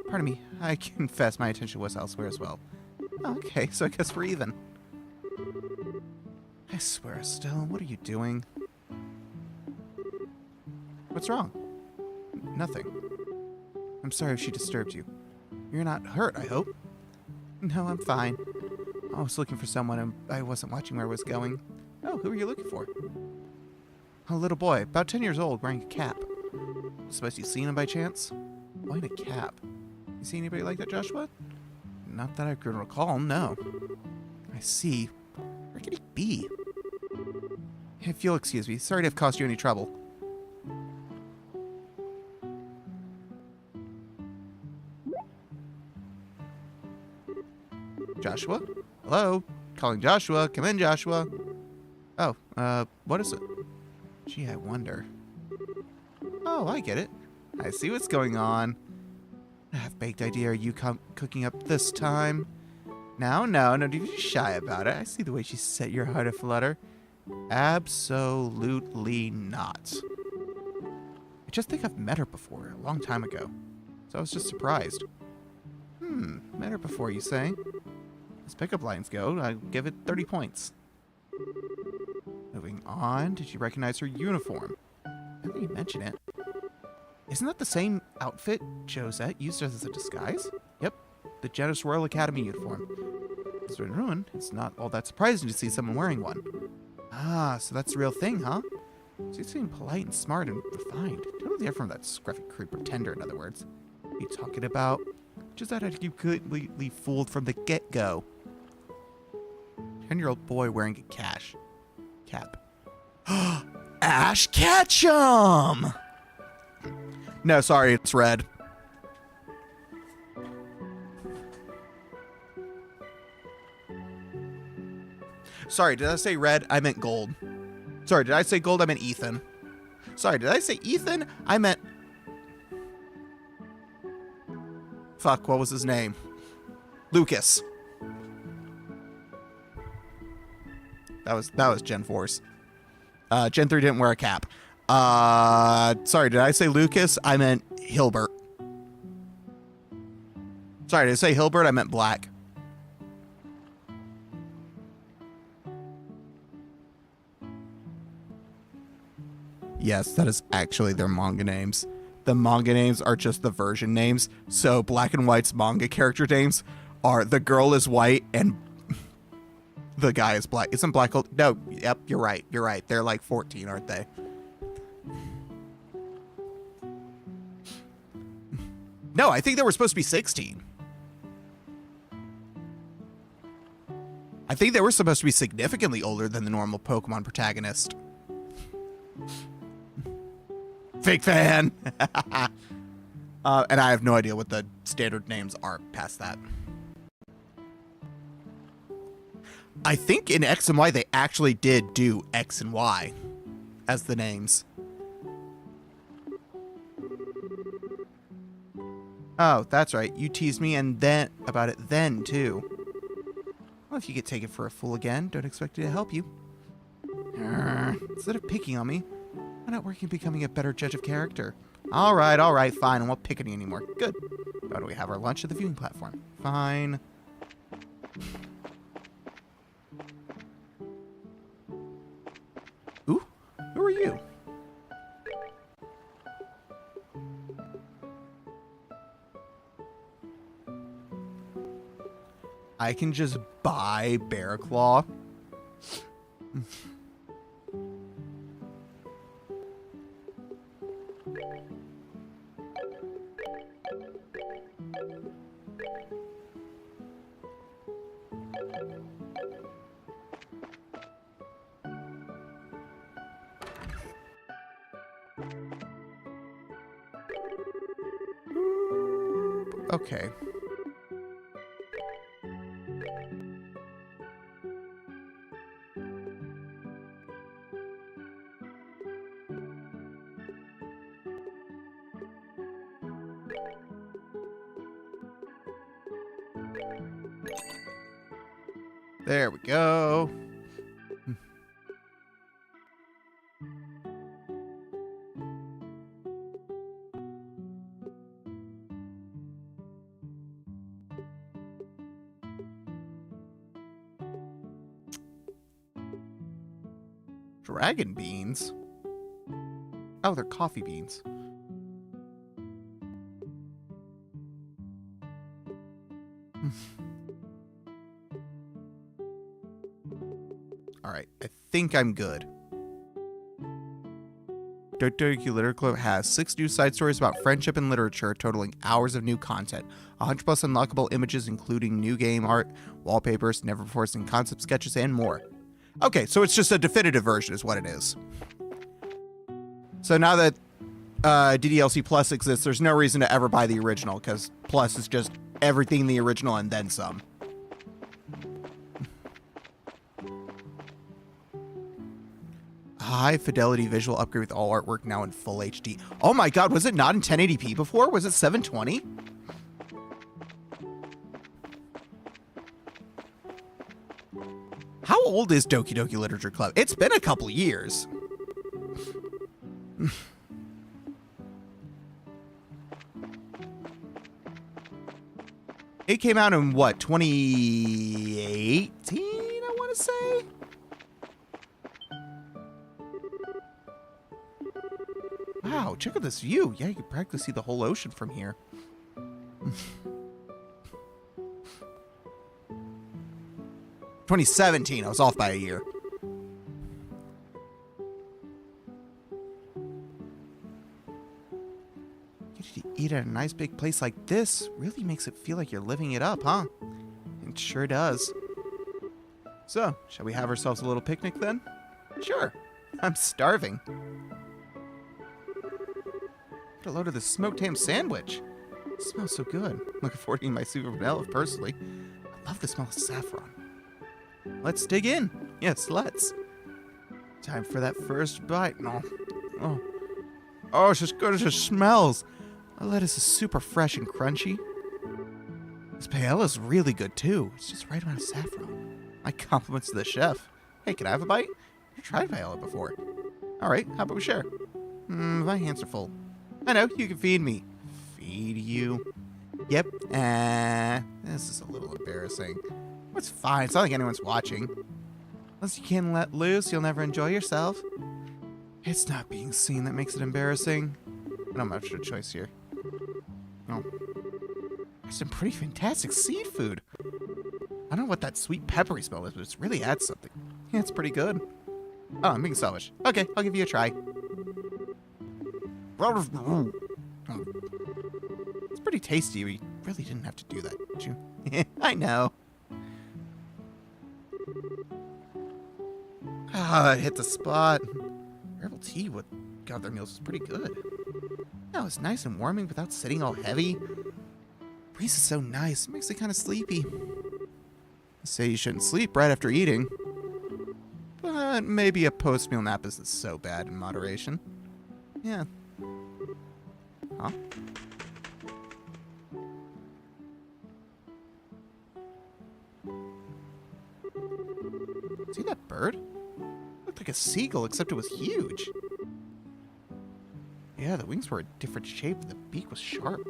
Pardon me, I confess my attention was elsewhere as well. Okay, so I guess we're even. I swear, Estelle, what are you doing? What's wrong? Nothing. I'm sorry if she disturbed you. You're not hurt, I hope? No, I'm fine. I was looking for someone and I wasn't watching where I was going. Oh, who are you looking for? A little boy, about 10 years old, wearing a cap. Suppose you've seen him by chance? Why in a cap? You see anybody like that, Joshua? Not that I can recall, no. I see. Where could he be? If you'll excuse me, sorry to have caused you any trouble. Joshua? Hello? Calling Joshua. Come in, Joshua. Oh, what is it? Gee, I wonder. Oh, I get it. I see what's going on. A half-baked idea are you cooking up this time? No, don't be shy about it. I see the way she set your heart aflutter. Absolutely not. I just think I've met her before, a long time ago. So I was just surprised. Met her before, you say? As pickup lines go, I give it 30 points. Moving on, did you recognize her uniform? Now that you mention it. Isn't that the same outfit Josette used as a disguise? Yep, the Janus Royal Academy uniform. It's been ruined. It's not all that surprising to see someone wearing one. Ah, so that's the real thing, huh? She seemed polite and smart and refined. Totally different from that scruffy crude pretender, in other words. What are you talking about? Just that you completely fooled from the get-go. 10-year-old boy wearing a cap. Ash Ketchum! No, sorry, it's red. Sorry, did I say red? I meant gold. Sorry, did I say gold? I meant Ethan. Sorry, did I say Ethan? I meant... Fuck, what was his name? Lucas. That was Gen 4's. Gen 3 didn't wear a cap. Sorry, did I say Lucas? I meant Hilbert. Sorry, did I say Hilbert? I meant Black. Yes, that is actually their manga names. The manga names are just the version names. So Black and White's manga character names are the girl is white and the guy is black. Isn't Black old? No, yep, you're right. You're right. They're like 14, aren't they? No, I think they were supposed to be 16. I think they were supposed to be significantly older than the normal Pokemon protagonist. Fake fan. And I have no idea what the standard names are past that. I think in X and Y they actually did do X and Y as the names. Oh, that's right. You teased me and then about it then too. Well, if you get taken for a fool again, don't expect it to help you. Instead of picking on me, why not working on becoming a better judge of character? All right, fine. I won't pick on you anymore. Good. How do we have our lunch at the viewing platform? Fine. Ooh, who are you? I can just buy Bear Claw. Okay. There we go. Dragon beans? Oh, they're coffee beans. All right, I think I'm good. Doki Literature Club has 6 new side stories about friendship and literature, totaling hours of new content. 100+ unlockable images, including new game art, wallpapers, never-before-seen concept sketches, and more. Okay, so it's just a definitive version is what it is. So now that DDLC Plus exists, there's no reason to ever buy the original, because Plus is just everything in the original and then some. High fidelity visual upgrade with all artwork now in full HD. Oh my god, was it not in 1080p before? Was it 720? How old is Doki Doki Literature Club? It's been a couple years. It came out in what, 2018, I want to say? Wow, check out this view. Yeah, you can practically see the whole ocean from here. 2017, I was off by a year. eat at a nice big place like this really makes it feel like you're living it up, huh? It sure does. So, shall we have ourselves a little picnic then? Sure. I'm starving. Get a load of this smoked ham sandwich. It smells so good. Looking forward to eating my super vanilla personally. I love the smell of saffron. Let's dig in. Yes, let's. Time for that first bite. No. Oh, it's as good as it smells. The lettuce is super fresh and crunchy. This paella is really good too. It's just right amount of saffron. My compliments to the chef. Hey, can I have a bite? I've tried paella before. All right, how about we share? My hands are full. I know, you can feed me. Feed you? Yep. This is a little embarrassing. It's fine. It's not like anyone's watching. Unless you can't let loose, you'll never enjoy yourself. It's not being seen that makes it embarrassing. I don't have much of a choice here. Oh. There's some pretty fantastic seafood. I don't know what that sweet peppery smell is, but it really adds something. Yeah, it's pretty good. Oh, I'm being selfish. Okay, I'll give you a try. It's pretty tasty. We really didn't have to do that, did you? I know. Ah, it hit the spot. Herbal tea with got their meals was pretty good. That was nice and warming without sitting all heavy. Breeze is so nice. It makes me kind of sleepy. I say you shouldn't sleep right after eating. But maybe a post-meal nap isn't so bad in moderation. Yeah. Huh? See that bird? Looked like a seagull, except it was huge. Yeah, the wings were a different shape, and the beak was sharp.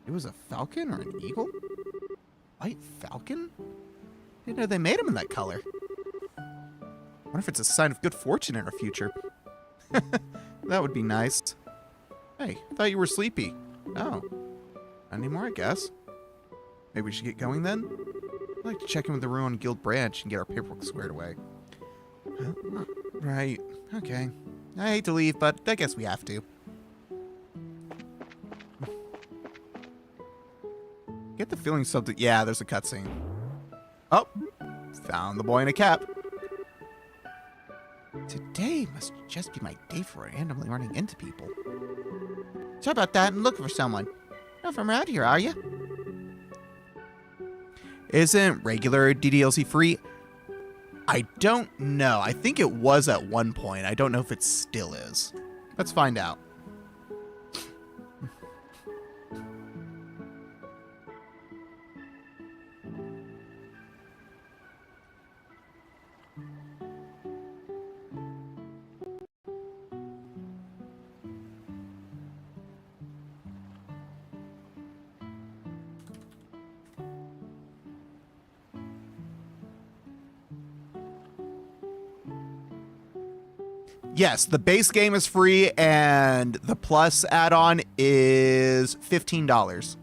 It was a falcon or an eagle? White falcon? Didn't know they made them in that color. Wonder if it's a sign of good fortune in our future. That would be nice. Hey, I thought you were sleepy. Oh. Not anymore, I guess. Maybe we should get going then? I'd like to check in with the Ruin Guild branch and get our paperwork squared away. Right. Okay. I hate to leave, but I guess we have to. Get the feeling something... Yeah, there's a cutscene. Oh! Found the boy in a cap. Today must just be my day for randomly running into people. Sorry about that, I'm looking for someone. Not from around here, are you? Isn't regular DDLC free? I don't know. I think it was at one point. I don't know if it still is. Let's find out. Yes, the base game is free, and the Plus add-on is $15.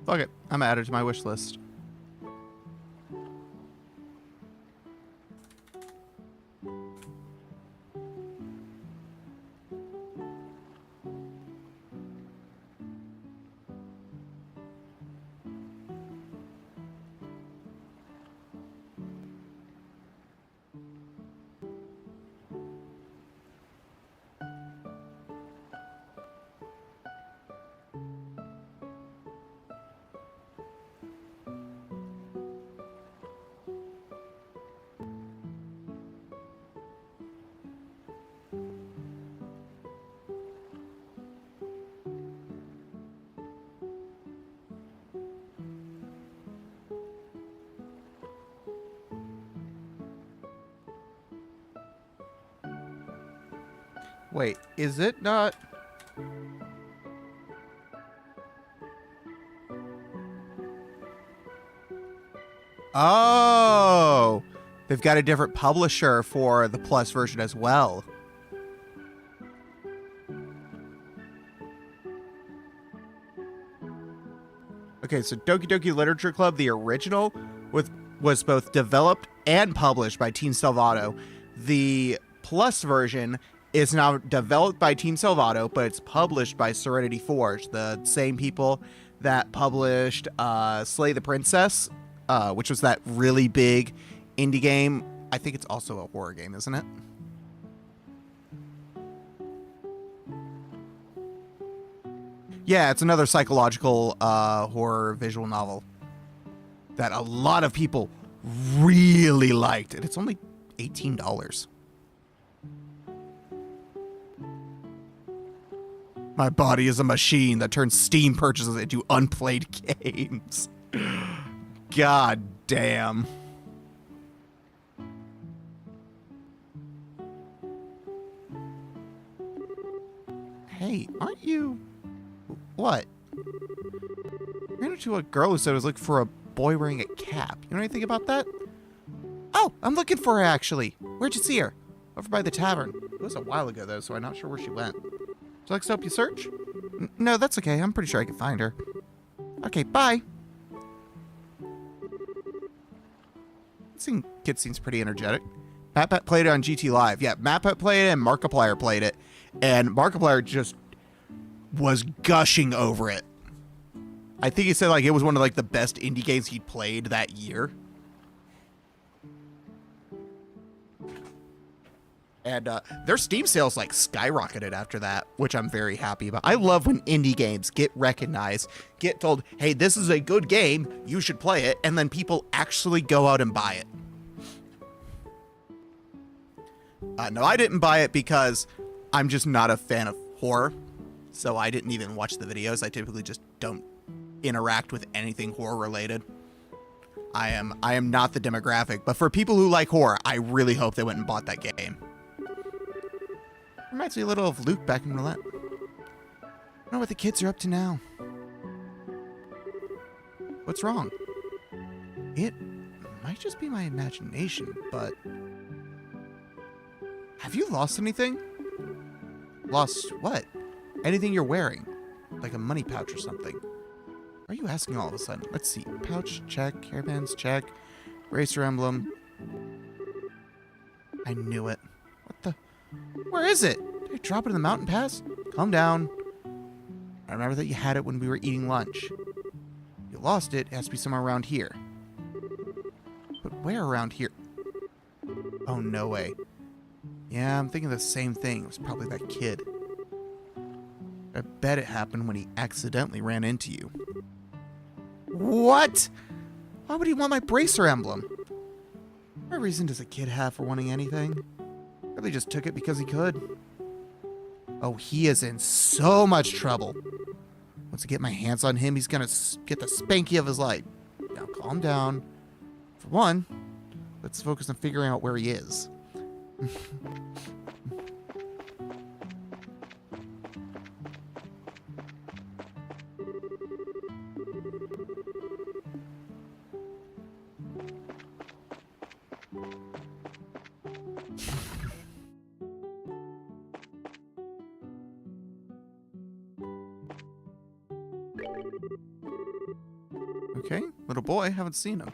Fuck it. I'm added to my wish list. Wait, is it not? Oh, they've got a different publisher for the Plus version as well. Okay, so Doki Doki Literature Club, the original, was both developed and published by Team Salvato. The Plus version is now developed by Team Salvato, but it's published by Serenity Forge, the same people that published Slay the Princess, which was that really big indie game. I think it's also a horror game, isn't it? Yeah, it's another psychological horror visual novel that a lot of people really liked, and it's only $18. My body is a machine that turns Steam purchases into unplayed games. God damn. Hey, aren't you... What? I ran into a girl who said I was looking for a boy wearing a cap. You know anything about that? Oh, I'm looking for her, actually. Where'd you see her? Over by the tavern. It was a while ago, though, so I'm not sure where she went. Would you like to help you search? No, that's okay. I'm pretty sure I can find her. Okay, bye. This kid seems pretty energetic. MatPat played it on GT Live. Yeah, MatPat played it and Markiplier played it. And Markiplier just was gushing over it. I think he said like it was one of like the best indie games he'd played that year. And their Steam sales like skyrocketed after that, which I'm very happy about. I love when indie games get recognized, get told, hey, this is a good game, you should play it, and then people actually go out and buy it. No, I didn't buy it because I'm just not a fan of horror, so I didn't even watch the videos. I typically just don't interact with anything horror related. I am not the demographic, but for people who like horror, I really hope they went and bought that game. Reminds me a little of Luke back in Roulette. I don't know what the kids are up to now. What's wrong? It might just be my imagination, but... Have you lost anything? Lost what? Anything you're wearing. Like a money pouch or something. Why are you asking all of a sudden? Let's see. Pouch, check. Hairbands, check. Racer emblem. I knew it. What the... Where is it? Did I drop it in the mountain pass? Calm down. I remember that you had it when we were eating lunch. You lost it. It has to be somewhere around here. But where around here? Oh, no way. Yeah, I'm thinking the same thing. It was probably that kid. I bet it happened when he accidentally ran into you. What? Why would he want my bracer emblem? What reason does a kid have for wanting anything? Probably just took it because he could. Oh, he is in so much trouble. Once I get my hands on him, he's gonna get the spanky of his life. Now calm down. For one, let's focus on figuring out where he is. Okay, little boy, haven't seen him.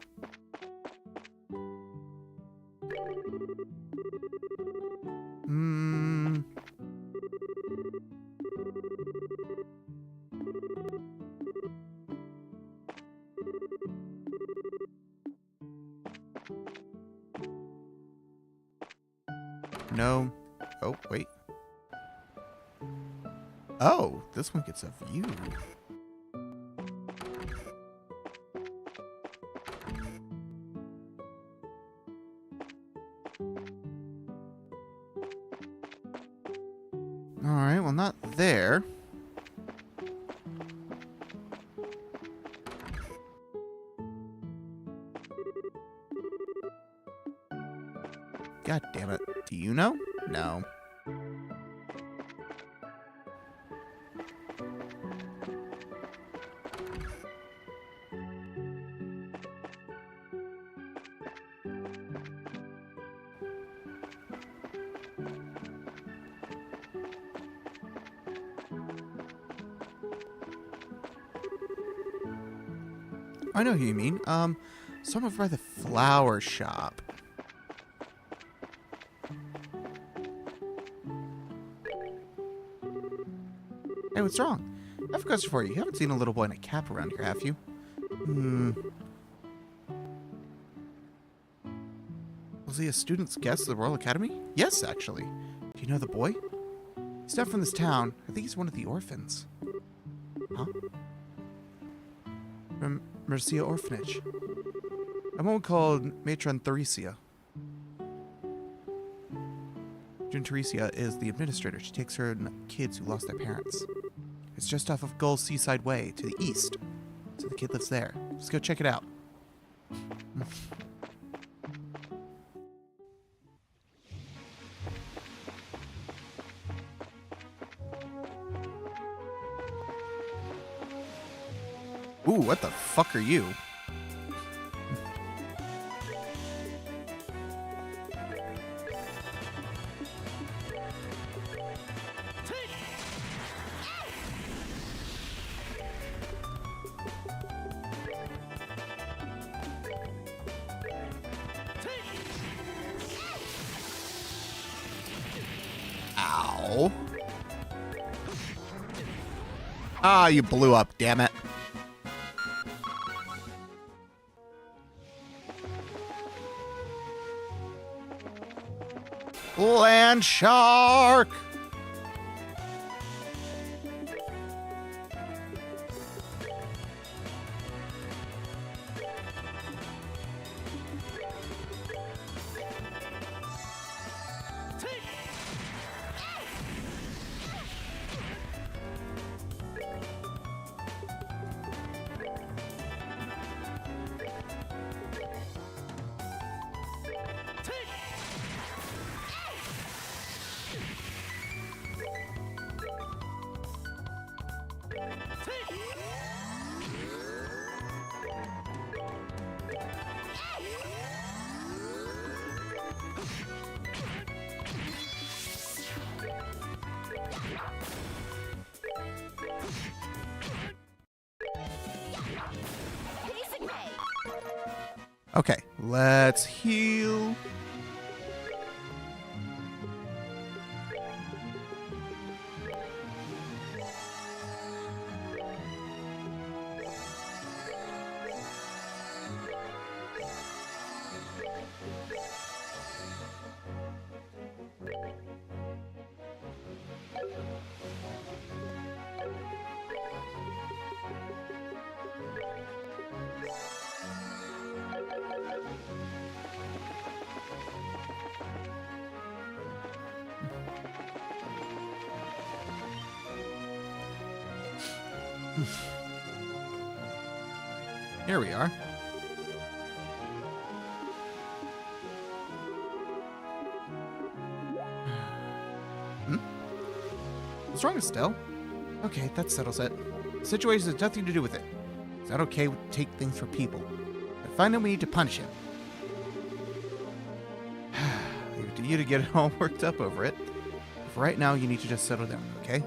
No. Oh, wait. Oh, this one gets a view. Alright, well, not there. God damn it. Do you know? No. I know who you mean. So I'm over by the flower shop. Hey, what's wrong? I have a question for you. You haven't seen a little boy in a cap around here, have you? Was he a student's guest at the Royal Academy? Yes, actually. Do you know the boy? He's not from this town. I think he's one of the orphans. Huh? From Mercia Orphanage. A woman called Matron Theresia. June Theresia is the administrator. She takes her kids who lost their parents. It's just off of Gull's Seaside Way to the east. So the kid lives there. Let's go check it out. Ooh, what the fuck are you? Ow. Ah, you blew up, damn it. Land shark! Okay, let's heal. Here we are. What's wrong, Estelle? Okay, that settles it. The situation has nothing to do with it. It's not okay to take things for people. But find out we need to punish him. Leave it to you to get it all worked up over it. But for right now, you need to just settle down, okay?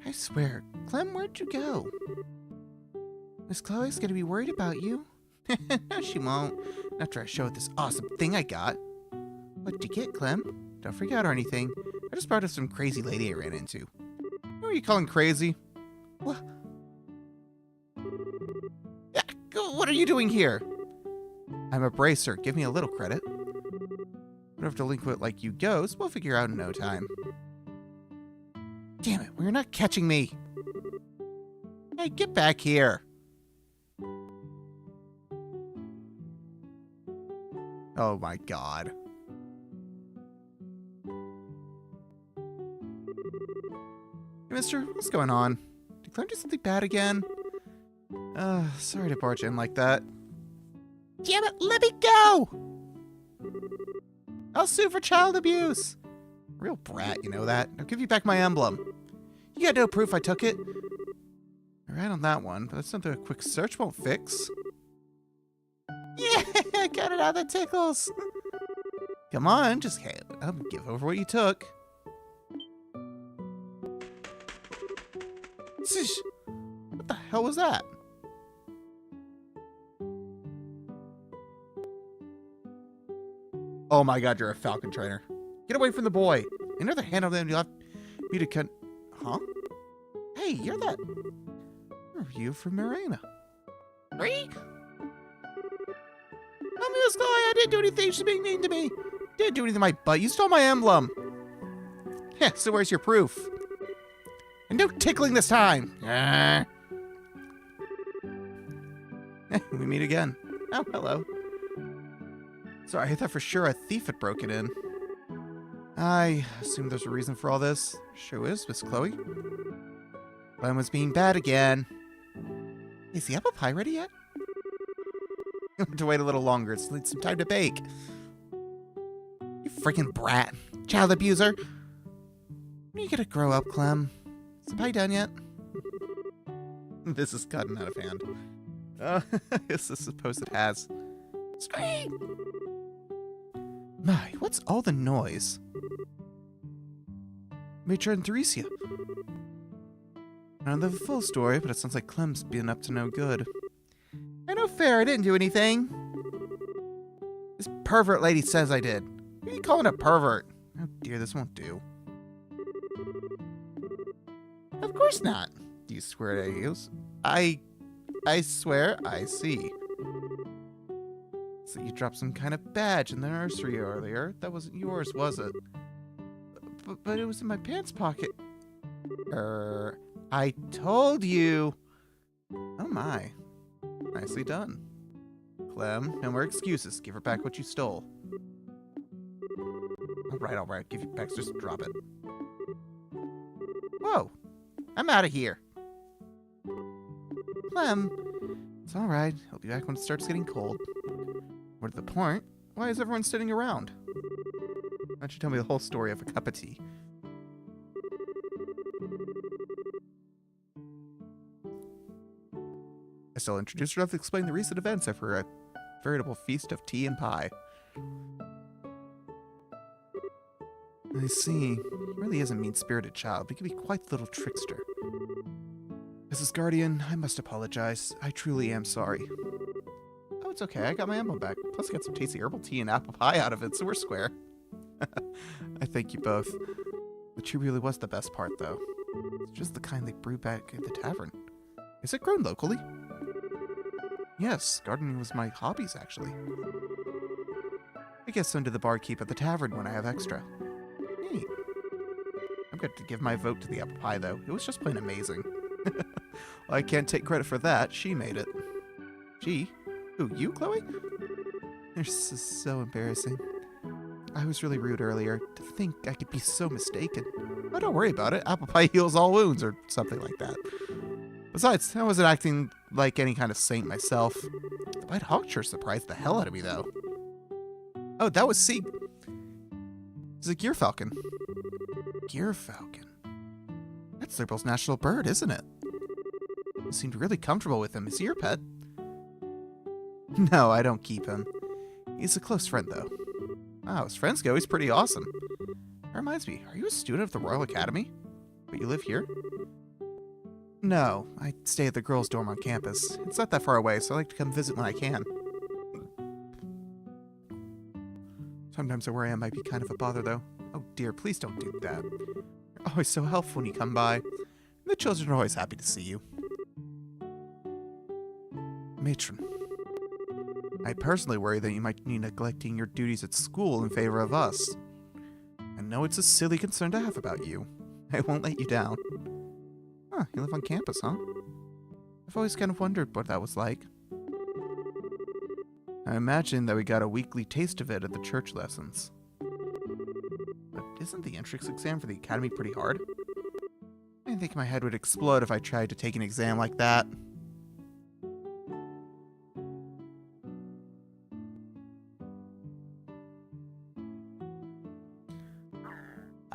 I swear, Clem, where'd you go? Miss Chloe's gonna be worried about you. No, she won't. After I show her this awesome thing I got. What'd you get, Clem? Don't freak out or anything. I just brought up some crazy lady I ran into. Who are you calling crazy? What? Yeah, what are you doing here? I'm a bracer. Give me a little credit. Whatever delinquent like you goes, we'll figure out in no time. Damn it, you're not catching me. Hey, get back here. Oh my god. Hey, mister, what's going on? Did Clem do something bad again? Sorry to barge in like that. Damn it, let me go! I'll sue for child abuse. Real brat, you know that. I'll give you back my emblem. You got no proof I took it. All right on that one, but that's something a quick search won't fix. Yeah, I got it out that tickles. Come on, just give over what you took. What the hell was that? Oh my god, you're a Falcon trainer. Get away from the boy. Another hand on them, you'll have me to cut. Huh? Hey, you're that. Are you from Marina? Freak? I'm this guy. I didn't do anything. She's being mean to me. Didn't do anything to my butt. You stole my emblem. Yeah, so where's your proof? And no tickling this time. We meet again. Oh, hello. Sorry, I thought for sure a thief had broken in. I assume there's a reason for all this. Sure is, Miss Chloe. Glenn was being bad again. Is the apple pie ready yet? You have to wait a little longer. It's some time to bake. You freaking brat. Child abuser. When are you gonna grow up, Clem? Is the pie done yet? This is cutting out of hand. Yes, I suppose it has. Scream! My, what's all the noise? Matron Theresia. I don't know the full story, but it sounds like Clem's been up to no good. I know fair, I didn't do anything. This pervert lady says I did. Who are you calling a pervert? Oh dear, this won't do. Of course not. Do you swear to use? I swear I see. So you dropped some kind of badge in the nursery earlier. That wasn't yours, was it? But it was in my pants pocket. I told you. Oh my. Nicely done. Clem, no more excuses. Give her back what you stole. Alright. Give you back. Just drop it. Whoa. I'm out of here. Clem. It's alright. I'll be back when it starts getting cold. More to the point, why is everyone sitting around? Why don't you tell me the whole story of a cup of tea? Estelle introduced herself to explain the recent events of her veritable feast of tea and pie. I see. He really is a mean-spirited child, but he can be quite the little trickster. As his guardian, I must apologize. I truly am sorry. Oh, it's okay. I got my emblem back. Plus, I got some tasty herbal tea and apple pie out of it, so we're square. I thank you both. The tea really was the best part, though. It's just the kind they brew back at the tavern. Is it grown locally? Yes, gardening was my hobbies, actually. I guess so do the barkeep at the tavern when I have extra. Neat. I'm going to give my vote to the apple pie, though. It was just plain amazing. Well, I can't take credit for that. She made it. She? Who, you, Chloe? This is so embarrassing. I was really rude earlier. To think I could be so mistaken. Oh, don't worry about it. Apple pie heals all wounds, or something like that. Besides, I wasn't acting like any kind of saint myself. The White Hawk sure surprised the hell out of me, though. Oh, that was Sig. It's a Gear Falcon. Gear Falcon. That's Liberal's national bird, isn't it? You seemed really comfortable with him. Is he your pet? No, I don't keep him. He's a close friend, though. Wow, as friends go, he's pretty awesome. That reminds me, are you a student of the Royal Academy? But you live here? No, I stay at the girls' dorm on campus. It's not that far away, so I like to come visit when I can. Sometimes where I am might be kind of a bother, though. Oh dear, please don't do that. You're always so helpful when you come by. The children are always happy to see you. Matron. I personally worry that you might be neglecting your duties at school in favor of us. I know it's a silly concern to have about you. I won't let you down. Huh, you live on campus, huh? I've always kind of wondered what that was like. I imagine that we got a weekly taste of it at the church lessons. But isn't the entrance exam for the academy pretty hard? I think my head would explode if I tried to take an exam like that.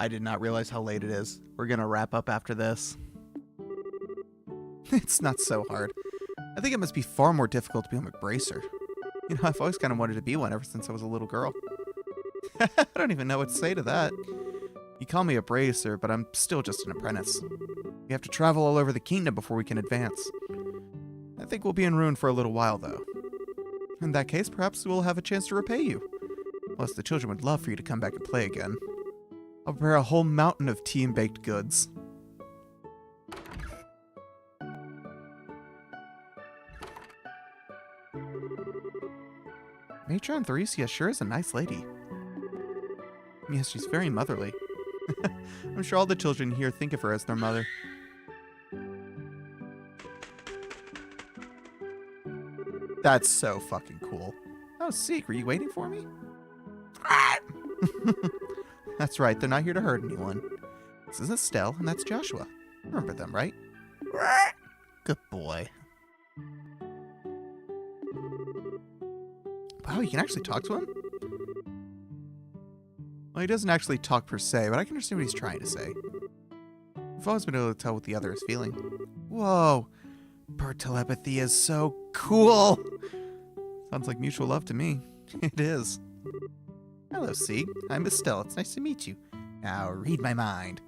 I did not realize how late it is. We're gonna wrap up after this. It's not so hard. I think it must be far more difficult to become a bracer. You know, I've always kind of wanted to be one ever since I was a little girl. I don't even know what to say to that. You call me a bracer, but I'm still just an apprentice. We have to travel all over the kingdom before we can advance. I think we'll be in ruin for a little while, though. In that case, perhaps we'll have a chance to repay you. Plus, the children would love for you to come back and play again. I'll prepare a whole mountain of tea and baked goods. Matron Theresia sure is a nice lady. Yes, she's very motherly. I'm sure all the children here think of her as their mother. That's so fucking cool. Oh, Seek, were you waiting for me? That's right, they're not here to hurt anyone. This is Estelle, and that's Joshua. Remember them, right? Good boy. Wow, you can actually talk to him? Well, he doesn't actually talk per se, but I can understand what he's trying to say. I've always been able to tell what the other is feeling. Whoa. Bird telepathy is so cool. Sounds like mutual love to me. It is. Hello, Sieg. I'm Estelle. It's nice to meet you. Now read my mind.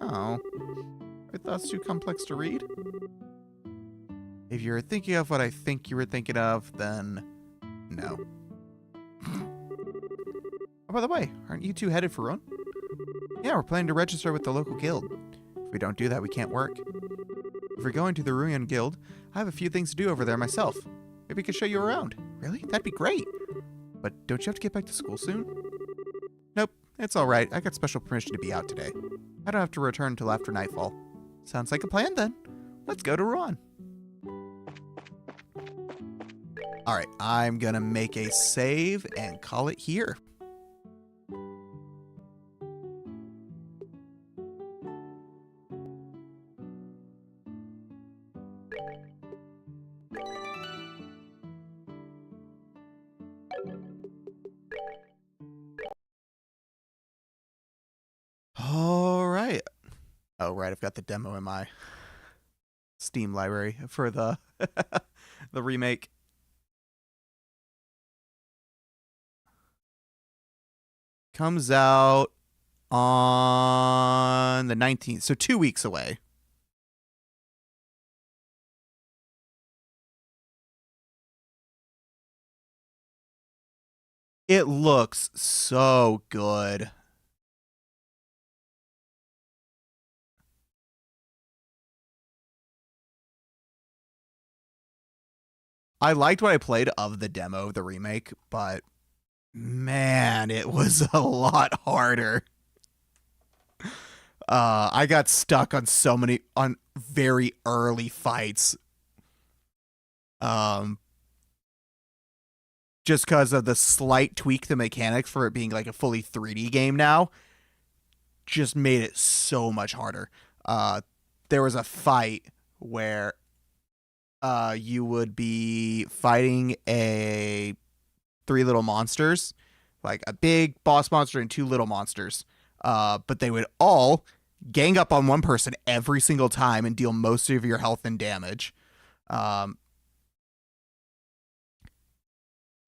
Oh. Are thoughts too complex to read? If you're thinking of what I think you were thinking of, then no. Oh, by the way, aren't you two headed for Rhone? Yeah, we're planning to register with the local guild. If we don't do that, we can't work. If we're going to the Ruyan Guild, I have a few things to do over there myself. Maybe I could show you around. Really? That'd be great. But don't you have to get back to school soon? Nope, it's alright. I got special permission to be out today. I don't have to return until after nightfall. Sounds like a plan then. Let's go to Ron. Alright, I'm gonna make a save and call it here. Alright. Oh, right, I've got the demo in my Steam library for the the remake. Comes out on the 19th, so 2 weeks away. It looks so good. I liked what I played of the demo of the remake, but man, it was a lot harder. I got stuck on on very early fights. Just because of the slight tweak the mechanics for it being like a fully 3D game now, just made it so much harder. There was a fight where you would be fighting three little monsters, like a big boss monster and two little monsters. But they would all gang up on one person every single time and deal most of your health and damage.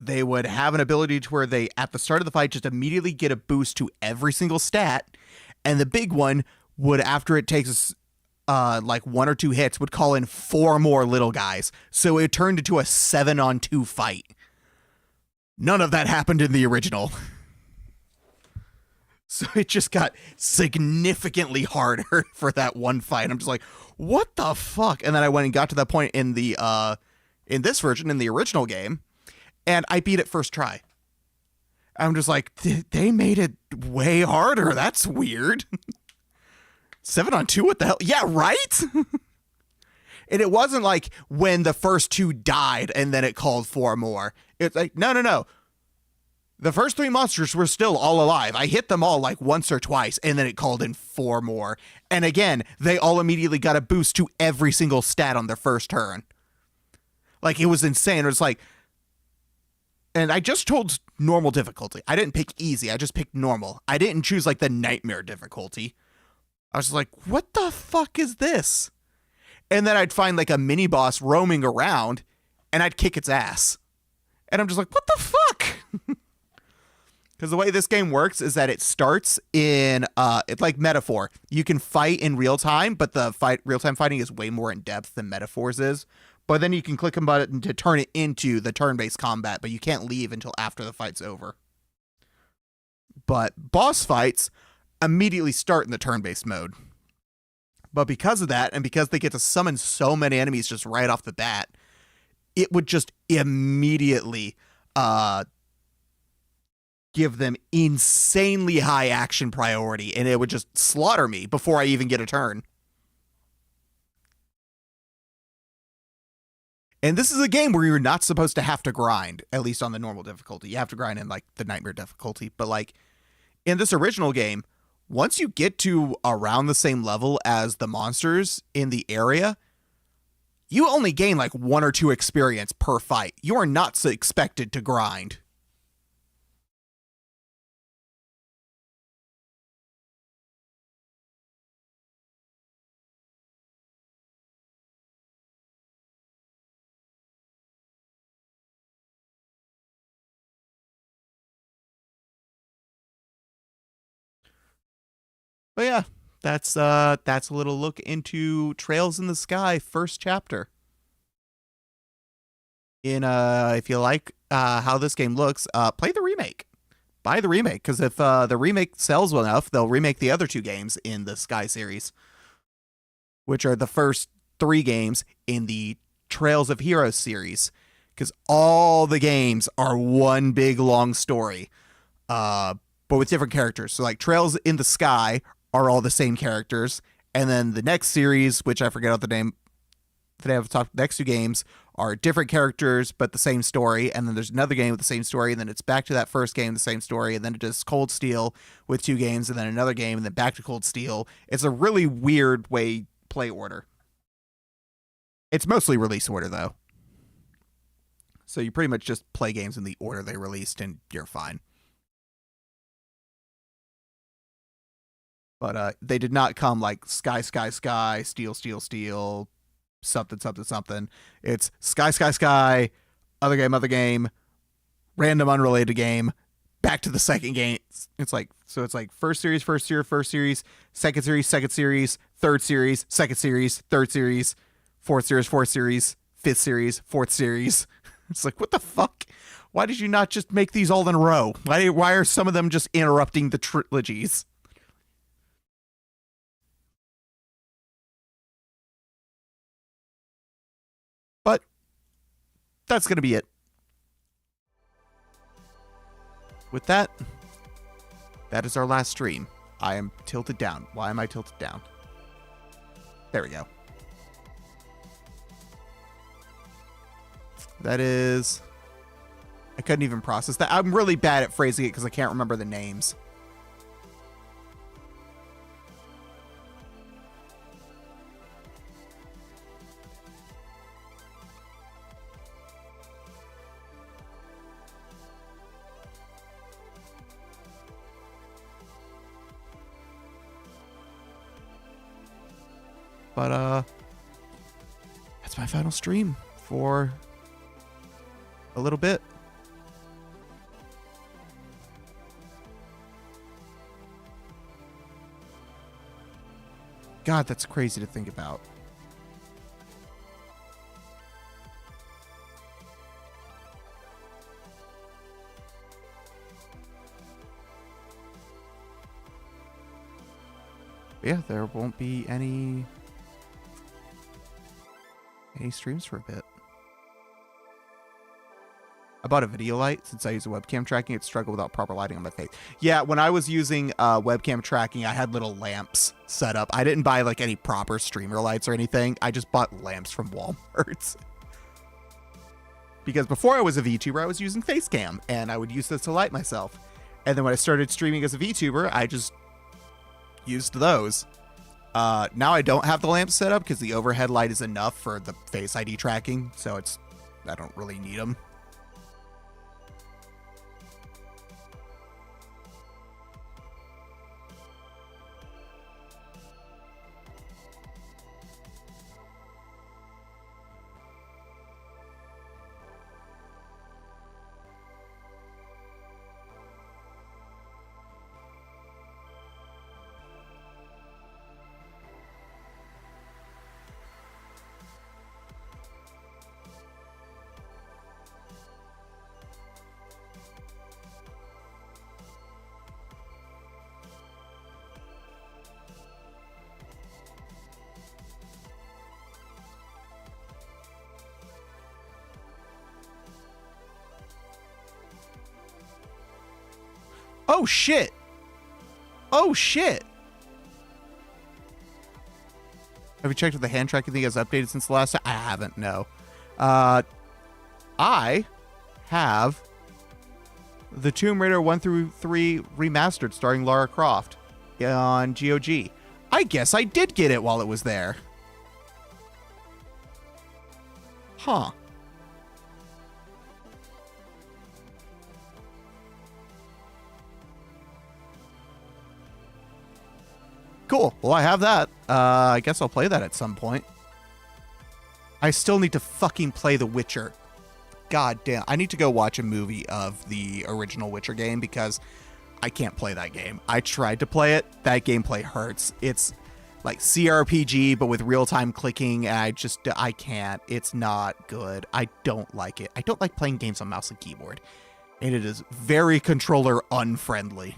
They would have an ability to where they, at the start of the fight, just immediately get a boost to every single stat. And the big one would, after it takes like 1 or 2 hits, would call in 4 more little guys. So it turned into a 7-on-2 fight. None of that happened in the original. So it just got significantly harder for that one fight. I'm just like, what the fuck? And then I went and got to that point in the in this version, in the original game, and I beat it first try. I'm just like, they made it way harder. That's weird. 7-on-2, what the hell? Yeah, right? And it wasn't like when the first 2 died and then it called 4 more. It's like, no. The first 3 monsters were still all alive. I hit them all like once or twice, and then it called in 4 more. And again, they all immediately got a boost to every single stat on their first turn. Like, it was insane. It was like, and I just told normal difficulty. I didn't pick easy. I just picked normal. I didn't choose like the nightmare difficulty. I was like, what the fuck is this? And then I'd find like a mini boss roaming around and I'd kick its ass. And I'm just like, what the fuck? Because the way this game works is that it starts in, it's like Metaphor. You can fight in real time, but the real-time fighting is way more in depth than Metaphor's is. But then you can click a button to turn it into the turn-based combat, but you can't leave until after the fight's over. But boss fights immediately start in the turn-based mode. But because of that, and because they get to summon so many enemies just right off the bat, it would just immediately give them insanely high action priority, and it would just slaughter me before I even get a turn. And this is a game where you're not supposed to have to grind, at least on the normal difficulty. You have to grind in like the nightmare difficulty, but like in this original game, once you get to around the same level as the monsters in the area, you only gain like 1 or 2 experience per fight. You are not so expected to grind. But yeah, that's a little look into Trails in the Sky first chapter. If you like how this game looks, play the remake. Buy the remake, because if the remake sells well enough, they'll remake the other 2 games in the Sky series, which are the first 3 games in the Trails of Heroes series, because all the games are one big long story, but with different characters. So like Trails in the Sky are all the same characters, and then the next series, which I forget what the name today, I've talked, the next 2 games are different characters but the same story, and then there's another game with the same story, and then it's back to that first game, the same story, and then it does Cold Steel with 2 games, and then another game, and then back to Cold Steel. It's a really weird way play order. It's mostly release order though, so you pretty much just play games in the order they released and you're fine. But they did not come like Sky, Sky, Sky, Steel, Steel, Steel, something, something, something. It's Sky, Sky, Sky, other game, random unrelated game, back to the second game. It's like, so it's like first series, second series, third series, second series, third series, fourth series, fifth series, fourth series. It's like, what the fuck? Why did you not just make these all in a row? Why are some of them just interrupting the trilogies? But that's going to be it. With that, that is our last stream. I am tilted down. Why am I tilted down? There we go. That is... I couldn't even process that. I'm really bad at phrasing it because I can't remember the names. But, that's my final stream for a little bit. God, that's crazy to think about. Yeah, there won't be any streams for a bit. I bought a video light since I use a webcam tracking. It struggled without proper lighting on my face. Yeah, when I was using webcam tracking, I had little lamps set up. I didn't buy like any proper streamer lights or anything. I just bought lamps from Walmart. Because before I was a VTuber, I was using Facecam, and I would use this to light myself. And then when I started streaming as a VTuber, I just used those. Now I don't have the lamps set up because the overhead light is enough for the Face ID tracking, so I don't really need them. Oh, shit. Oh, shit. Have you checked if the hand tracking thing has updated since the last time? I haven't, no. I have the Tomb Raider 1 through 3 remastered starring Lara Croft on GOG. I guess I did get it while it was there. Huh. Cool. Well, I have that. I guess I'll play that at some point. I still need to fucking play The Witcher. God damn. I need to go watch a movie of the original Witcher game because I can't play that game. I tried to play it. That gameplay hurts. It's like CRPG, but with real-time clicking, and I can't. It's not good. I don't like it. I don't like playing games on mouse and keyboard. And it is very controller unfriendly.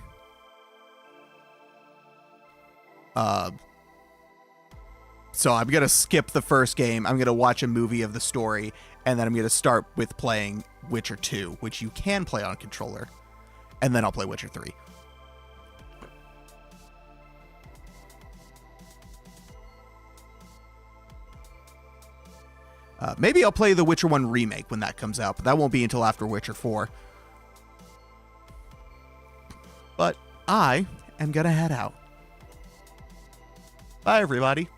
So I'm going to skip the first game. I'm going to watch a movie of the story, and then I'm going to start with playing Witcher 2, which you can play on a controller, and then I'll play Witcher 3. Maybe I'll play the Witcher 1 remake when that comes out, but that won't be until after Witcher 4. But I am going to head out. Bye, everybody.